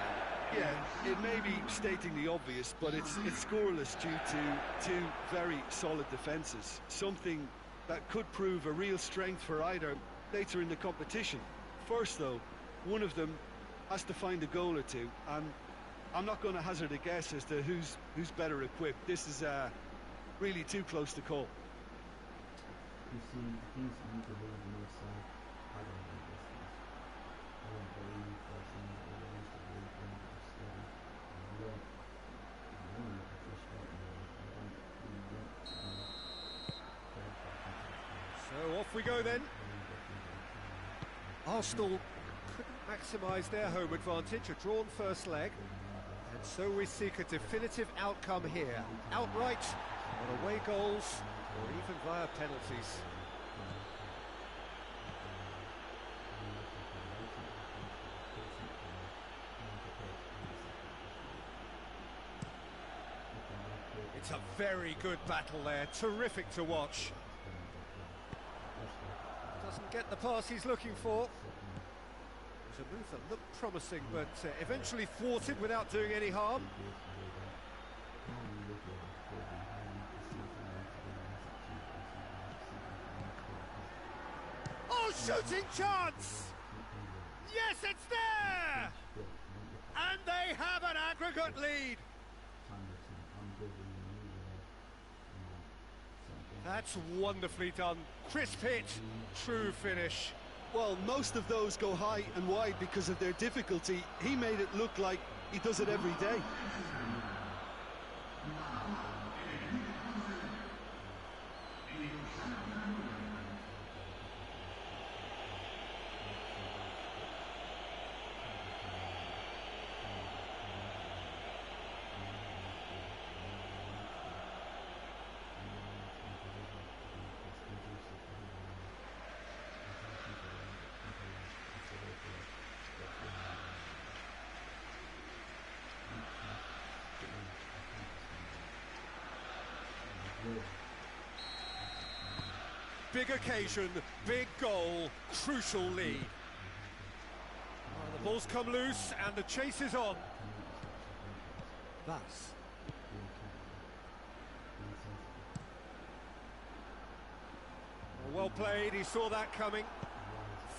S3: Yeah, it may be stating the obvious, but it's scoreless due to two very solid defences. Something that could prove a real strength for either later in the competition. First, though, one of them has to find a goal or two, and I'm not going to hazard a guess as to who's better equipped. This is really too close to call.
S1: You see, things need to hold on your side. I don't like this. I don't believe that things are going to be steady.
S2: So off we go then. Arsenal couldn't maximise their home advantage, a drawn first leg. And so we seek a definitive outcome here. Outright, on away goals, or even via penalties. It's a very good battle there, terrific to watch. Doesn't get the pass he's looking for. To Luther looked promising, but eventually thwarted without doing any harm. Oh, shooting chance! Yes, it's there! And they have an aggregate lead. That's wonderfully done. Crisp hit, true finish.
S3: Well, most of those go high and wide because of their difficulty. He made it look like he does it every day.
S2: Big occasion, big goal, crucial lead. The ball's come loose and the chase is on. Thus. Well played, he saw that coming.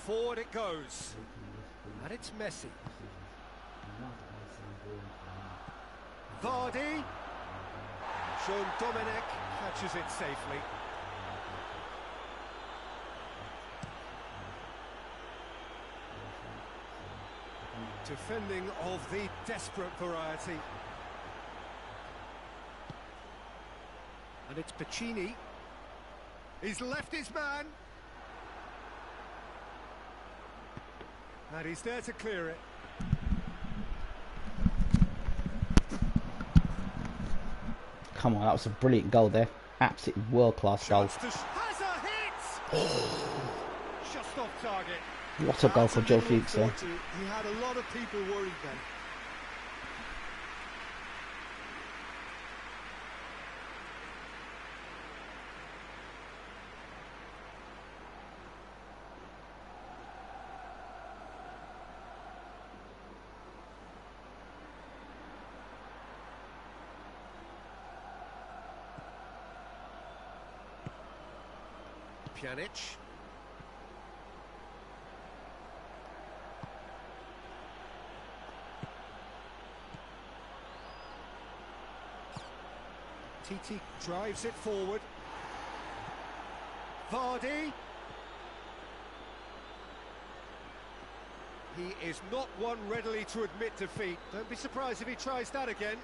S2: Forward it goes. And it's Messi. Vardy. Sean Dominic catches it safely. Defending of the desperate variety. And it's Pacini. He's left his man. And he's there to clear it.
S1: Come on, that was a brilliant goal there. Absolutely world-class goal.
S2: Has a hit! Just off target.
S1: What a goal for Joe Fuchs there.
S3: He had a lot of people worried then.
S2: Pjanic. Titi drives it forward. Vardy. He is not one readily to admit defeat. Don't be surprised if he tries that again.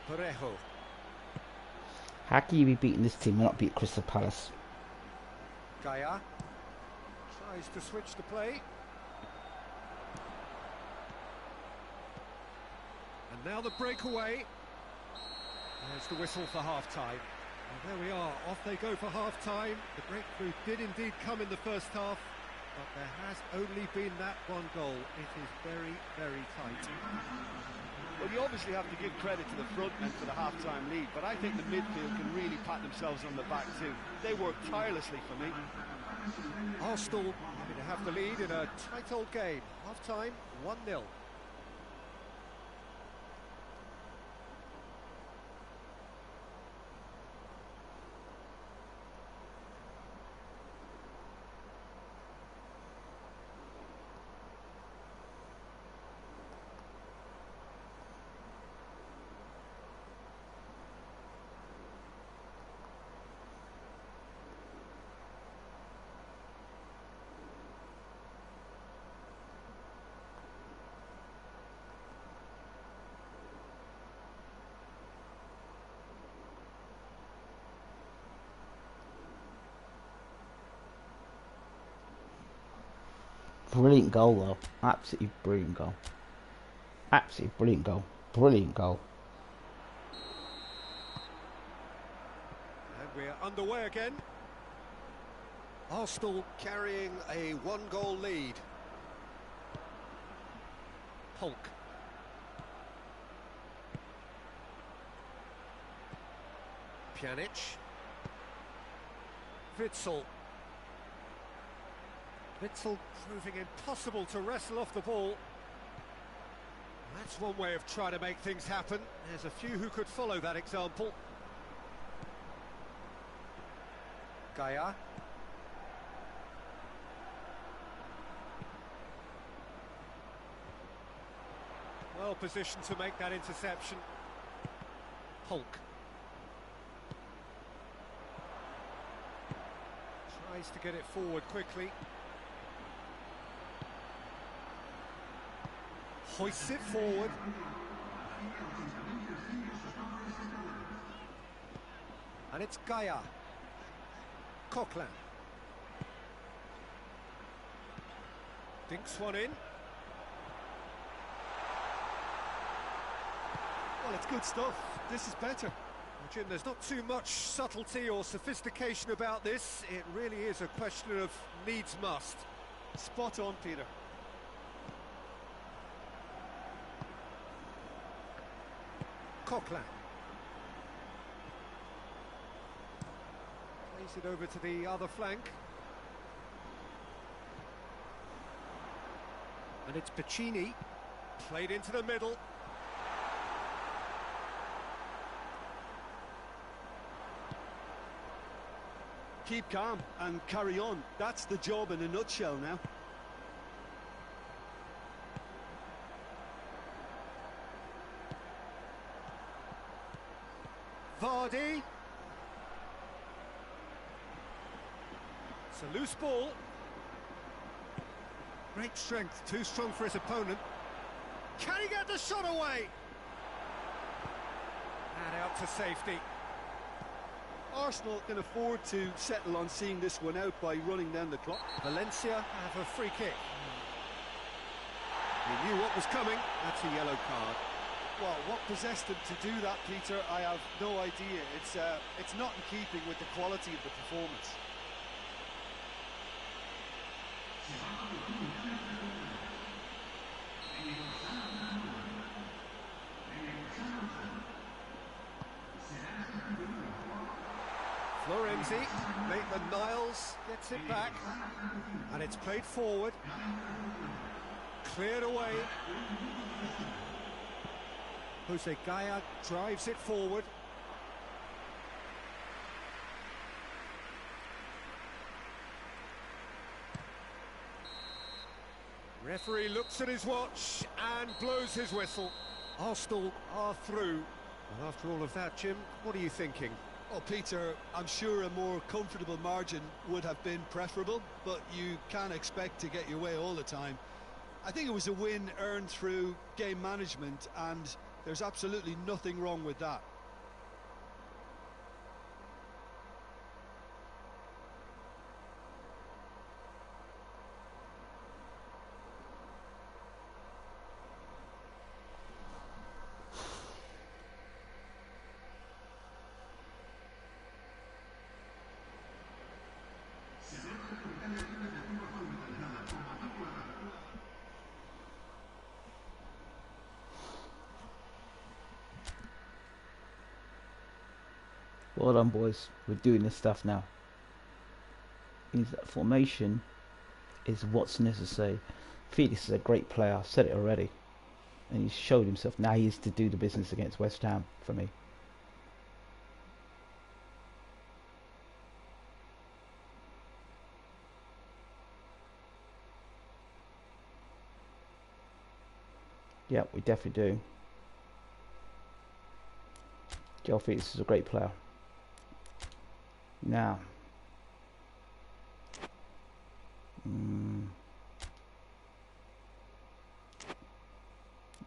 S2: Parejo.
S1: How can you be beating this team and not beat Crystal Palace?
S2: Gaia tries to switch the play. And now the breakaway. There's the whistle for half-time. And there we are, off they go for half-time. The breakthrough did indeed come in the first half, but there has only been that one goal. It is very, very tight.
S4: Well, you obviously have to give credit to the front men for the half-time lead, but I think the midfield can really pat themselves on the back too. They worked tirelessly for me.
S2: Arsenal happy to have the lead in a tight old game. Half-time, 1-0.
S1: Brilliant goal though. Absolutely brilliant goal. Absolutely brilliant goal. Brilliant goal.
S2: And we're underway again. Arsenal carrying a one-goal lead. Polk. Pjanic. Witsel. Witzel proving impossible to wrestle off the ball. That's one way of trying to make things happen. There's a few who could follow that example. Gaia. Well positioned to make that interception. Hulk. Tries to get it forward quickly. Hoists it forward. And it's Gaia. Coquelin. Dinks one in.
S3: Well, it's good stuff. This is better.
S2: Well, Jim, there's not too much subtlety or sophistication about this. It really is a question of needs must.
S3: Spot on, Peter.
S2: Coquelin. Plays it over to the other flank. And it's Pes2020. Played into the middle.
S3: Keep calm and carry on. That's the job in a nutshell now.
S2: Vardy. It's a loose ball. Great strength, too strong for his opponent. Can he get the shot away? And out to safety.
S3: Arsenal can afford to settle on seeing this one out by running down the clock.
S2: Valencia have a free kick. He knew what was coming. That's a yellow card.
S3: Well, what possessed him to do that, Peter, I have no idea. It's not in keeping with the quality of the performance.
S2: Florenzi, Maitland-Niles gets it back, and it's played forward, cleared away. Jose Gaia drives it forward. Referee looks at his watch and blows his whistle. Arsenal are through. And after all of that, Jim, what are you thinking?
S3: Well, Peter, I'm sure a more comfortable margin would have been preferable, but you can't expect to get your way all the time. I think it was a win earned through game management, and there's absolutely nothing wrong with that.
S1: Well done, boys. We're doing this stuff now. Means that formation is what's necessary. Felix is a great player. I've said it already, and he's showed himself. Now he is to do the business against West Ham for me. Yeah, we definitely do. Joe Felix is a great player. Now,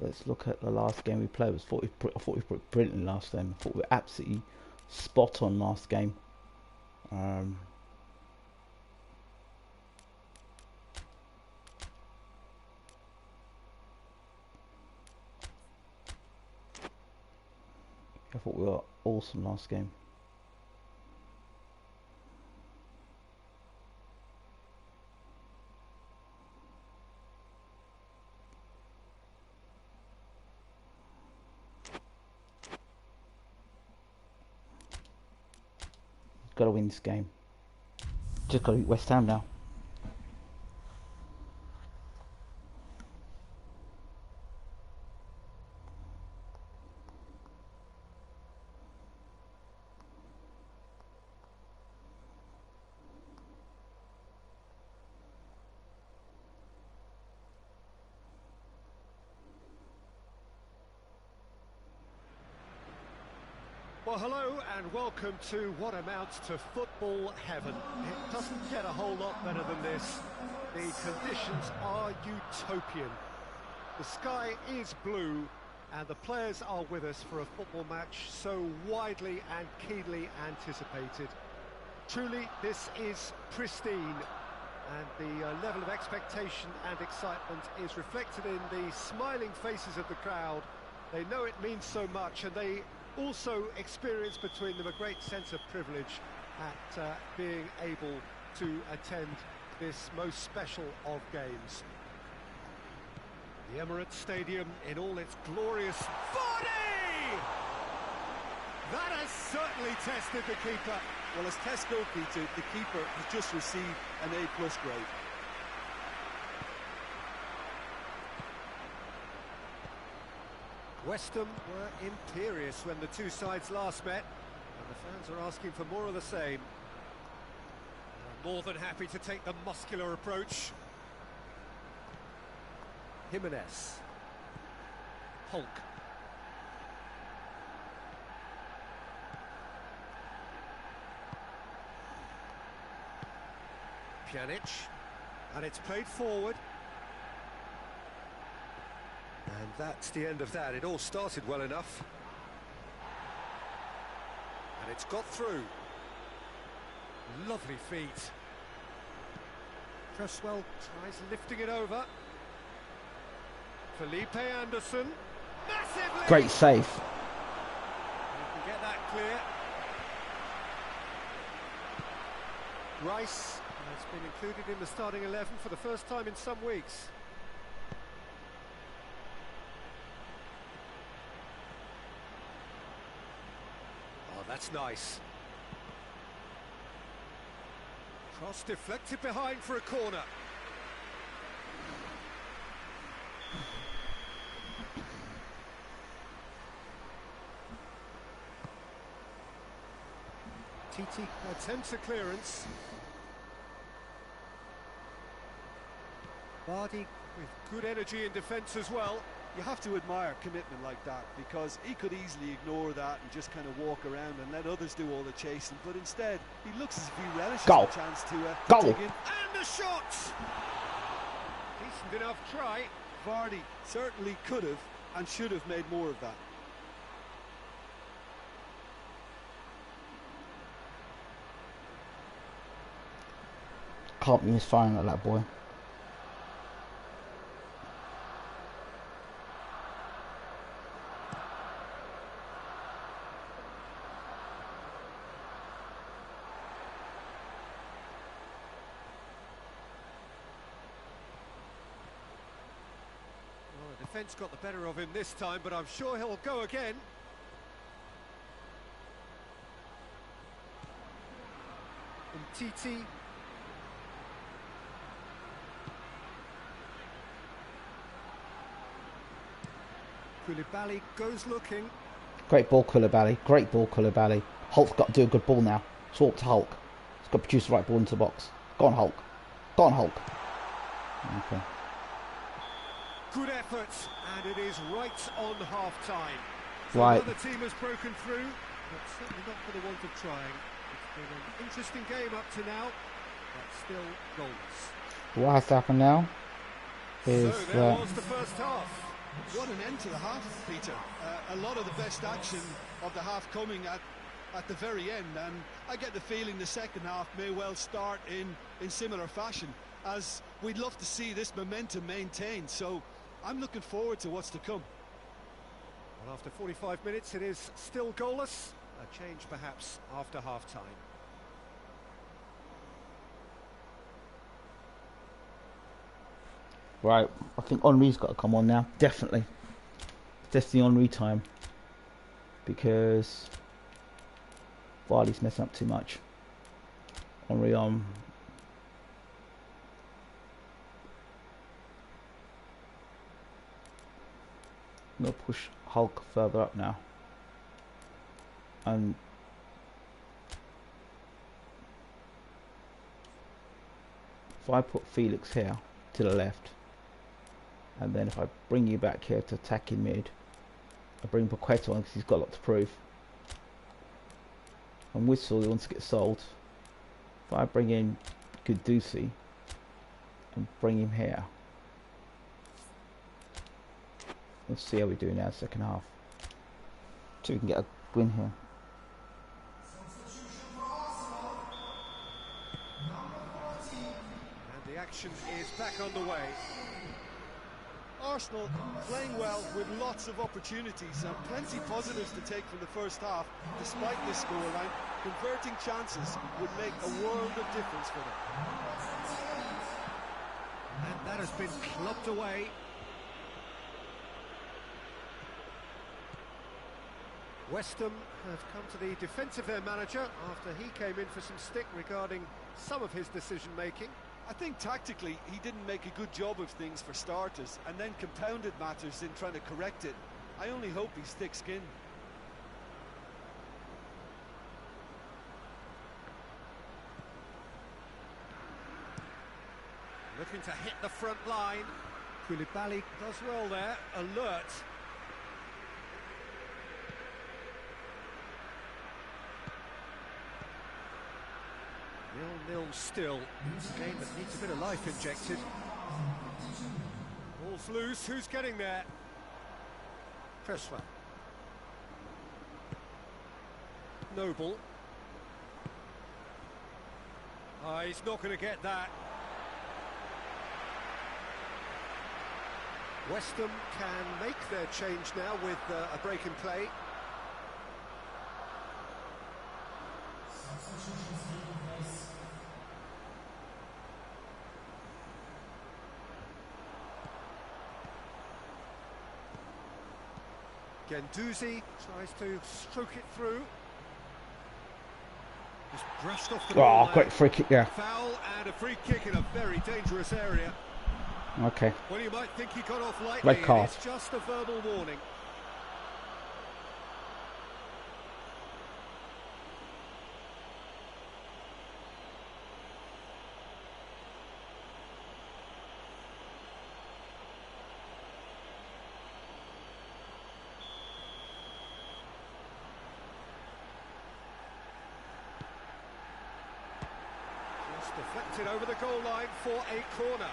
S1: let's look at the last game we played. I thought we put brilliantly last time. I thought we were absolutely spot on last game. I thought we were awesome last game. Got to win this game. Just got to beat West Ham now.
S2: Well, hello and welcome to what amounts to football heaven. It doesn't get a whole lot better than this. The conditions are utopian. The sky is blue and the players are with us for a football match so widely and keenly anticipated. Truly, this is pristine, and the level of expectation and excitement is reflected in the smiling faces of the crowd. They know it means so much, and they also experience between them a great sense of privilege at being able to attend this most special of games. The Emirates Stadium in all its glorious... Vardy! That has certainly tested the keeper.
S3: Well, as test go, Peter, the keeper has just received an A+ grade.
S2: West Ham were imperious when the two sides last met, and the fans are asking for more of the same. They're more than happy to take the muscular approach. Jimenez. Hulk. Pjanic. And it's played forward. And that's the end of that. It all started well enough. And it's got through. Lovely feet. Cresswell tries lifting it over. Felipe Anderson. Massively!
S1: Great save.
S2: You can get that clear. Rice has been included in the starting 11 for the first time in some weeks. Oh, that's nice. Cross deflected behind for a corner. Titi attempts a clearance. Vardy with good energy in defence as well.
S3: You have to admire commitment like that, because he could easily ignore that and just kind of walk around and let others do all the chasing, but instead he looks as if he relishes the chance to dig in.
S2: And the shot! Decent enough try.
S3: Vardy certainly could have and should have made more of that.
S1: Can't be misfiring at that boy.
S2: Well, the defence got the better of him this time, but I'm sure he'll go again. And Titi. Koulibaly goes looking.
S1: Great ball, Koulibaly. Great ball, Koulibaly. Hulk's got to do a good ball now. Swap to Hulk. He's got to produce the right ball into the box. Go on, Hulk. Go on, Hulk. Okay.
S2: Good effort, and it is right on half-time. So
S1: Right.
S2: the team has broken through, but certainly not for the want of trying. It's been an interesting game up to now, but still goalless.
S1: What has to happen now is
S2: So there was the first half.
S3: What an end to the half, Peter. A lot of the best action of the half coming at the very end, and I get the feeling the second half may well start in similar fashion, as we'd love to see this momentum maintained. So I'm looking forward to what's to come.
S2: Well, after 45 minutes, it is still goalless. A change perhaps after half-time.
S1: right. I think Henri's got to come on now. Definitely. It's the Henri time, because Vardy's messing up too much. Henri on. I'm going to push Hulk further up now. And if I put Felix here to the left, and then if I bring you back here to attack in mid, I bring Paqueta on because he's got a lot to prove. And Whistle, he wants to get sold. If I bring in Kudusi and bring him here. Let's see how we do now, second half. So we can get a win here.
S2: And the action is back underway.
S3: Arsenal playing well with lots of opportunities and plenty positives to take from the first half. Despite this scoreline, converting chances would make a world of difference for them.
S2: And that has been clubbed away. West Ham have come to the defence of their manager after he came in for some stick regarding some of his decision-making.
S3: I think tactically he didn't make a good job of things for starters and then compounded matters in trying to correct it. I only hope he's thick-skinned.
S2: Looking to hit the front line. Koulibaly does well there, alert. Nil-nil still. A game that needs a bit of life injected. Ball's loose, who's getting there? Presswell. Noble. He's not going to get that. West Ham can make their change now with a break in play. Guendouzi tries to stroke it through. Just brushed off the ball.
S1: Oh, great free kick there.
S2: Foul and a free kick in a very dangerous area.
S1: Okay.
S2: Well, you might think he got off lightly.
S1: Red card.
S2: It's just a verbal warning. Just deflected over the goal line for a corner.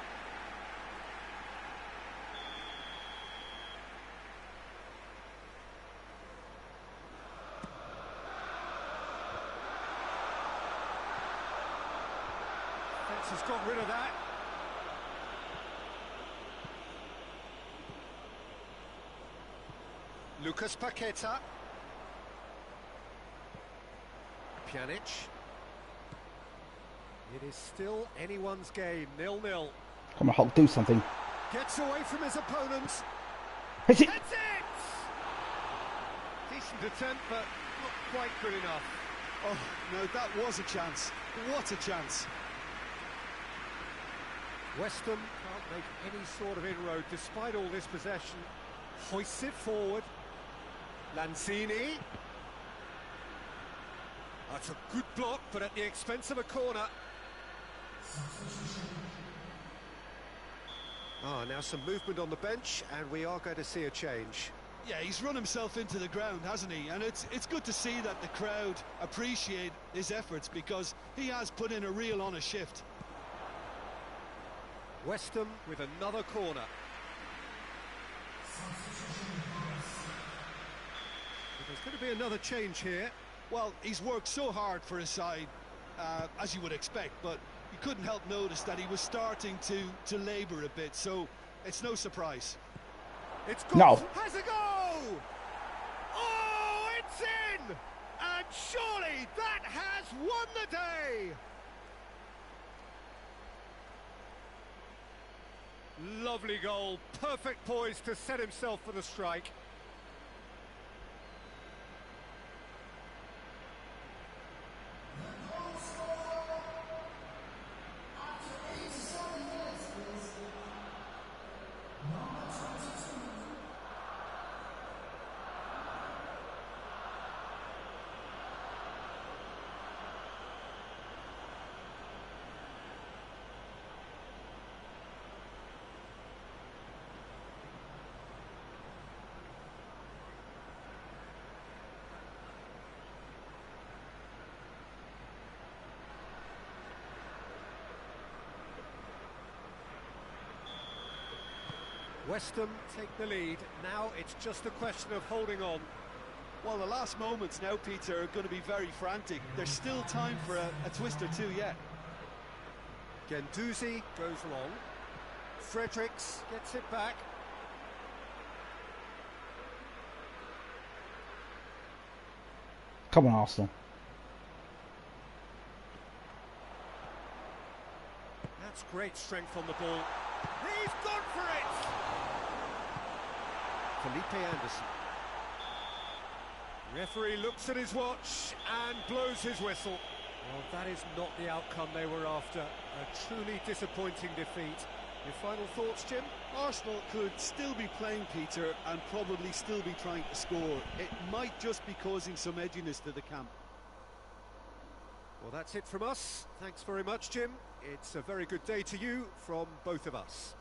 S2: Has got rid of that. Lucas Paqueta. Pjanic. It is still anyone's game, 0-0.
S1: Come on, Hulk, do something.
S2: Gets away from his opponents.
S1: Hit it!
S2: That's it! Decent attempt, but not quite good enough.
S3: Oh, no, that was a chance. What a chance.
S2: West Ham can't make any sort of inroad despite all this possession. Hoists it forward. Lanzini. That's a good block, but at the expense of a corner. Now some movement on the bench, and we are going to see a change.
S3: Yeah, he's run himself into the ground, hasn't he? And it's good to see that the crowd appreciate his efforts because he has put in a real honest shift.
S2: West Ham with another corner. There's going to be another change here.
S3: Well, he's worked so hard for his side, as you would expect, but you couldn't help notice that he was starting to labour a bit, so it's no surprise.
S2: It's good.
S1: No.
S2: Has a go! Oh, it's in! And surely that has won the day! Lovely goal, perfect poise to set himself for the strike. West Ham take the lead. Now it's just a question of holding on.
S3: Well, the last moments now, Peter, are going to be very frantic. There's still time for a twist or two yet.
S2: Gendouzi goes long. Fredericks gets it back.
S1: Come on, Arsenal.
S2: That's great strength on the ball. He's gone for it! Felipe Anderson. Referee looks at his watch and blows his whistle. Well, that is not the outcome they were after. A truly disappointing defeat. Your final thoughts, Jim?
S3: Arsenal could still be playing, Peter, and probably still be trying to score. It might just be causing some edginess to the camp.
S2: Well, that's it from us. Thanks very much, Jim. It's a very good day to you from both of us.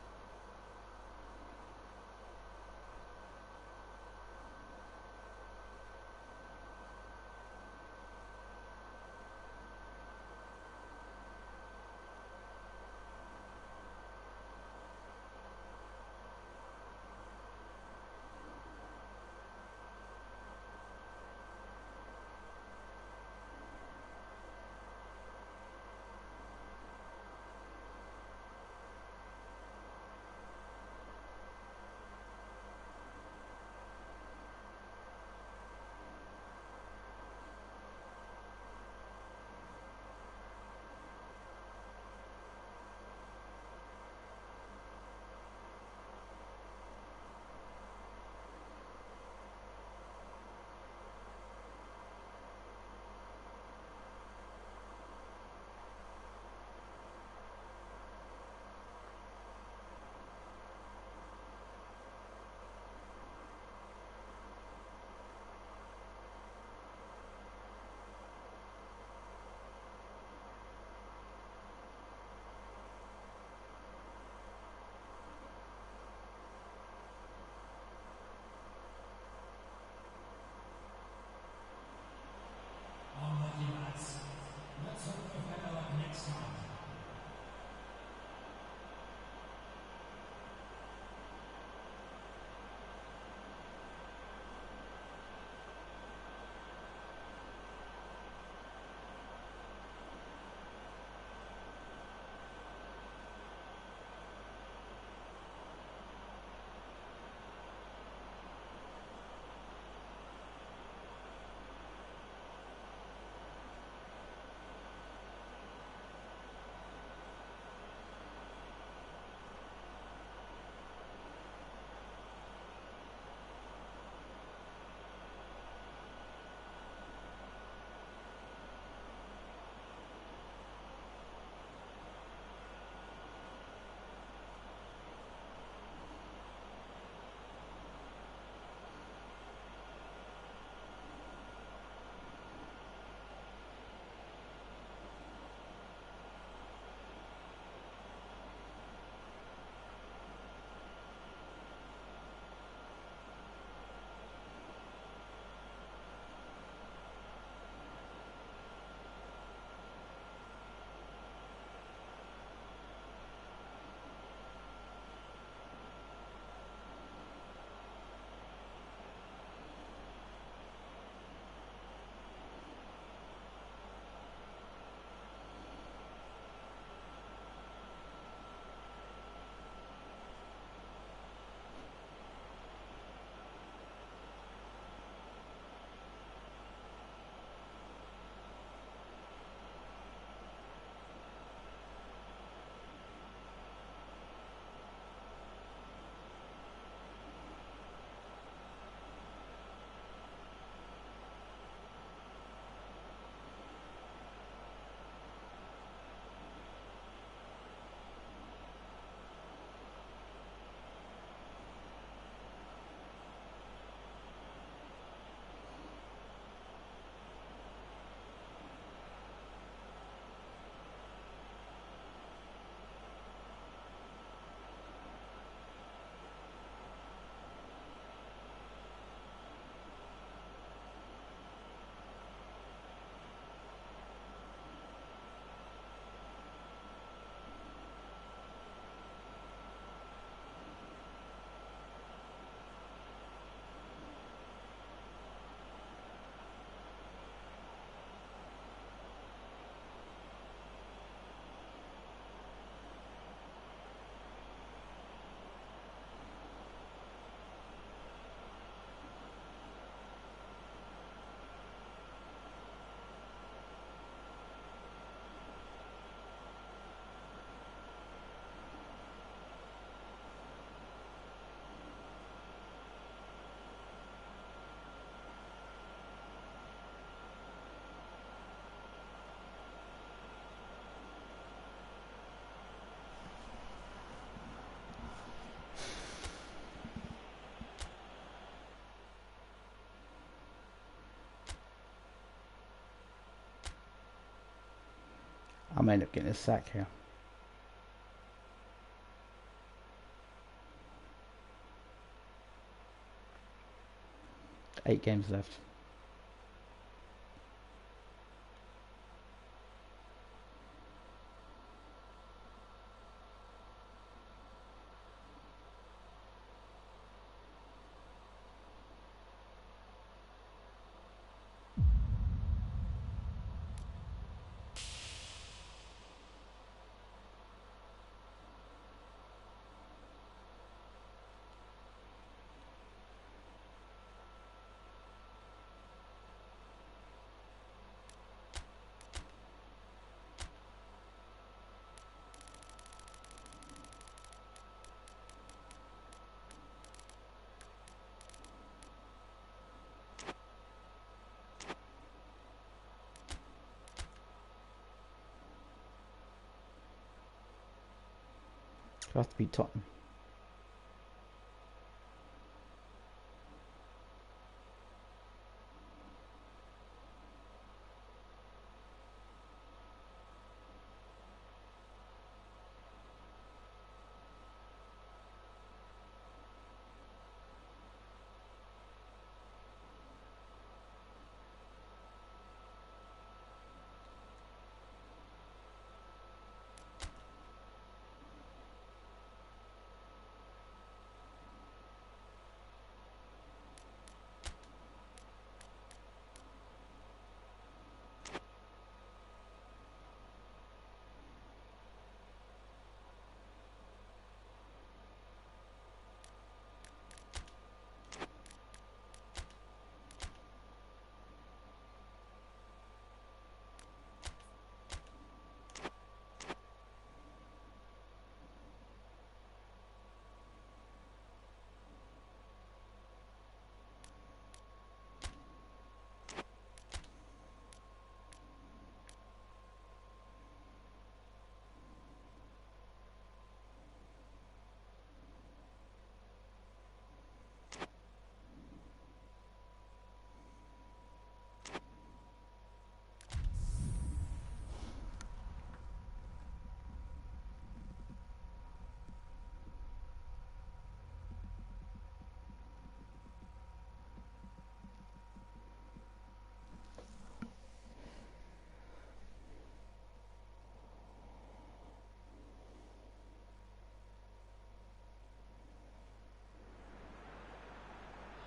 S1: I may end up getting a sack here. 8 games left. Has to beat Tottenham.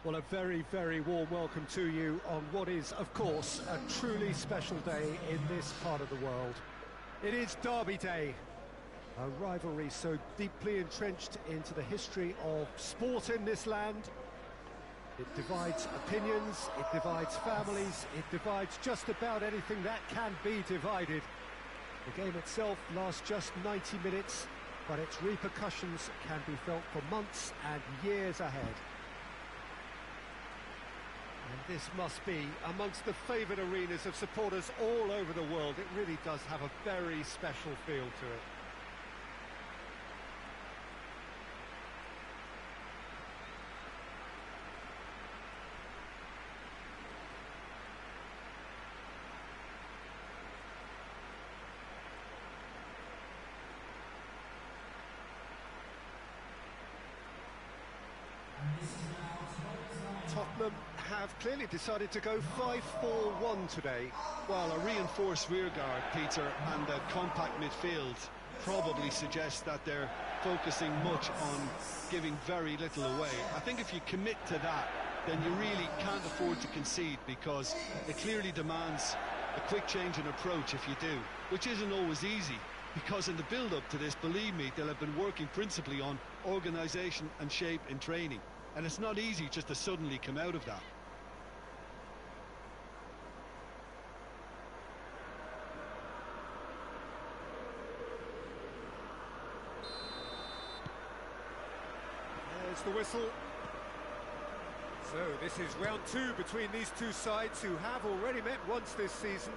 S2: Well, a very, very warm welcome to you on what is, of course, a truly special day in this part of the world. It is Derby Day, a rivalry so deeply entrenched into the history of sport in this land. It divides opinions, it divides families, it divides just about anything that can be divided. The game itself lasts just 90 minutes, but its repercussions can be felt for months and years ahead. And this must be amongst the favoured arenas of supporters all over the world. It really does have a very special feel to it. Tottenham have clearly decided to go 5-4-1 today.
S3: Well, a reinforced rearguard, Peter, and a compact midfield probably suggests that they're focusing much on giving very little away. I think if you commit to that, then you really can't afford to concede, because it clearly demands a quick change in approach if you do, which isn't always easy, because in the build-up to this, believe me, they'll have been working principally on organisation and shape in training. And it's not easy just to suddenly come out of that.
S2: There's the whistle. So this is round 2 between these two sides, who have already met once this season.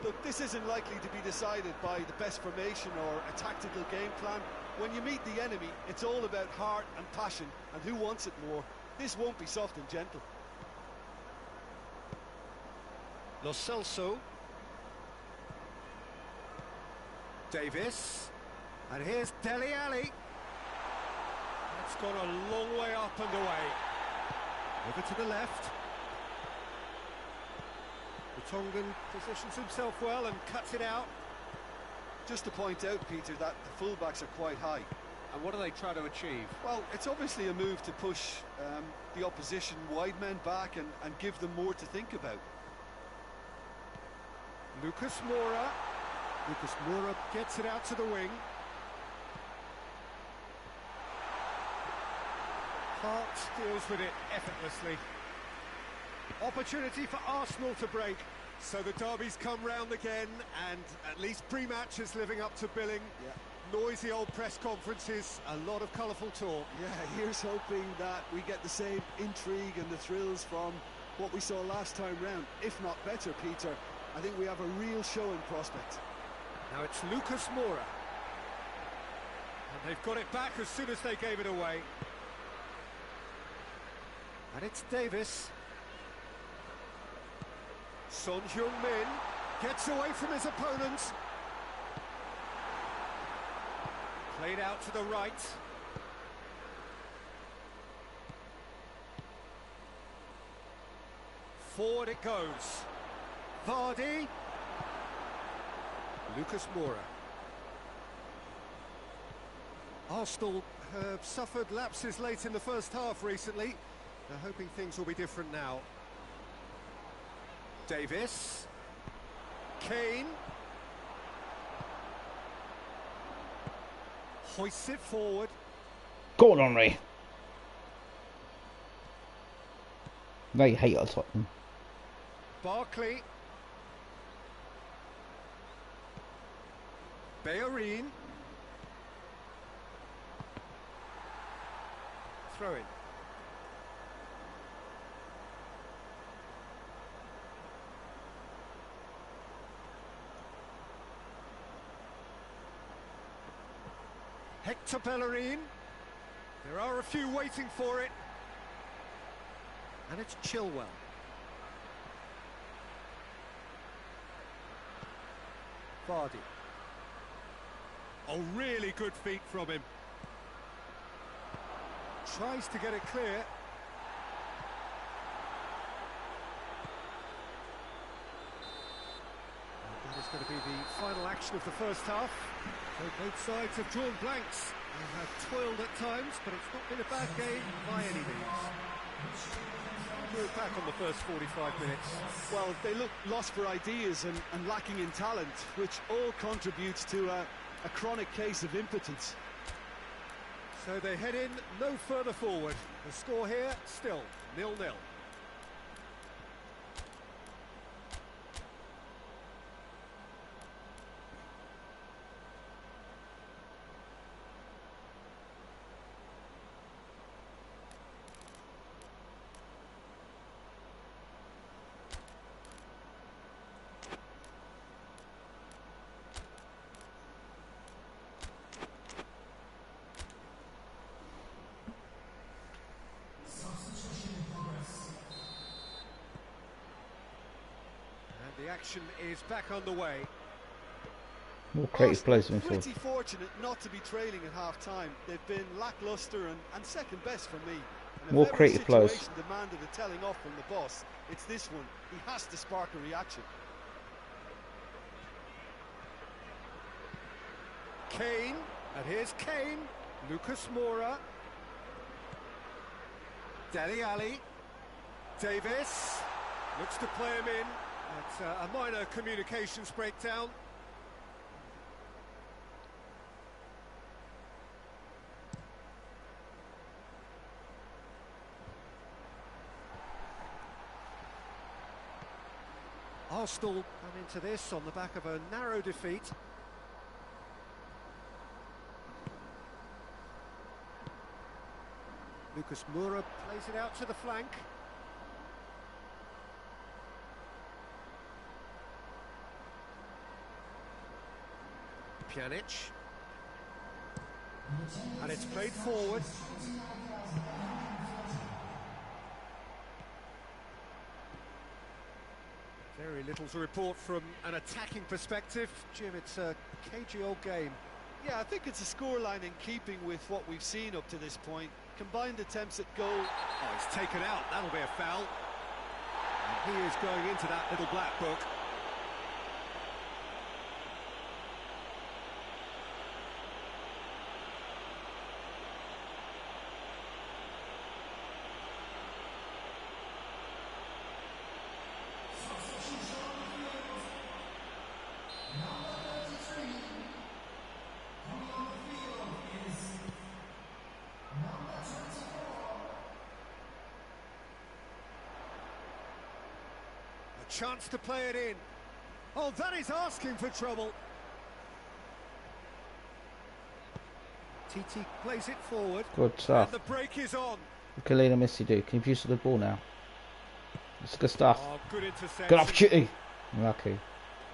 S4: Look, this isn't likely to be decided by the best formation or a tactical game plan. When you meet the enemy, it's all about heart and passion and who wants it more. This won't be soft and gentle.
S2: Lo Celso. Davis. And here's Dele Alli. That's gone a long way up and away. Over to the left. The Tongan positions himself well and cuts it out.
S4: Just to point out, Peter, that the fullbacks are quite high.
S2: And what are they trying to achieve?
S4: Well, it's obviously a move to push the opposition wide men back and give them more to think about.
S2: Lucas Moura. Lucas Moura gets it out to the wing. Hart deals with it effortlessly. Opportunity for Arsenal to break. So the derby's come round again, and at least pre-match is living up to billing.
S4: Yeah.
S2: Noisy old press conferences, a lot of colourful talk.
S4: Yeah, here's hoping that we get the same intrigue and the thrills from what we saw last time round, if not better, Peter. I think we have a real show in prospect.
S2: Now it's Lucas Moura. And they've got it back as soon as they gave it away. And it's Davis. Son Heung-min gets away from his opponent. Played out to the right. Forward it goes. Vardy. Lucas Moura. Arsenal have suffered lapses late in the first half recently. They're hoping things will be different now. Davis. Kane. Hoists it forward.
S1: Go on, Henry. They hate us, Tottenham.
S2: Barkley. Bellerin. Throw in. Hector Bellerin. There are a few waiting for it. And it's Chilwell. Vardy. Oh, really good feet from him. Tries to get it clear. And that is going to be the final action of the first half. So both sides have drawn blanks and have toiled at times, but it's not been a bad game by any means. We're back on the first 45 minutes.
S4: Well, they look lost for ideas and lacking in talent, which all contributes to a chronic case of impotence.
S2: So they head in no further forward. The score here, still 0-0. The action is back underway.
S1: More creative players in midfield.
S4: Pretty fortunate not to be trailing at half-time. They've been lacklustre and second best for me. And
S1: More
S4: if ever
S1: creative
S4: a
S1: players.
S4: situation demanded a telling off from the boss, it's this one. He has to spark a reaction.
S2: Kane, and here's Kane. Lucas Moura. Dele Alli. Davis. Looks to play him in. It's a minor communications breakdown. Arsenal come into this on the back of a narrow defeat. Lucas Moura plays it out to the flank. Pjanic. And it's played forward. Very little to report from an attacking perspective. Jim, it's a cagey old game.
S4: Yeah, I think it's a scoreline in keeping with what we've seen up to this point. Combined attempts at goal.
S2: Oh, he's taken out. That'll be a foul. And he is going into that little black book. Chance to play it in. Oh, that is asking for trouble. TT plays it forward.
S1: Good stuff.
S2: And the break is on.
S1: What can Lionel Messi do? Can he produce a good ball now? It's good stuff.
S2: Oh, good interception.
S1: Good opportunity. Lucky.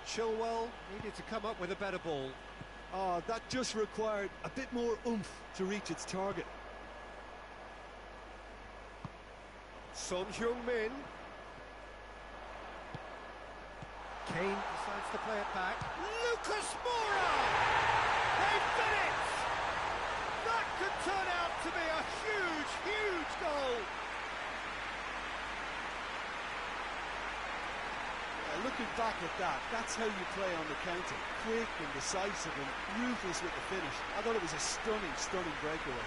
S2: Chilwell needed to come up with a better ball.
S4: Oh, that just required a bit more oomph to reach its target.
S2: Son Heung-min. Kane decides to play it back. Lucas Moura! They've done it! That could turn out to be a huge, huge goal.
S4: Looking back at that, that's how you play on the counter. Quick and decisive and ruthless with the finish. I thought it was a stunning, stunning breakaway.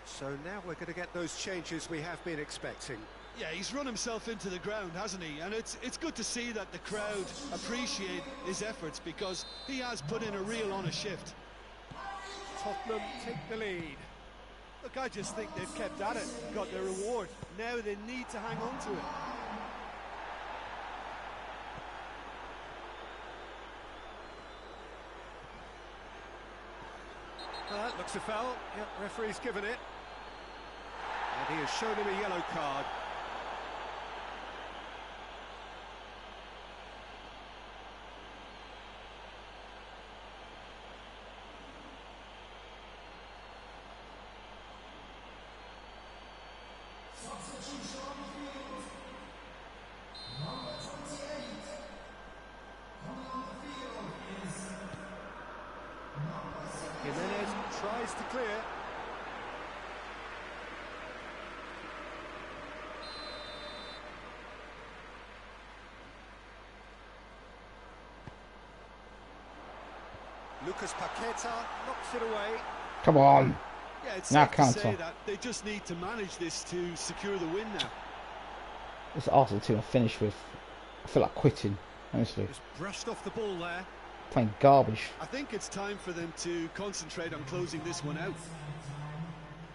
S2: So now we're going to get those changes we have been expecting.
S4: Yeah, he's run himself into the ground, hasn't he? And it's good to see that the crowd appreciate his efforts because he has put in a real honest shift.
S2: Tottenham take the lead.
S4: Look, I just think they've kept at it, got their reward. Now they need to hang on to it.
S2: Well, that looks a foul. Yep, referee's given it. And he has shown him a yellow card. Jimenez tries to clear. Lucas Paqueta knocks it away.
S1: Come on.
S4: Yeah, it's
S1: Now
S4: safe to
S1: counter.
S4: say that they just need to manage this to secure the win now.
S1: This Arsenal team I finished with. I feel like quitting, honestly.
S2: Just brushed off the ball there.
S1: Playing garbage.
S4: I think it's time for them to concentrate on closing this one out.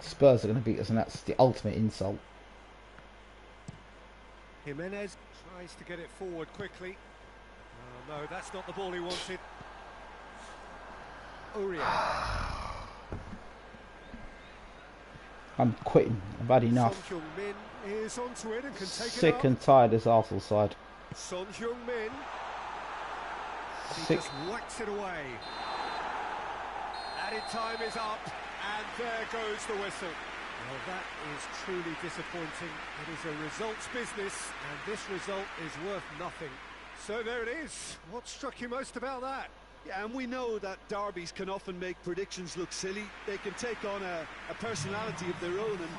S1: Spurs are going to beat us, and that's the ultimate insult.
S2: Jimenez tries to get it forward quickly. Oh, no, that's not the ball he wanted. Uriel.
S1: I'm quitting. I've had enough.
S2: Son Heung-min is onto it and can take it
S1: Sick
S2: up.
S1: and tired as Arsenal side.
S2: Son Heung-min. He
S1: Sick.
S2: just whacks it away. Added time is up, and there goes the whistle. Well, that is truly disappointing. It is a results business, and this result is worth nothing. So there it is. What struck you most about that?
S4: Yeah, and we know that derbies can often make predictions look silly. They can take on a personality of their own, and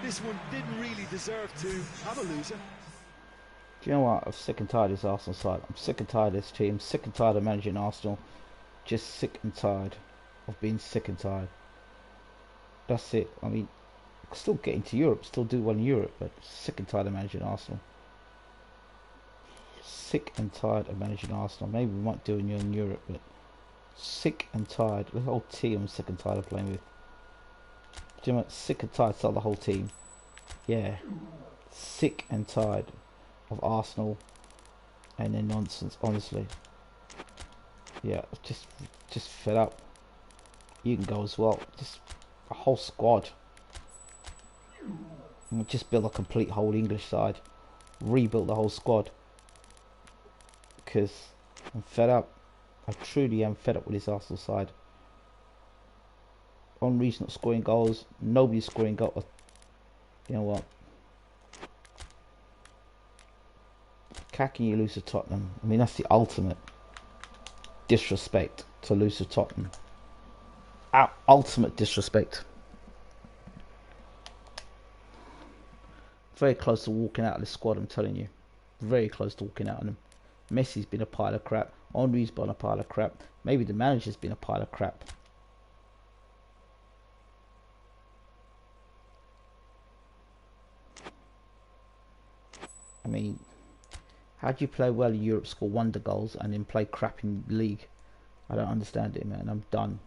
S4: this one didn't really deserve to have a loser.
S1: Do you know what? I'm sick and tired of this Arsenal side. I'm sick and tired of this team. Sick and tired of managing Arsenal. Just sick and tired of being sick and tired. That's it. I mean, still get into Europe, still do well in Europe, but sick and tired of managing Arsenal. Sick and tired of managing Arsenal. Maybe we might do it in Europe, but sick and tired. The whole team I'm sick and tired of playing with. Do you know what? Sick and tired of the whole team. Yeah. Sick and tired of Arsenal and their nonsense, honestly. Yeah, just fed up. You can go as well. Just a whole squad. And just build a complete whole English side. Rebuild the whole squad. Because I'm fed up. I truly am fed up with this Arsenal side. Henry's not scoring goals. Nobody's scoring goals. You know what? How can you lose to Tottenham? I mean, that's the ultimate disrespect to lose to Tottenham. Ultimate disrespect. Very close to walking out of this squad, I'm telling you. Very close to walking out on them. Messi's been a pile of crap. Henry's been a pile of crap. Maybe the manager's been a pile of crap. I mean, how do you play well in Europe, score wonder goals, and then play crap in league? I don't understand it, man. I'm done.